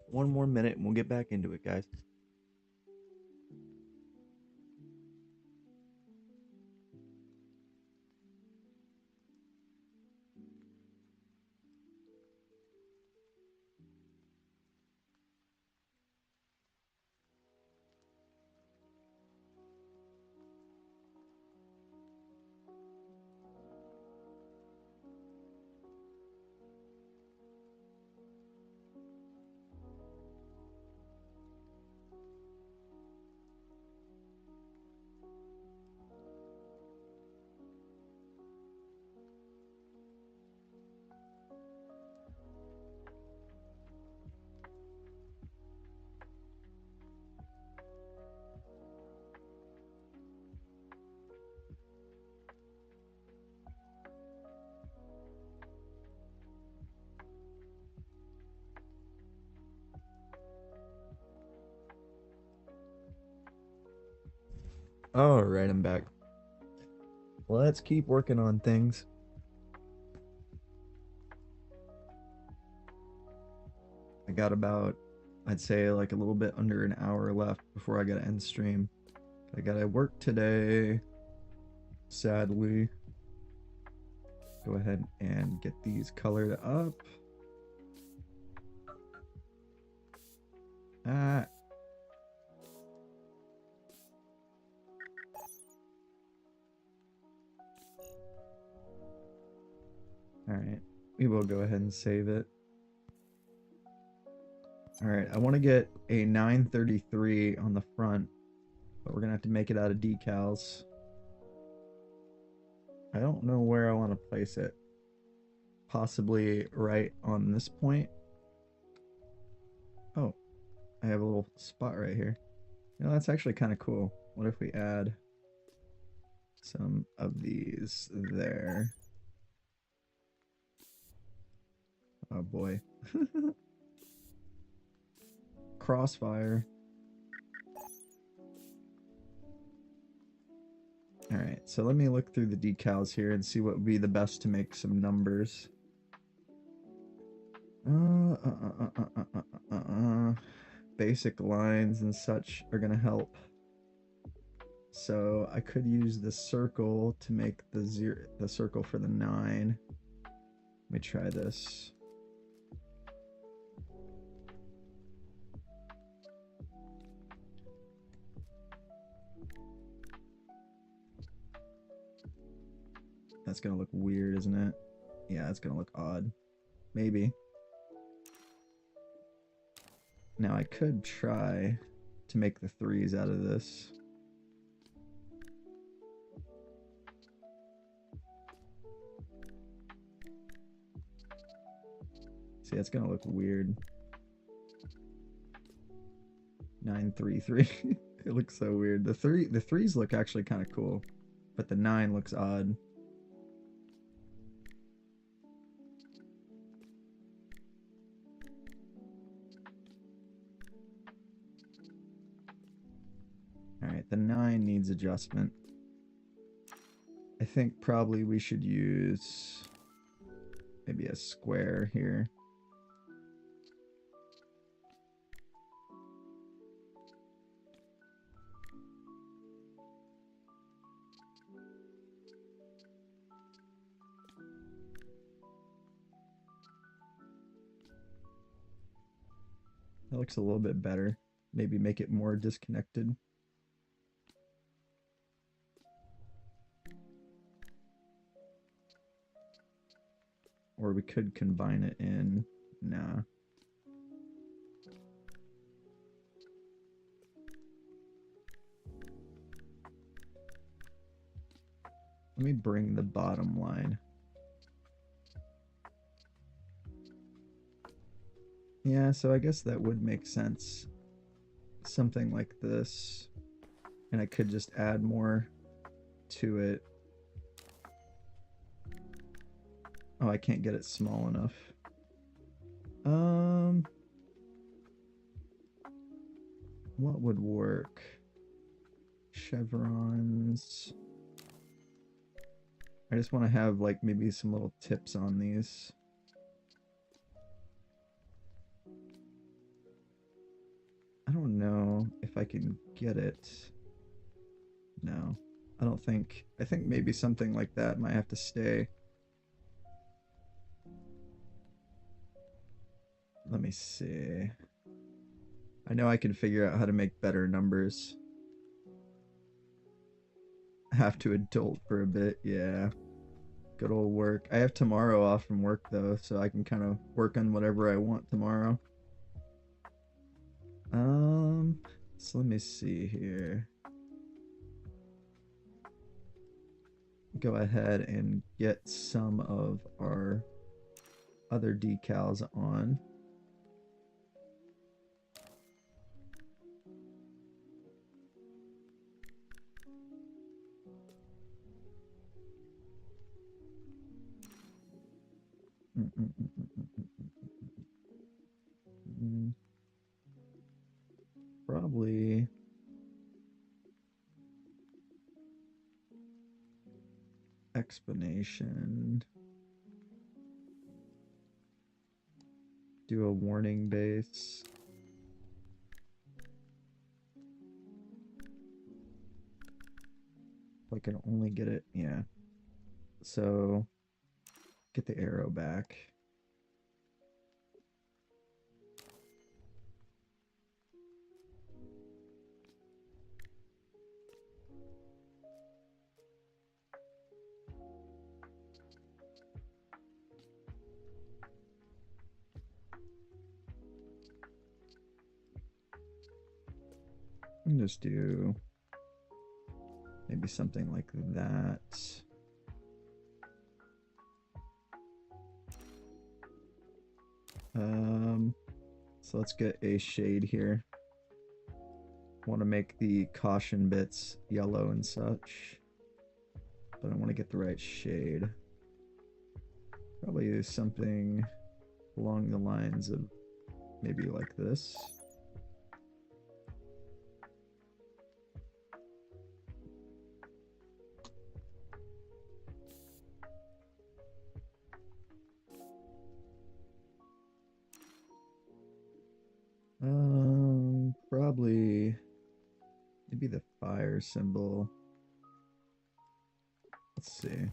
One more minute and we'll get back into it, guys. All right, I'm back. Let's keep working on things. I got about, I'd say, like a little bit under an hour left before I gotta end stream. I gotta work today, sadly. Go ahead and get these colored up. Ah. Alright, we will go ahead and save it. Alright, I want to get a 933 on the front, but we're going to have to make it out of decals. I don't know where I want to place it. Possibly right on this point. Oh, I have a little spot right here. You know, that's actually kind of cool. What if we add some of these there? Oh boy. Crossfire. Alright, so let me look through the decals here and see what would be the best to make some numbers. Basic lines and such are going to help. So I could use the circle to make the circle for the 9. Let me try this. That's gonna look weird, isn't it? Yeah, it's gonna look odd. Maybe. Now I could try to make the 3s out of this. See, that's gonna look weird. 933. It looks so weird. The 3s look actually kind of cool, but the 9 looks odd. Alright, the 9 needs adjustment. I think probably we should use maybe a square here. That looks a little bit better. Maybe make it more disconnected. Or we could combine it in. Nah. Let me bring the bottom line. Yeah, so I guess that would make sense. Something like this. And I could just add more to it. Oh, I can't get it small enough. What would work? Chevrons. I just want to have like maybe some little tips on these. if I can get it. No, I don't think. I think maybe something like that might have to stay. Let me see. I know I can figure out how to make better numbers. Have to adult for a bit, yeah. Good old work. I have tomorrow off from work though, so I can kind of work on whatever I want tomorrow. So let me see here. Go ahead and get some of our other decals on. Probably explanation. Do a warning base. If I can only get it, yeah. So get the arrow back. And just do maybe something like that. So let's get a shade here. Want to make the caution bits yellow and such, but I want to get the right shade. Probably do something along the lines of maybe like this. Probably maybe the fire symbol. Let's see.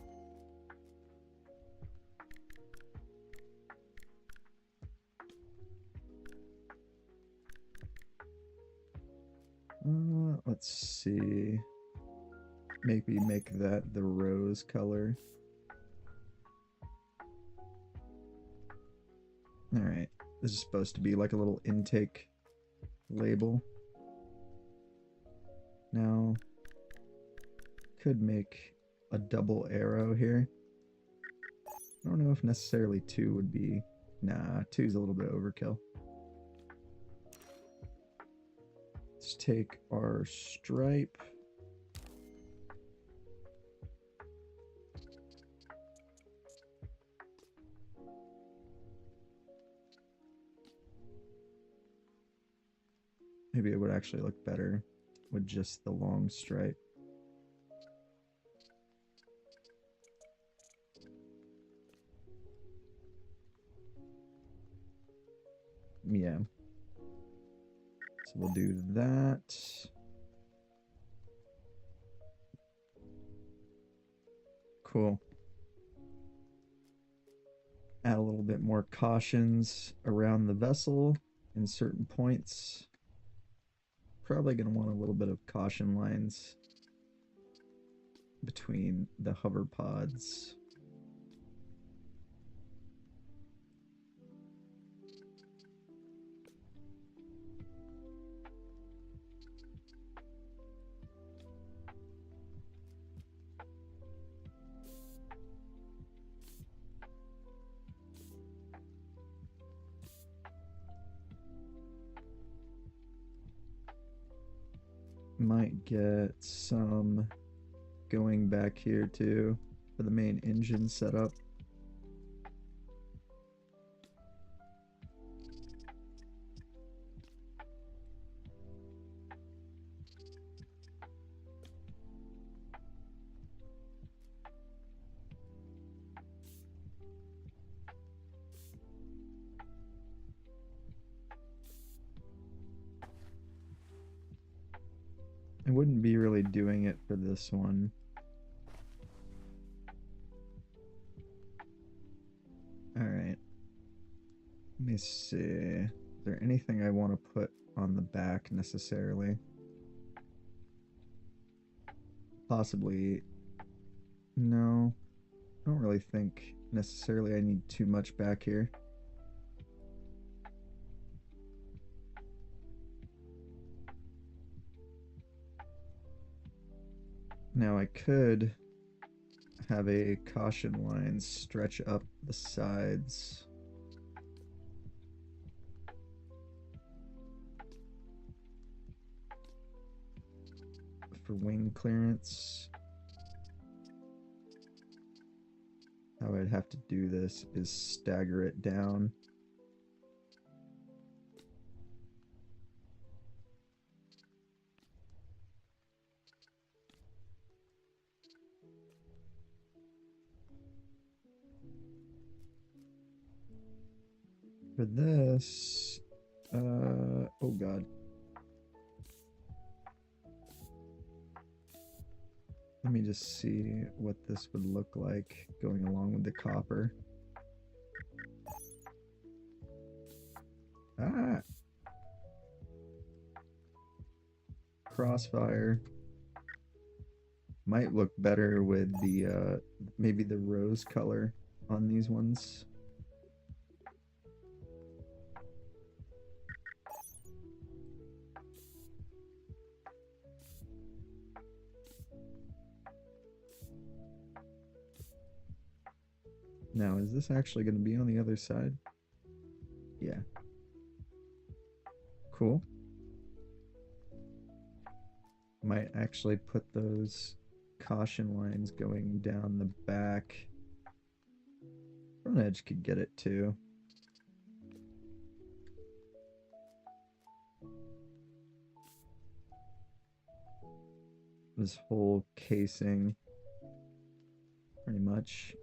Let's see. Maybe make that the rose color. Alright. This is supposed to be like a little intake label. Now, could make a double arrow here. I don't know if necessarily 2 would be... Nah, 2 is a little bit overkill. Let's take our stripe. Maybe it would actually look better with just the long stripe. Yeah. So we'll do that. Cool. Add a little bit more cautions around the vessel in certain points. Probably going to want a little bit of caution lines between the hover pods. Might get some going back here too for the main engine setup. wouldn't be really doing it for this one. Alright. Let me see. Is there anything I want to put on the back necessarily? Possibly. No. I don't really think necessarily I need too much back here. Now I could have a caution line stretch up the sides. For wing clearance. How I'd have to do this is stagger it down. For this, oh god. Let me just see what this would look like going along with the copper. Ah! Crossfire. Might look better with the, maybe the rose color on these ones. Now, is this actually going to be on the other side? Yeah. Cool. Might actually put those caution lines going down the back. Front edge could get it too. This whole casing, pretty much.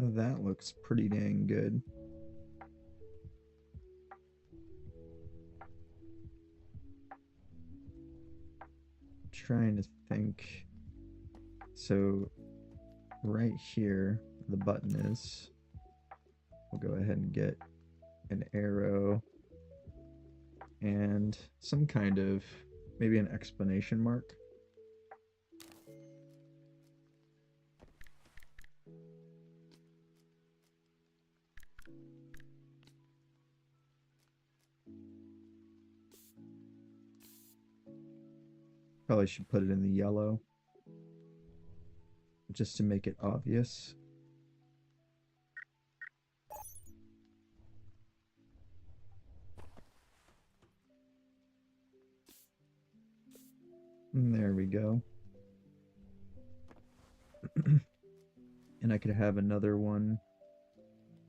Oh, that looks pretty dang good. Trying to think. So right here, the button is. We'll go ahead and get an arrow and some kind of, maybe an exclamation mark. Probably should put it in the yellow, just to make it obvious. And there we go. And I could have another one.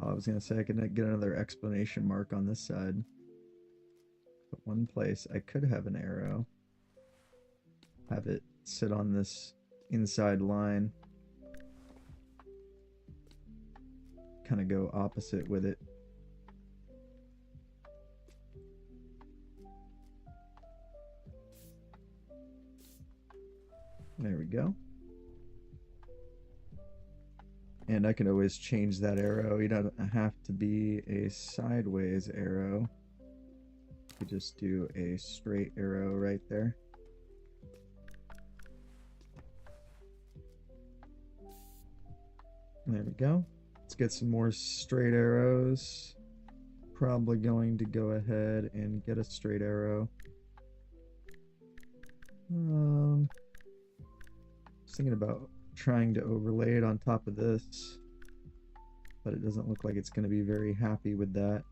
Oh, I was gonna say I could get another exclamation mark on this side. But one place I could have an arrow. Have it sit on this inside line. Kind of go opposite with it. There we go. And I can always change that arrow. You don't have to be a sideways arrow. You just do a straight arrow right there. There we go. Let's get some more straight arrows. Probably going to go ahead and get a straight arrow. I was thinking about trying to overlay it on top of this, but it doesn't look like it's going to be very happy with that.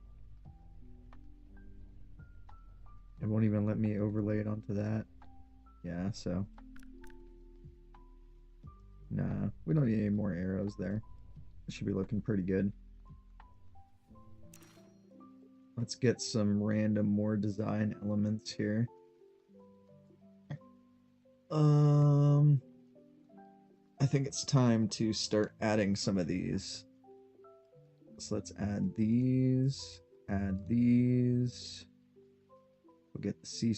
It won't even let me overlay it onto that. Yeah, so nah, we don't need any more arrows there. It should be looking pretty good. Let's get some random more design elements here. I think it's time to start adding some of these. So let's add these, add these. We'll get the sea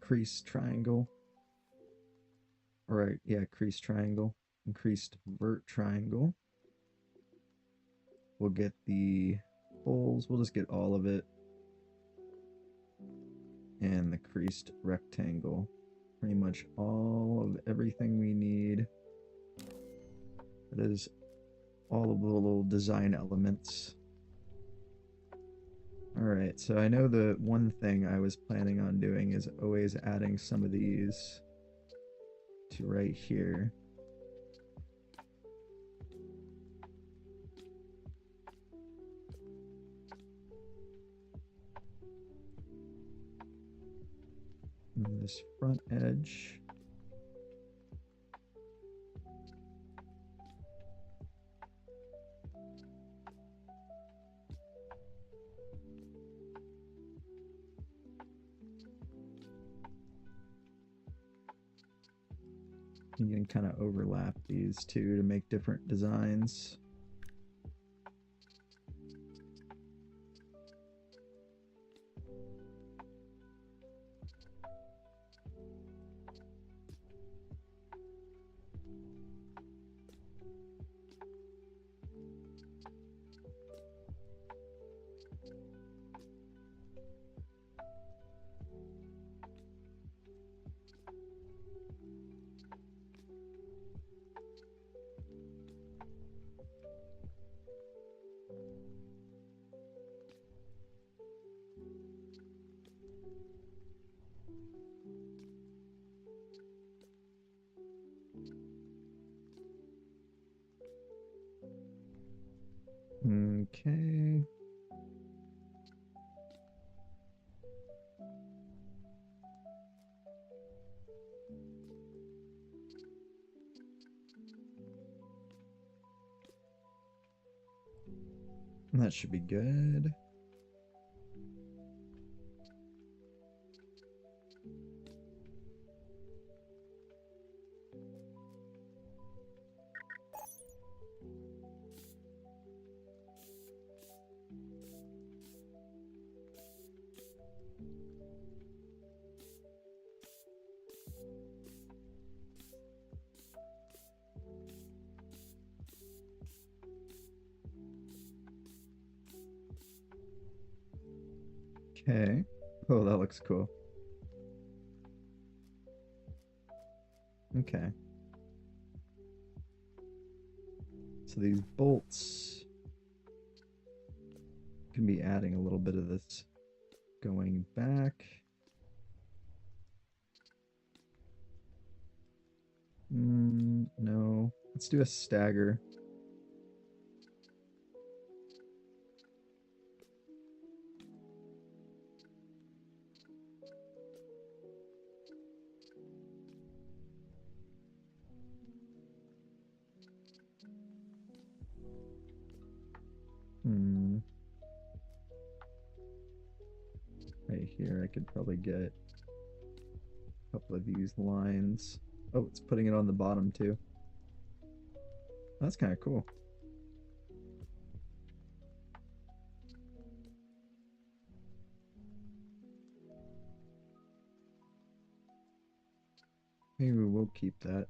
creased triangle. Alright, yeah, creased triangle. Increased vert triangle. We'll get the holes. We'll just get all of it. And the creased rectangle. Pretty much all of everything we need. That is all of the little design elements. Alright, so I know the one thing I was planning on doing is always adding some of these to right here. And this front edge. You can kind of overlap these two to make different designs. Okay. That should be good. Okay. Oh, that looks cool. Okay. So these bolts can be adding a little bit of this going back. No. Let's do a stagger. Right here, I could probably get a couple of these lines. Oh, it's putting it on the bottom too. That's kind of cool. Maybe we'll keep that.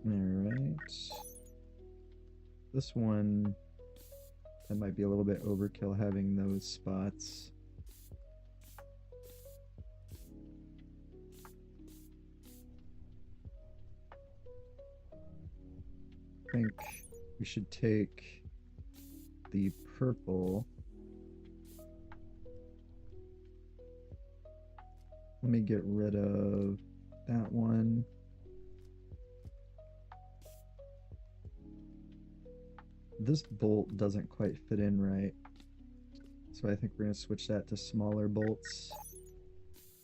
Alright. This one, that might be a little bit overkill having those spots. I think we should take the purple. Let me get rid of that one. This bolt doesn't quite fit in right. So I think we're going to switch that to smaller bolts.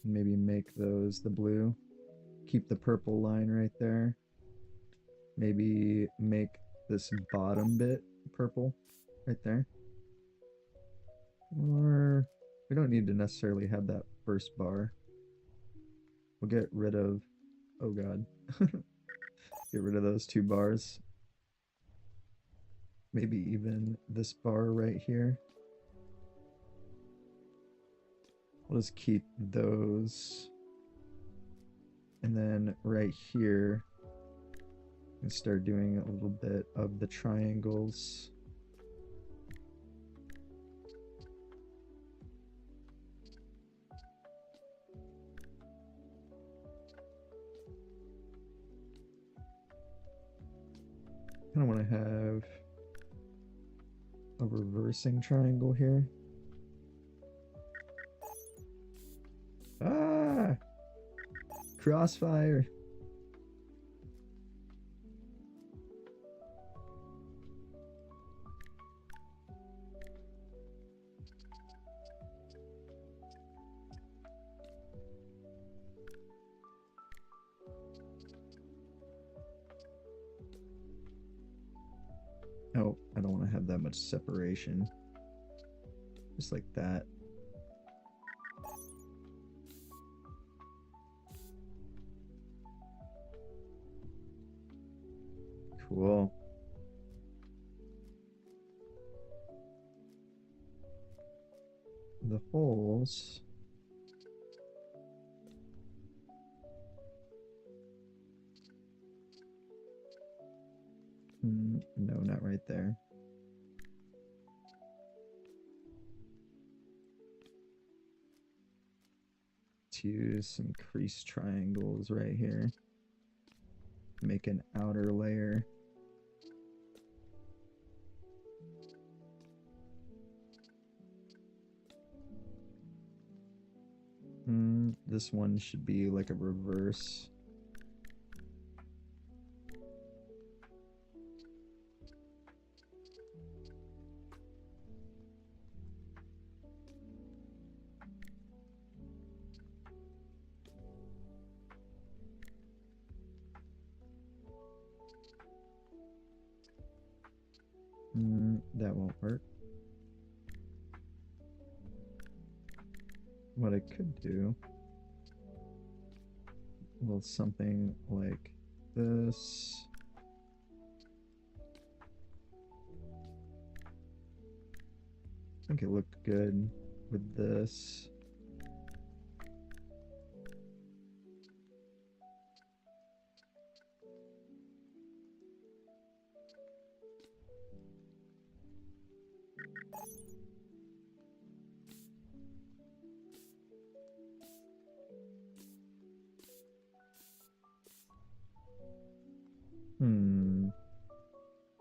Maybe make those the blue. Keep the purple line right there. Maybe make this bottom bit purple right there. Or we don't need to necessarily have that first bar. We'll get rid of, oh god, get rid of those 2 bars. Maybe even this bar right here. We'll just keep those. And then right here, and start doing a little bit of the triangles. I kind of want to have a reversing triangle here. Ah! Crossfire! Oh, I don't want to have that much separation. Just like that. Cool. The holes. No, not right there. Let's use some crease triangles right here. Make an outer layer. This one should be like a reverse. That won't work. What I could do, well, something like this. I think it looked good with this.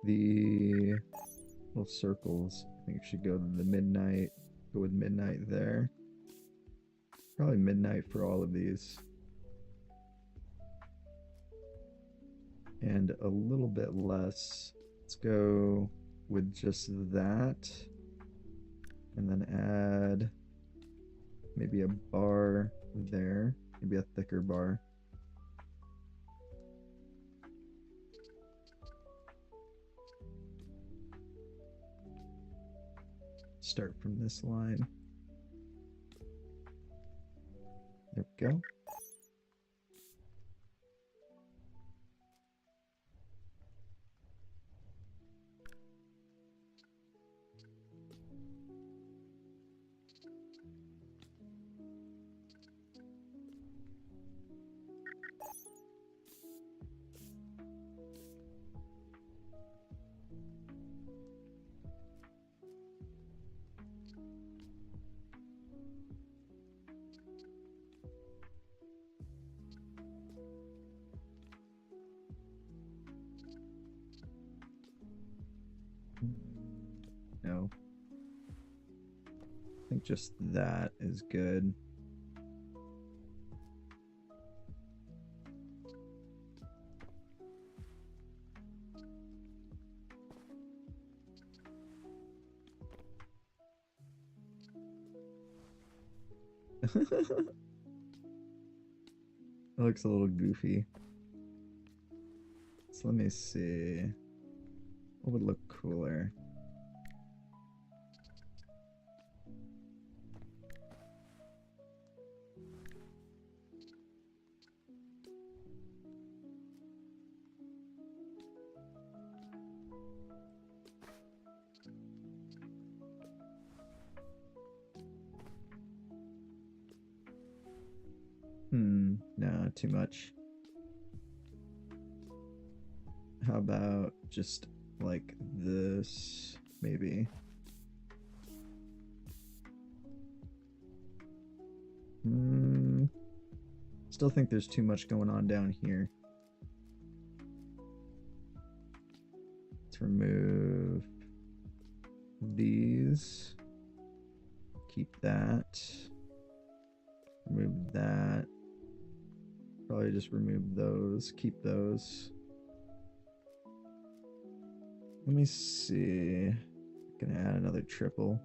The little circles, I think it should go to the midnight. Go with midnight there. Probably midnight for all of these. And a little bit less. Let's go with just that. And then add maybe a bar there. Maybe a thicker bar. Start from this line. There we go. No. I think just that is good. It looks a little goofy. So let me see. What would look cooler? Not too much. How about just like this, maybe? Still think there's too much going on down here. Let's remove these. Keep that. Remove that. Probably just remove those. Keep those. Let me see. Gonna add another triple.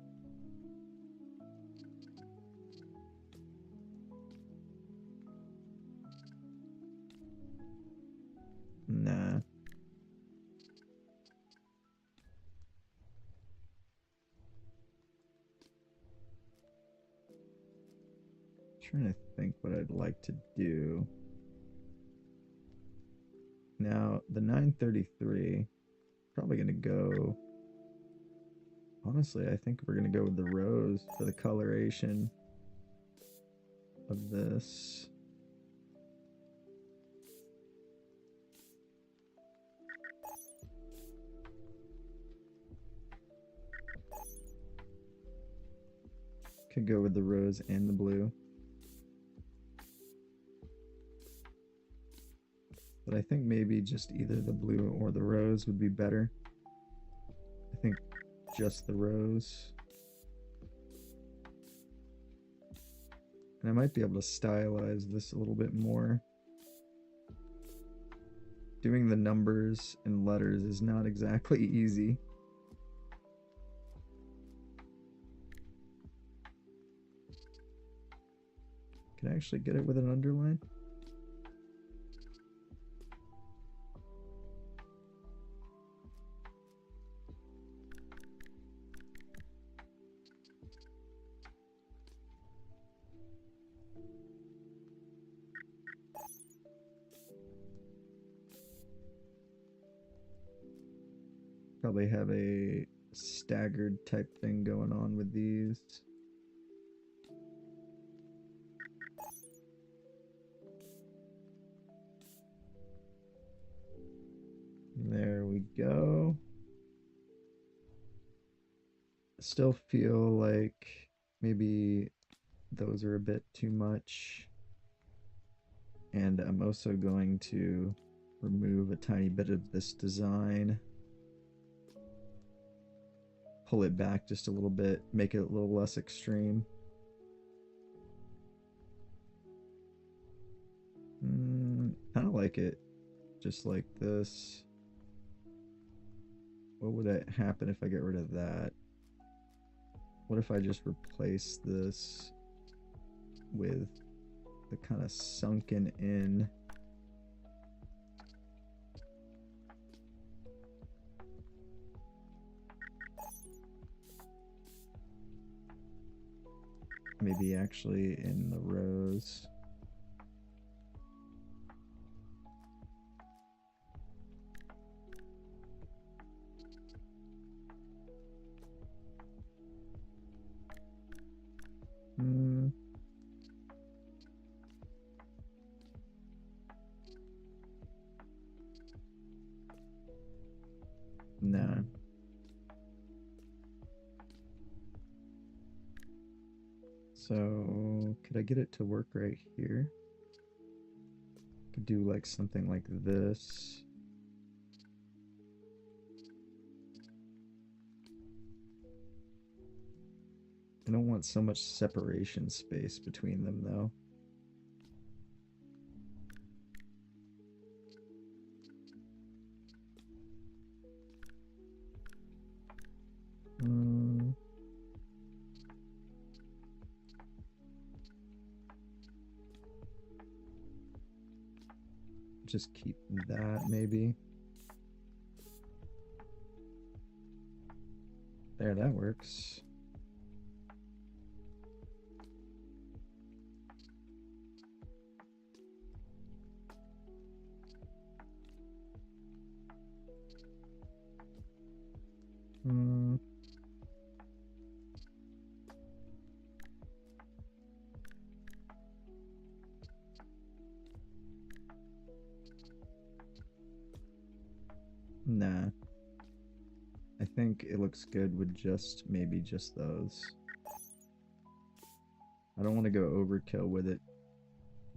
Nah. Trying to think what I'd like to do. Now, the 933, probably going to go... Honestly, I think we're going to go with the rose for the coloration of this. Could go with the rose and the blue. But I think maybe just either the blue or the rose would be better. I think just the rose. And I might be able to stylize this a little bit more. Doing the numbers and letters is not exactly easy. Can I actually get it with an underline? Probably have a staggered type thing going on with these. There we go. Still feel like maybe those are a bit too much. And I'm also going to remove a tiny bit of this design. Pull it back just a little bit, make it a little less extreme. Kind of like it just like this. What would happen if I get rid of that? What if I just replace this with the kind of sunken in? Maybe actually in the rose. Nah. So, could I get it to work right here? Could do like something like this. I don't want so much separation space between them though. Just keep that maybe. There, that works. looks good with just maybe just those. I don't want to go overkill with it.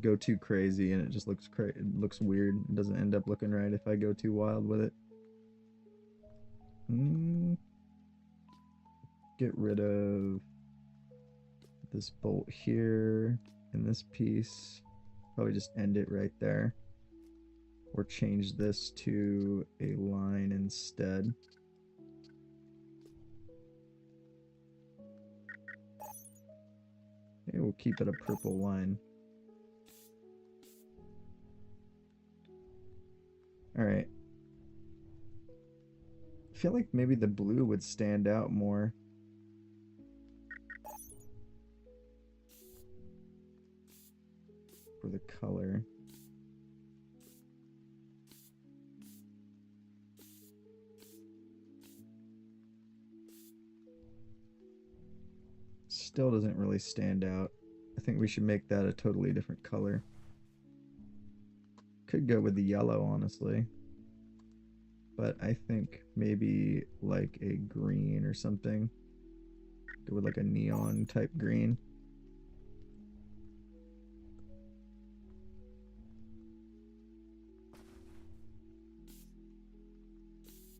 Go too crazy and it just looks it looks weird. It doesn't end up looking right if I go too wild with it. Get rid of this bolt here and this piece. Probably just end it right there. Or change this to a line instead. Maybe we'll keep it a purple line. Alright. I feel like maybe the blue would stand out more. For the color. Still doesn't really stand out. I think we should make that a totally different color. Could go with the yellow, honestly. But I think maybe like a green or something. Go with like a neon type green.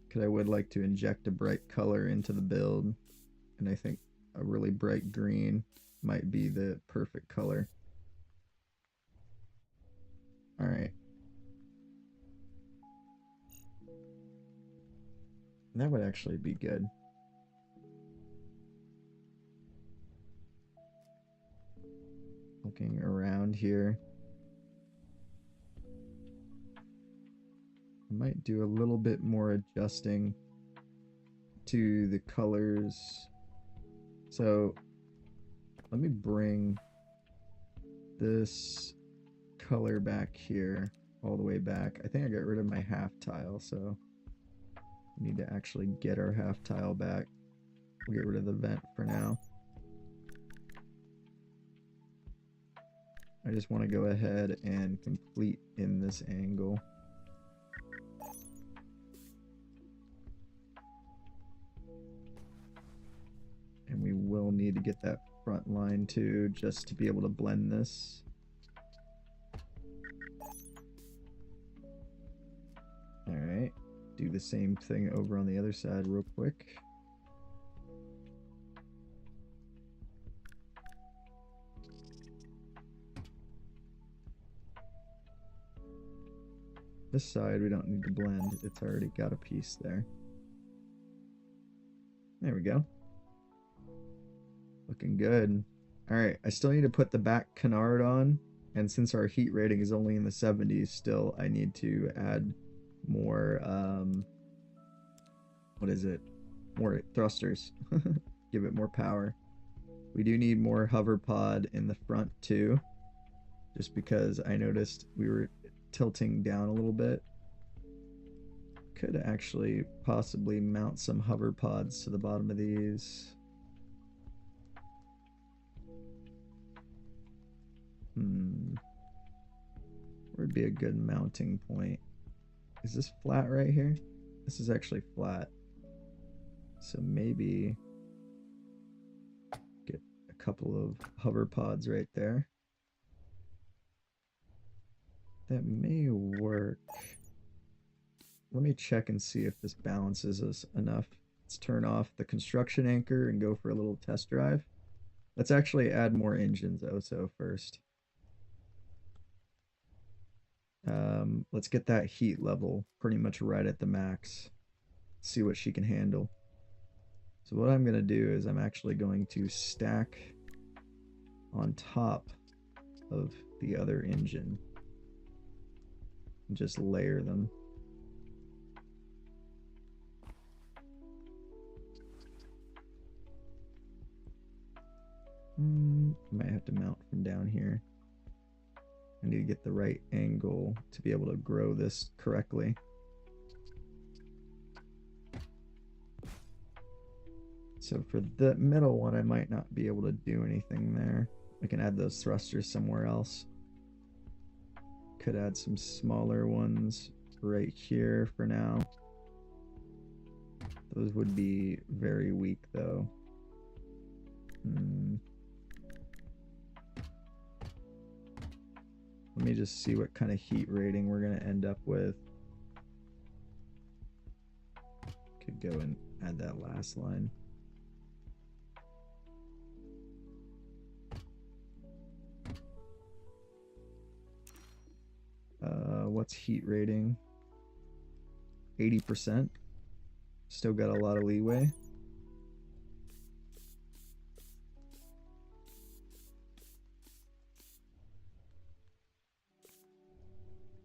Because I would like to inject a bright color into the build. And I think a really bright green might be the perfect color. Alright. That would actually be good. Looking around here. I might do a little bit more adjusting to the colors. So let me bring this color back here all the way back. I think I got rid of my half tile, so we need to actually get our half tile back. We'll get rid of the vent for now. I just want to go ahead and complete in this angle. And we will need to get that front line too, just to be able to blend this. Alright, do the same thing over on the other side real quick. This side we don't need to blend, it's already got a piece there. There we go. Looking good. Alright, I still need to put the back canard on, and since our heat rating is only in the 70s still, I need to add more, what is it? More thrusters. Give it more power. We do need more hover pod in the front too, just because I noticed we were tilting down a little bit. Could actually possibly mount some hover pods to the bottom of these. Where would be a good mounting point? Is this flat right here? This is actually flat. So maybe get a couple of hover pods right there. That may work. Let me check and see if this balances us enough. Let's turn off the construction anchor and go for a little test drive. Let's actually add more engines also first. Let's get that heat level pretty much right at the max. See what she can handle. So what I'm going to do is I'm actually going to stack on top of the other engine and just layer them. Might have to mount from down here. I need to get the right angle to be able to grow this correctly. So for the middle one, I might not be able to do anything there. I can add those thrusters somewhere else. Could add some smaller ones right here for now. Those would be very weak though. Let me just see what kind of heat rating we're going to end up with. Could go and add that last line. What's heat rating? 80%. Still got a lot of leeway.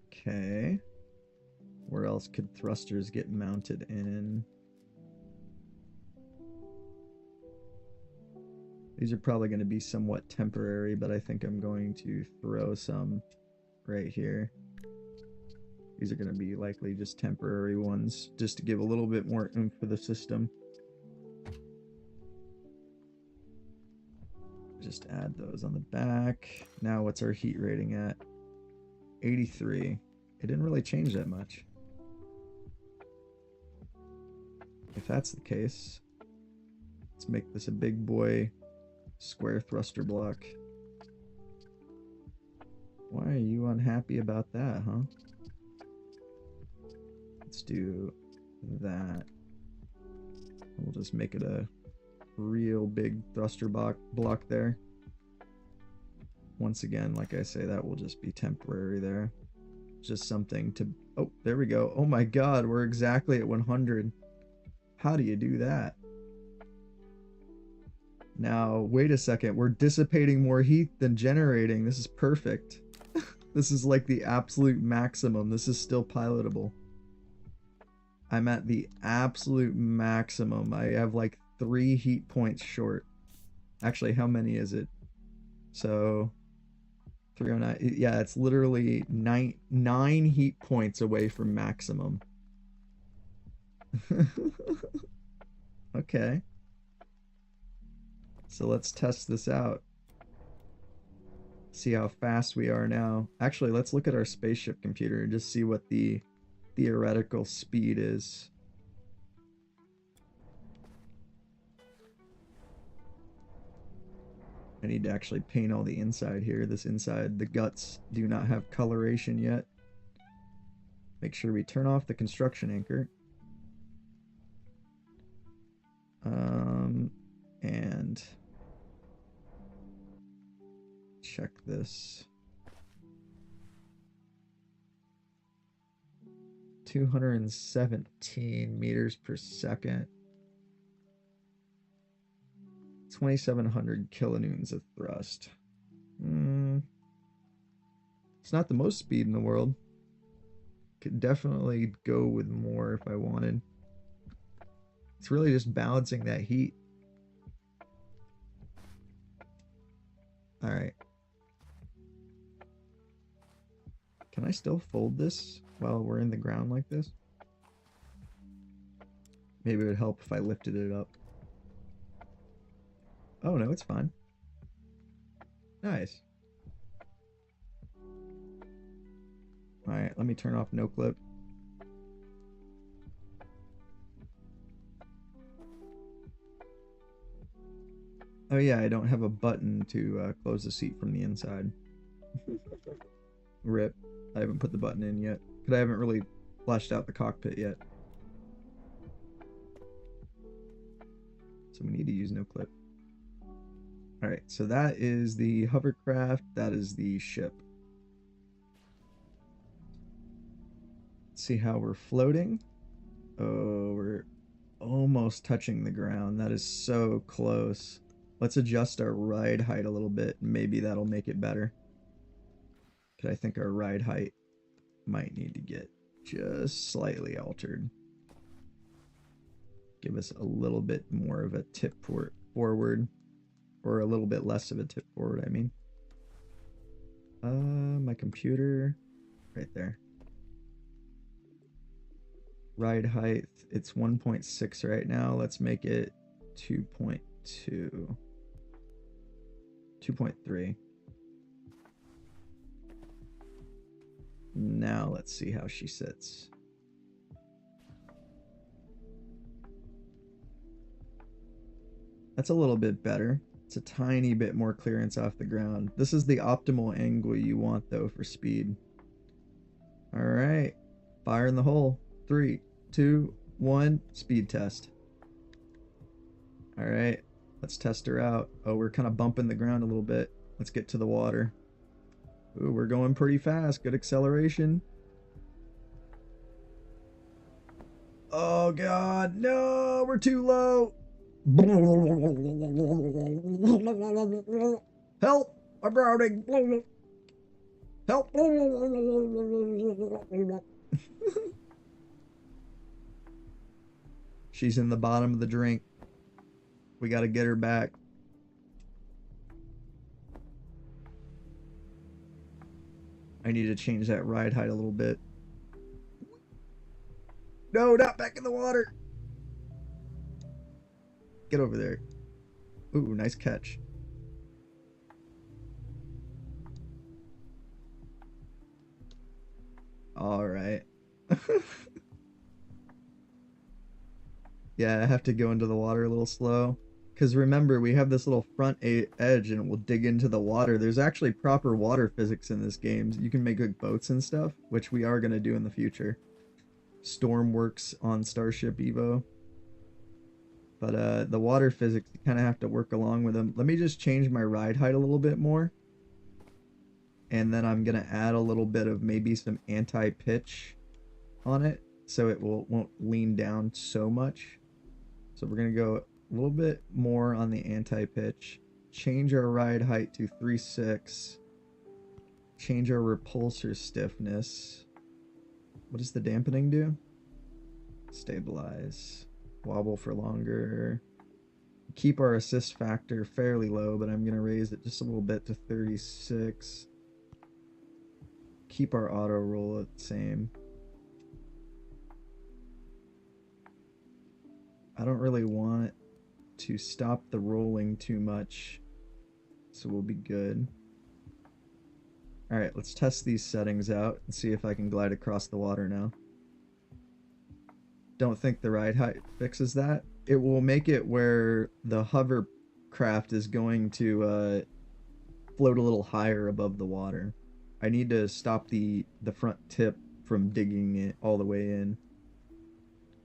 Okay. Where else could thrusters get mounted in? These are probably going to be somewhat temporary, but I think I'm going to throw some right here. These are going to be likely just temporary ones, just to give a little bit more oomph for the system. Just add those on the back. Now what's our heat rating at? 83. It didn't really change that much. If that's the case, let's make this a big boy square thruster block. Why are you unhappy about that, huh? Let's do that. We'll just make it a real big thruster block there. Once again, like I say, that will just be temporary there. Just something to... Oh, there we go. Oh my god, we're exactly at 100. How do you do that? Now, wait a second. We're dissipating more heat than generating. This is perfect. This is like the absolute maximum. This is still pilotable. I'm at the absolute maximum. I have like 3 heat points short. Actually, how many is it? So 309. Yeah, it's literally 9 heat points away from maximum. Okay. So let's test this out. See how fast we are now. Actually, let's look at our spaceship computer and just see what the theoretical speed is. I need to actually paint all the inside here. This inside, the guts do not have coloration yet. Make sure we turn off the construction anchor. And check this. 217 meters per second. 2,700 kilonewtons of thrust. It's not the most speed in the world. Could definitely go with more if I wanted. It's really just balancing that heat. Alright. Can I still fold this while we're in the ground like this? Maybe it would help if I lifted it up. Oh no, it's fine. Nice. Alright, let me turn off no clip. Oh yeah, I don't have a button to close the seat from the inside. Rip. I haven't put the button in yet. Because I haven't really fleshed out the cockpit yet. So we need to use no clip. Alright, so that is the hovercraft. That is the ship. Let's see how we're floating. Oh, we're almost touching the ground. That is so close. Let's adjust our ride height a little bit. Maybe that'll make it better. Because I think our ride height might need to get just slightly altered. Give us a little bit more of a tip forward. Or a little bit less of a tip forward, I mean. My computer. Right there. Ride height. It's 1.6 right now. Let's make it 2.2. 2.3. Now let's see how she sits. That's a little bit better. It's a tiny bit more clearance off the ground. This is the optimal angle you want, though, for speed. All right. Fire in the hole. 3, 2, 1. Speed test. All right. Let's test her out. Oh, we're kind of bumping the ground a little bit. Let's get to the water. Ooh, we're going pretty fast. Good acceleration. Oh, God. No, we're too low. Help! I'm drowning. Help! She's in the bottom of the drink. We gotta get her back. I need to change that ride height a little bit. No, not back in the water. Get over there. Ooh, nice catch. All right. Yeah, I have to go into the water a little slow. Because remember, we have this little front edge and it will dig into the water. There's actually proper water physics in this game. You can make like boats and stuff, which we are going to do in the future. Storm works on Starship EVO. But the water physics, you kind of have to work along with them. Let me just change my ride height a little bit more. And then I'm going to add a little bit of maybe some anti-pitch on it. So it won't lean down so much. So we're going to go a little bit more on the anti-pitch. Change our ride height to 3.6. Change our repulsor stiffness. What does the dampening do? Stabilize. Wobble for longer. Keep our assist factor fairly low, but I'm going to raise it just a little bit to 36. Keep our auto roll at the same. I don't really want to stop the rolling too much, so we'll be good. Alright, let's test these settings out and see if I can glide across the water now. Don't think the ride height fixes that. It will make it where the hovercraft is going to float a little higher above the water. I need to stop the front tip from digging it all the way in.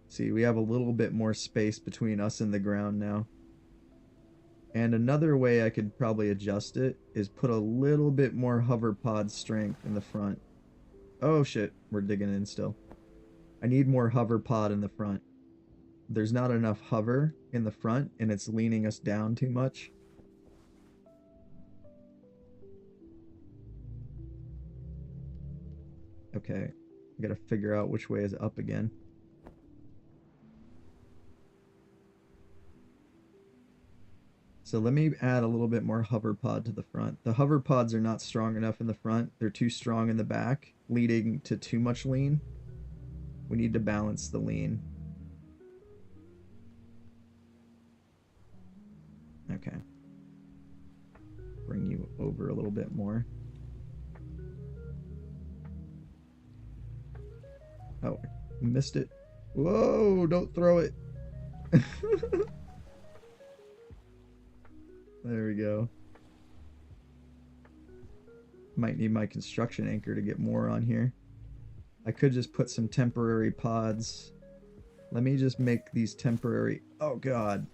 See, we have a little bit more space between us and the ground now. And another way I could probably adjust it is put a little bit more hover pod strength in the front. Oh shit, we're digging in still. I need more hover pod in the front. There's not enough hover in the front and it's leaning us down too much. Okay, I gotta figure out which way is up again. So let me add a little bit more hover pod to the front. The hover pods are not strong enough in the front. They're too strong in the back, leading to too much lean. We need to balance the lean. Okay. Bring you over a little bit more. Oh, missed it. Whoa, don't throw it. There we go. Might need my construction anchor to get more on here. I could just put some temporary pods. Let me just make these temporary... Oh god.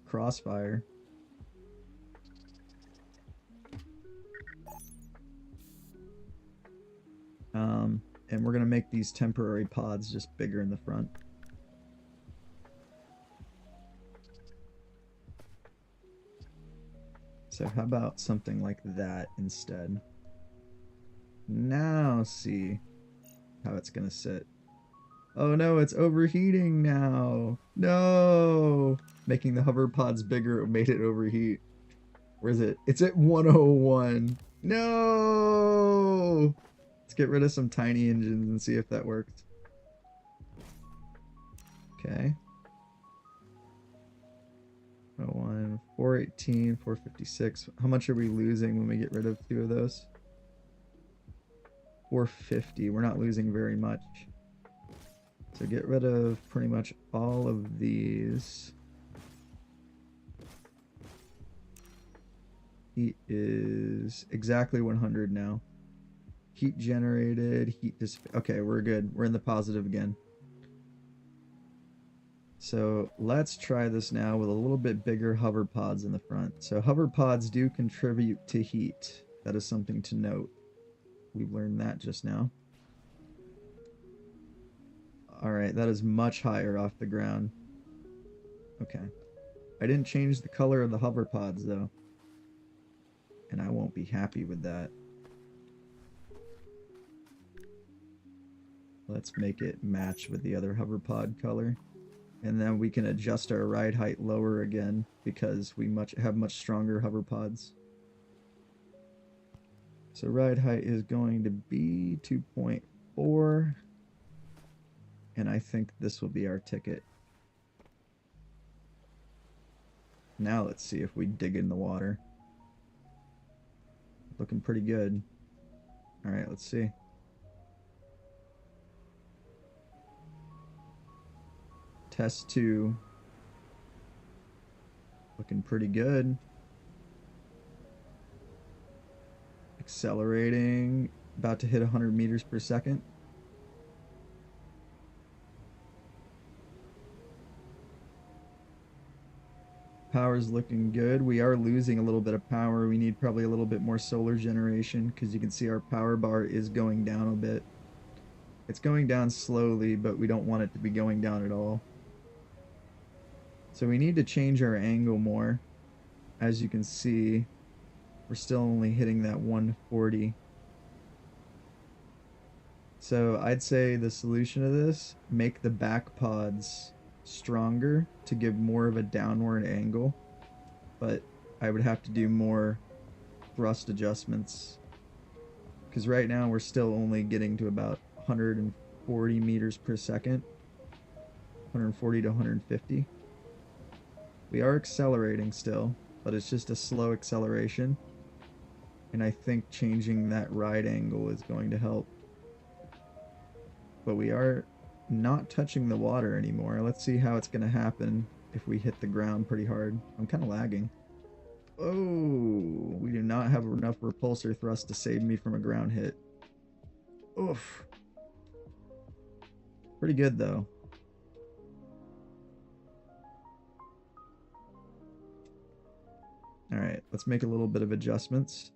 Crossfire. And we're gonna make these temporary pods just bigger in the front. So how about something like that instead? Now see how it's gonna sit. Oh no, it's overheating now. No! Making the hover pods bigger made it overheat. Where is it? It's at 101. No! Let's get rid of some tiny engines and see if that works. Okay. 101, 418, 456. How much are we losing when we get rid of 2 of those? 450. We're not losing very much. So get rid of pretty much all of these. Heat is exactly 100 now. Heat generated, heat okay, we're good. We're in the positive again. So let's try this now with a little bit bigger hover pods in the front. So hover pods do contribute to heat. That is something to note. We've learned that just now. Alright, that is much higher off the ground. Okay. I didn't change the color of the hover pods though. And I won't be happy with that. Let's make it match with the other hover pod color. And then we can adjust our ride height lower again because we have much stronger hover pods. So ride height is going to be 2.4. And I think this will be our ticket. Now let's see if we dig in the water. Looking pretty good. Alright, let's see. Test 2. Looking pretty good. Accelerating. About to hit 100 meters per second. Power's looking good. We are losing a little bit of power. We need probably a little bit more solar generation because you can see our power bar is going down a bit. It's going down slowly, but we don't want it to be going down at all. So we need to change our angle more. As you can see, we're still only hitting that 140. So I'd say the solution to this, make the back pods stronger to give more of a downward angle, but I would have to do more thrust adjustments because right now we're still only getting to about 140 meters per second, 140 to 150. We are accelerating still, but it's just a slow acceleration, and I think changing that ride angle is going to help. But we are not touching the water anymore. Let's see how it's going to happen if we hit the ground pretty hard. I'm kind of lagging. Oh, we do not have enough repulsor thrust to save me from a ground hit. Oof. Pretty good though. Alright, let's make a little bit of adjustments.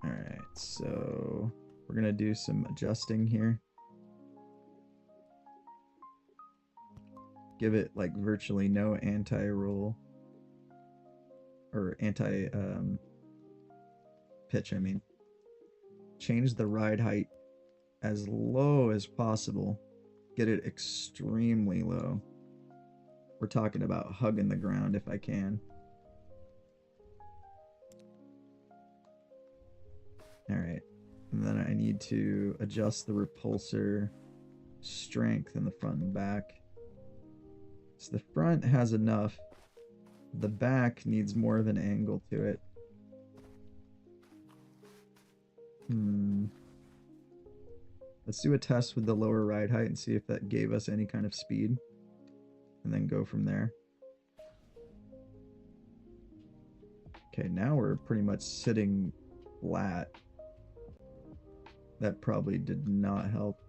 Alright, so we're going to do some adjusting here. Give it like virtually no anti-roll. Or anti-pitch, I mean. Change the ride height as low as possible. Get it extremely low. We're talking about hugging the ground if I can. Alright, and then I need to adjust the repulsor strength in the front and back. So the front has enough. The back needs more of an angle to it. Let's do a test with the lower ride height and see if that gave us any kind of speed. And then go from there. Okay, now we're pretty much sitting flat. That probably did not help.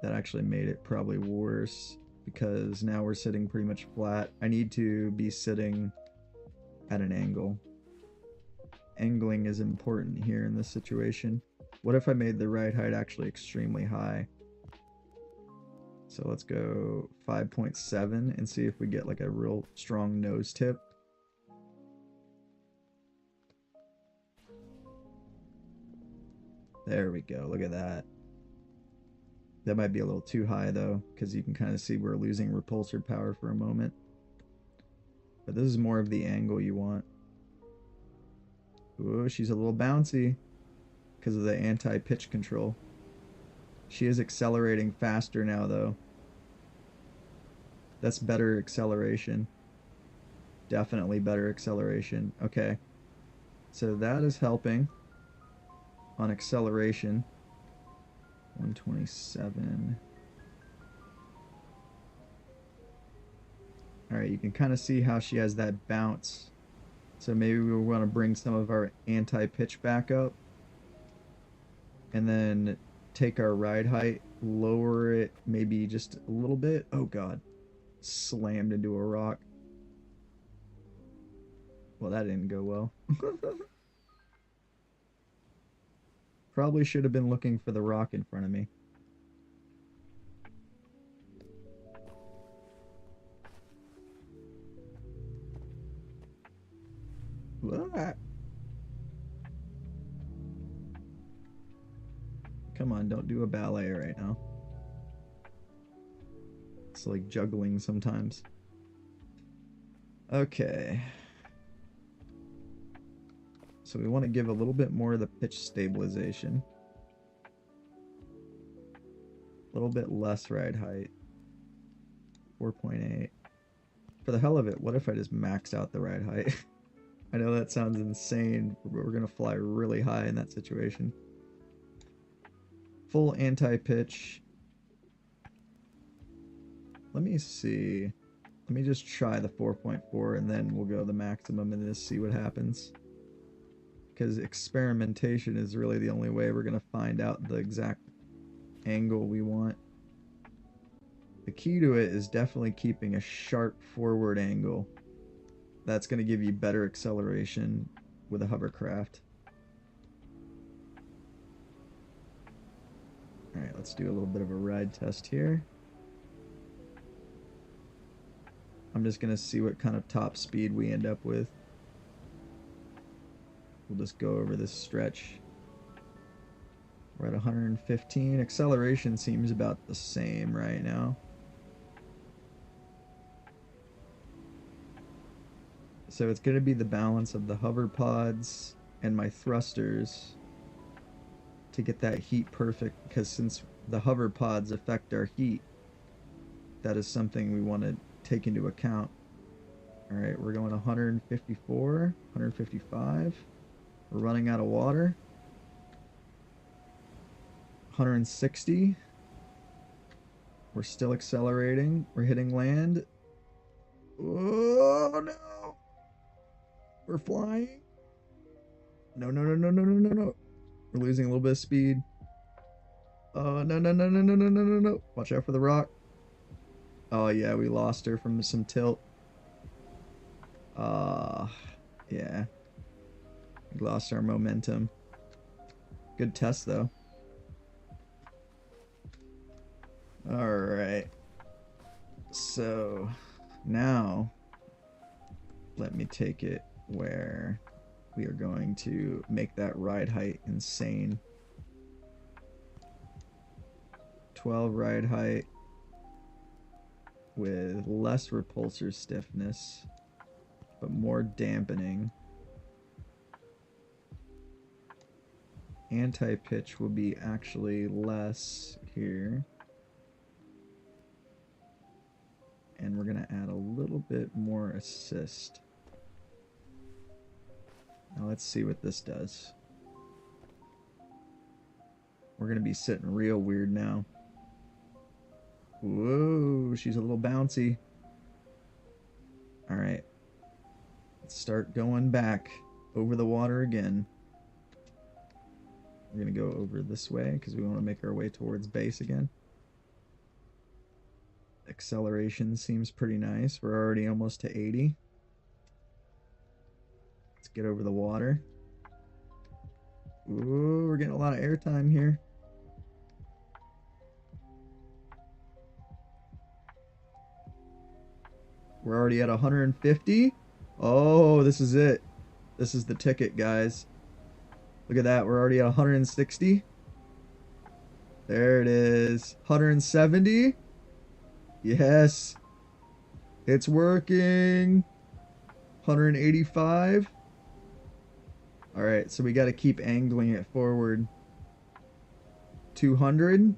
That actually made it probably worse because now we're sitting pretty much flat. I need to be sitting at an angle. Angling is important here in this situation. What if I made the ride height actually extremely high? So let's go 5.7 and see if we get like a real strong nose tip. There we go. Look at that. That might be a little too high though, because you can kind of see we're losing repulsor power for a moment. But this is more of the angle you want. Ooh, she's a little bouncy because of the anti-pitch control. She is accelerating faster now though. That's better acceleration. Definitely better acceleration. Okay. So that is helping on acceleration. 127. Alright, you can kind of see how she has that bounce. So maybe we want to bring some of our anti-pitch back up. And then take our ride height, lower it maybe just a little bit. Oh god. Slammed into a rock. Well, that didn't go well. Probably should have been looking for the rock in front of me. Ah. Come on, don't do a ballet right now. It's like juggling sometimes. Okay. So we want to give a little bit more of the pitch stabilization. A little bit less ride height. 4.8. For the hell of it, what if I just maxed out the ride height? I know that sounds insane, but we're going to fly really high in that situation. Full anti-pitch. Let me see. Let me just try the 4.4 and then we'll go the maximum and just see what happens. Because experimentation is really the only way we're going to find out the exact angle we want. The key to it is definitely keeping a sharp forward angle. That's going to give you better acceleration with a hovercraft. Alright, let's do a little bit of a ride test here. I'm just going to see what kind of top speed we end up with. We'll just go over this stretch. We're at 115. Acceleration seems about the same right now. So it's going to be the balance of the hover pods and my thrusters to get that heat perfect, because since the hover pods affect our heat, that is something we want to take into account. Alright, we're going 154, 155. We're running out of water. 160. We're still accelerating. We're hitting land. Oh no! We're flying. No, no, no, no, no, no, no, no. We're losing a little bit of speed. Oh, no, no, no, no, no, no, no, no, no. Watch out for the rock. Oh, yeah, we lost her from some tilt. Yeah. We lost our momentum. Good test, though. Alright. So, now, let me take it where we are going to make that ride height insane. 12 ride height with less repulsor stiffness, but more dampening. Anti-pitch will be actually less here. And we're going to add a little bit more assist. Now let's see what this does. We're going to be sitting real weird now. Whoa, she's a little bouncy. Alright. Let's start going back over the water again. We're going to go over this way because we want to make our way towards base again. Acceleration seems pretty nice. We're already almost to 80. Let's get over the water. Ooh, we're getting a lot of airtime here. We're already at 150. Oh, this is it. This is the ticket, guys. Look at that. We're already at 160. There it is. 170. Yes. It's working. 185. Alright, so we got to keep angling it forward. 200.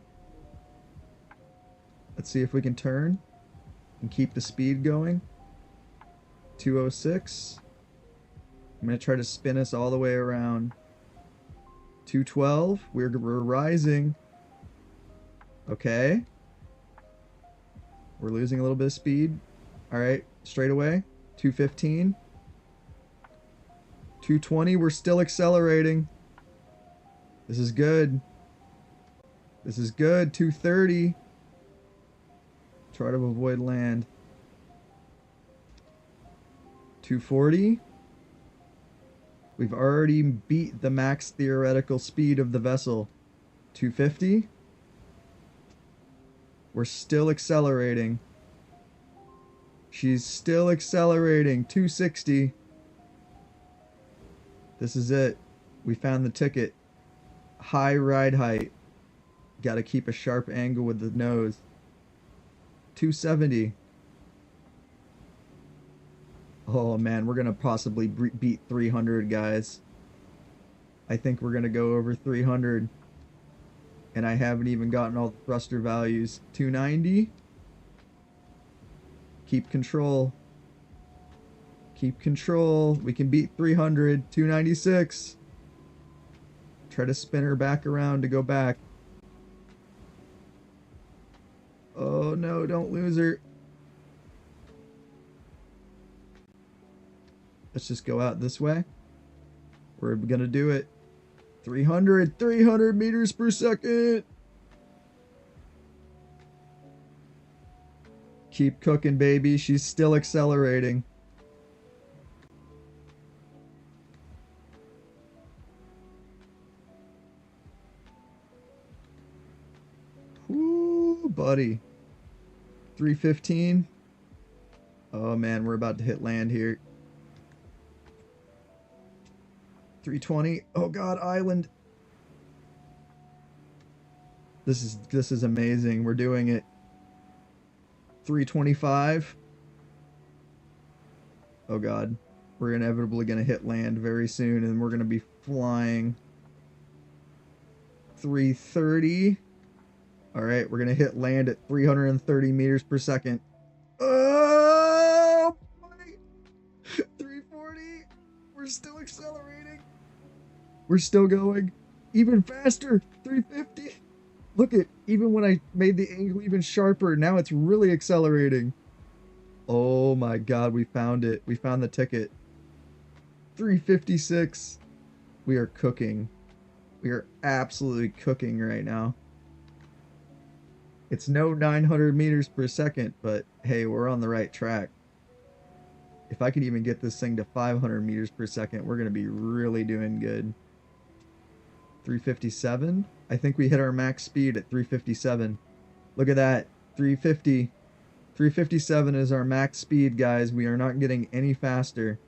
Let's see if we can turn and keep the speed going. 206. I'm going to try to spin us all the way around. 212. We're rising. Okay. We're losing a little bit of speed. All right. Straight away. 215. 220. We're still accelerating. This is good. This is good. 230. Try to avoid land. 240. We've already beat the max theoretical speed of the vessel. 250. We're still accelerating. She's still accelerating. 260. This is it. We found the ticket. High ride height. Got to keep a sharp angle with the nose. 270. Oh man, we're going to possibly beat 300, guys. I think we're going to go over 300. And I haven't even gotten all the thruster values. 290. Keep control. Keep control. We can beat 300. 296. Try to spin her back around to go back. Oh no, don't lose her. Let's just go out this way. We're gonna do it. 300 meters per second. Keep cooking, baby. She's still accelerating. Woo, buddy. 315. Oh man, we're about to hit land here. 320. Oh god, island. This is amazing. We're doing it. 325. Oh god. We're inevitably going to hit land very soon and we're going to be flying. 330. All right, we're going to hit land at 330 meters per second. Oh, buddy. 340. We're still accelerating. We're still going. Even faster. 350. Look at, even when I made the angle even sharper, now it's really accelerating. Oh my god, we found it. We found the ticket. 356. We are cooking. We are absolutely cooking right now. It's no 900 meters per second, but hey, we're on the right track. If I could even get this thing to 500 meters per second, we're going to be really doing good. 357. I think we hit our max speed at 357. Look at that. 350. 357 is our max speed, guys. We are not getting any faster.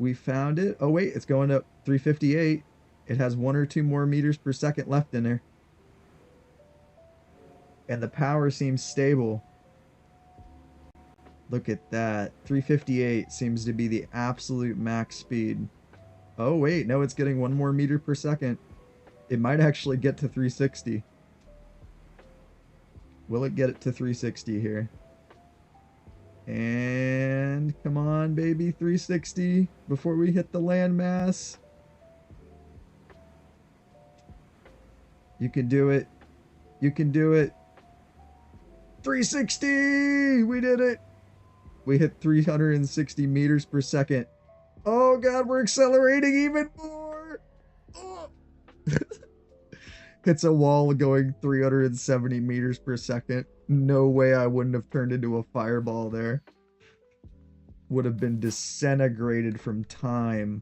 We found it. Oh, wait. It's going up 358. It has 1 or 2 more meters per second left in there. And the power seems stable. Look at that. 358 seems to be the absolute max speed. Oh, wait. No, it's getting 1 more meter per second. It might actually get to 360. Will it get it to 360 here? And come on, baby. 360 before we hit the landmass. You can do it. You can do it. 360! We did it! We hit 360 meters per second. Oh god, we're accelerating even more! Oh. Hits a wall going 370 meters per second. No way I wouldn't have turned into a fireball there. Would have been disintegrated from time.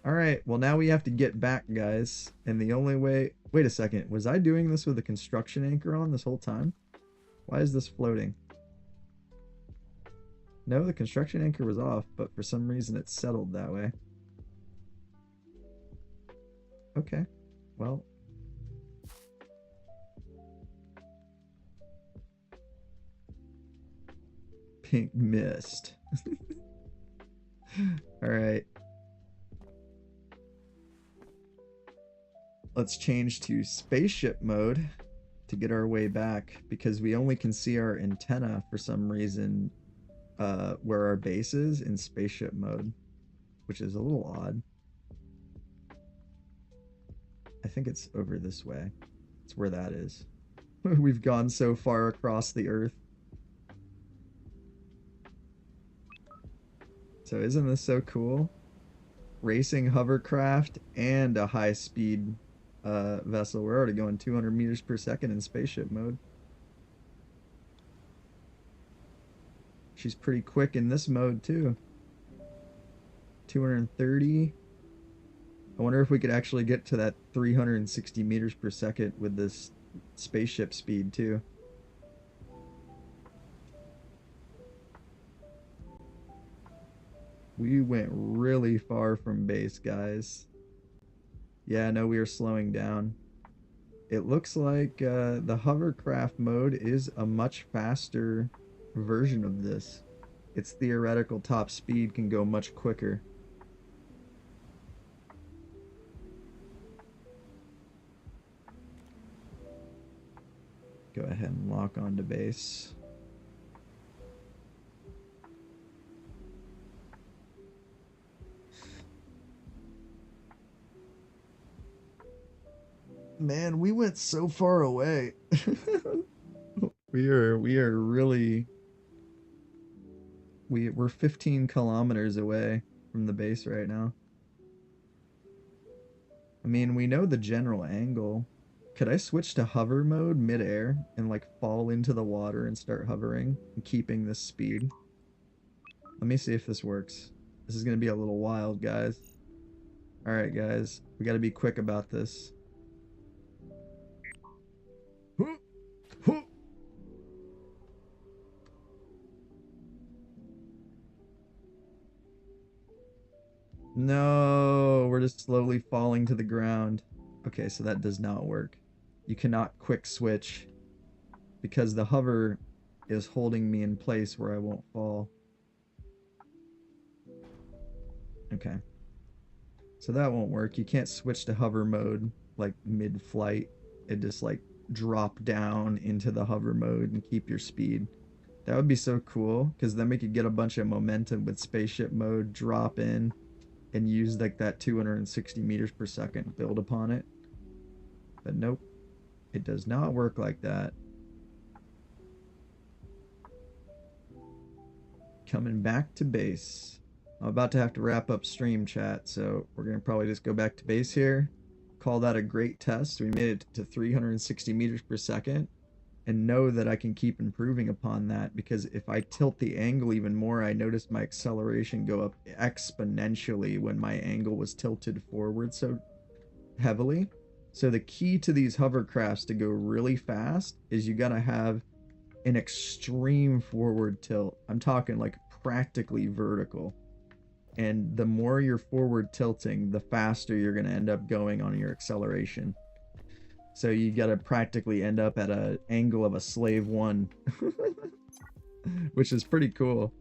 Alright, well now we have to get back, guys. And the only way... Wait a second, was I doing this with a construction anchor on this whole time? Why is this floating? No, the construction anchor was off, but for some reason it settled that way. Okay, well... Pink mist. Alright. Let's change to spaceship mode to get our way back, because we only can see our antenna for some reason where our base is in spaceship mode. which is a little odd. I think it's over this way. It's where that is. We've gone so far across the earth. So isn't this so cool? Racing hovercraft and a high-speed vessel. We're already going 200 meters per second in spaceship mode. She's pretty quick in this mode too. 230. I wonder if we could actually get to that 360 meters per second with this spaceship speed too. We went really far from base, guys. Yeah, no, we are slowing down. It looks like the hovercraft mode is a much faster version of this. Its theoretical top speed can go much quicker. Go ahead and lock onto base. Man, we went so far away. we are really we're 15 kilometers away from the base right now. I mean, we know the general angle. Could I switch to hover mode mid-air and like fall into the water and start hovering and keeping this speed? Let me see if this works. This is gonna be a little wild, guys. Alright, guys. We gotta be quick about this. No, we're just slowly falling to the ground. Okay, so that does not work. You cannot quick switch because the hover is holding me in place where I won't fall. Okay. So that won't work. You can't switch to hover mode like mid-flight. It just like drop down into the hover mode and keep your speed. That would be so cool because then we could get a bunch of momentum with spaceship mode, drop in, and use like that 260 meters per second, build upon it. But nope, it does not work like that. Coming back to base. I'm about to have to wrap up stream chat, so we're gonna probably just go back to base here. Call that a great test. We made it to 360 meters per second, and know that I can keep improving upon that because if I tilt the angle even more, I noticed my acceleration go up exponentially when my angle was tilted forward so heavily. So the key to these hovercrafts to go really fast is you gotta have an extreme forward tilt. I'm talking like practically vertical. And the more you're forward tilting, the faster you're gonna end up going on your acceleration. So you gotta practically end up at an angle of a slave one. Which is pretty cool.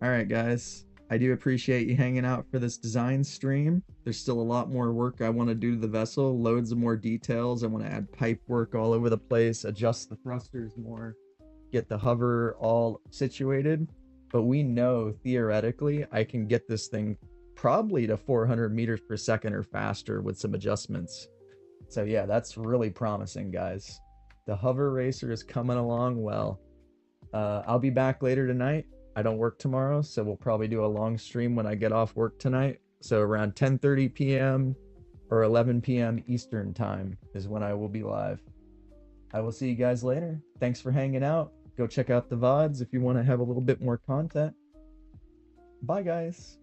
Alright guys, I do appreciate you hanging out for this design stream. There's still a lot more work I want to do to the vessel, loads of more details. I want to add pipe work all over the place, adjust the thrusters more, get the hover all situated. But we know theoretically I can get this thing probably to 400 meters per second or faster with some adjustments. So yeah, that's really promising, guys. The hover racer is coming along well. I'll be back later tonight. I don't work tomorrow, so we'll probably do a long stream when I get off work tonight. So around 10:30 p.m. or 11 p.m. Eastern time is when I will be live. I will see you guys later. Thanks for hanging out. Go check out the VODs if you want to have a little bit more content. Bye, guys.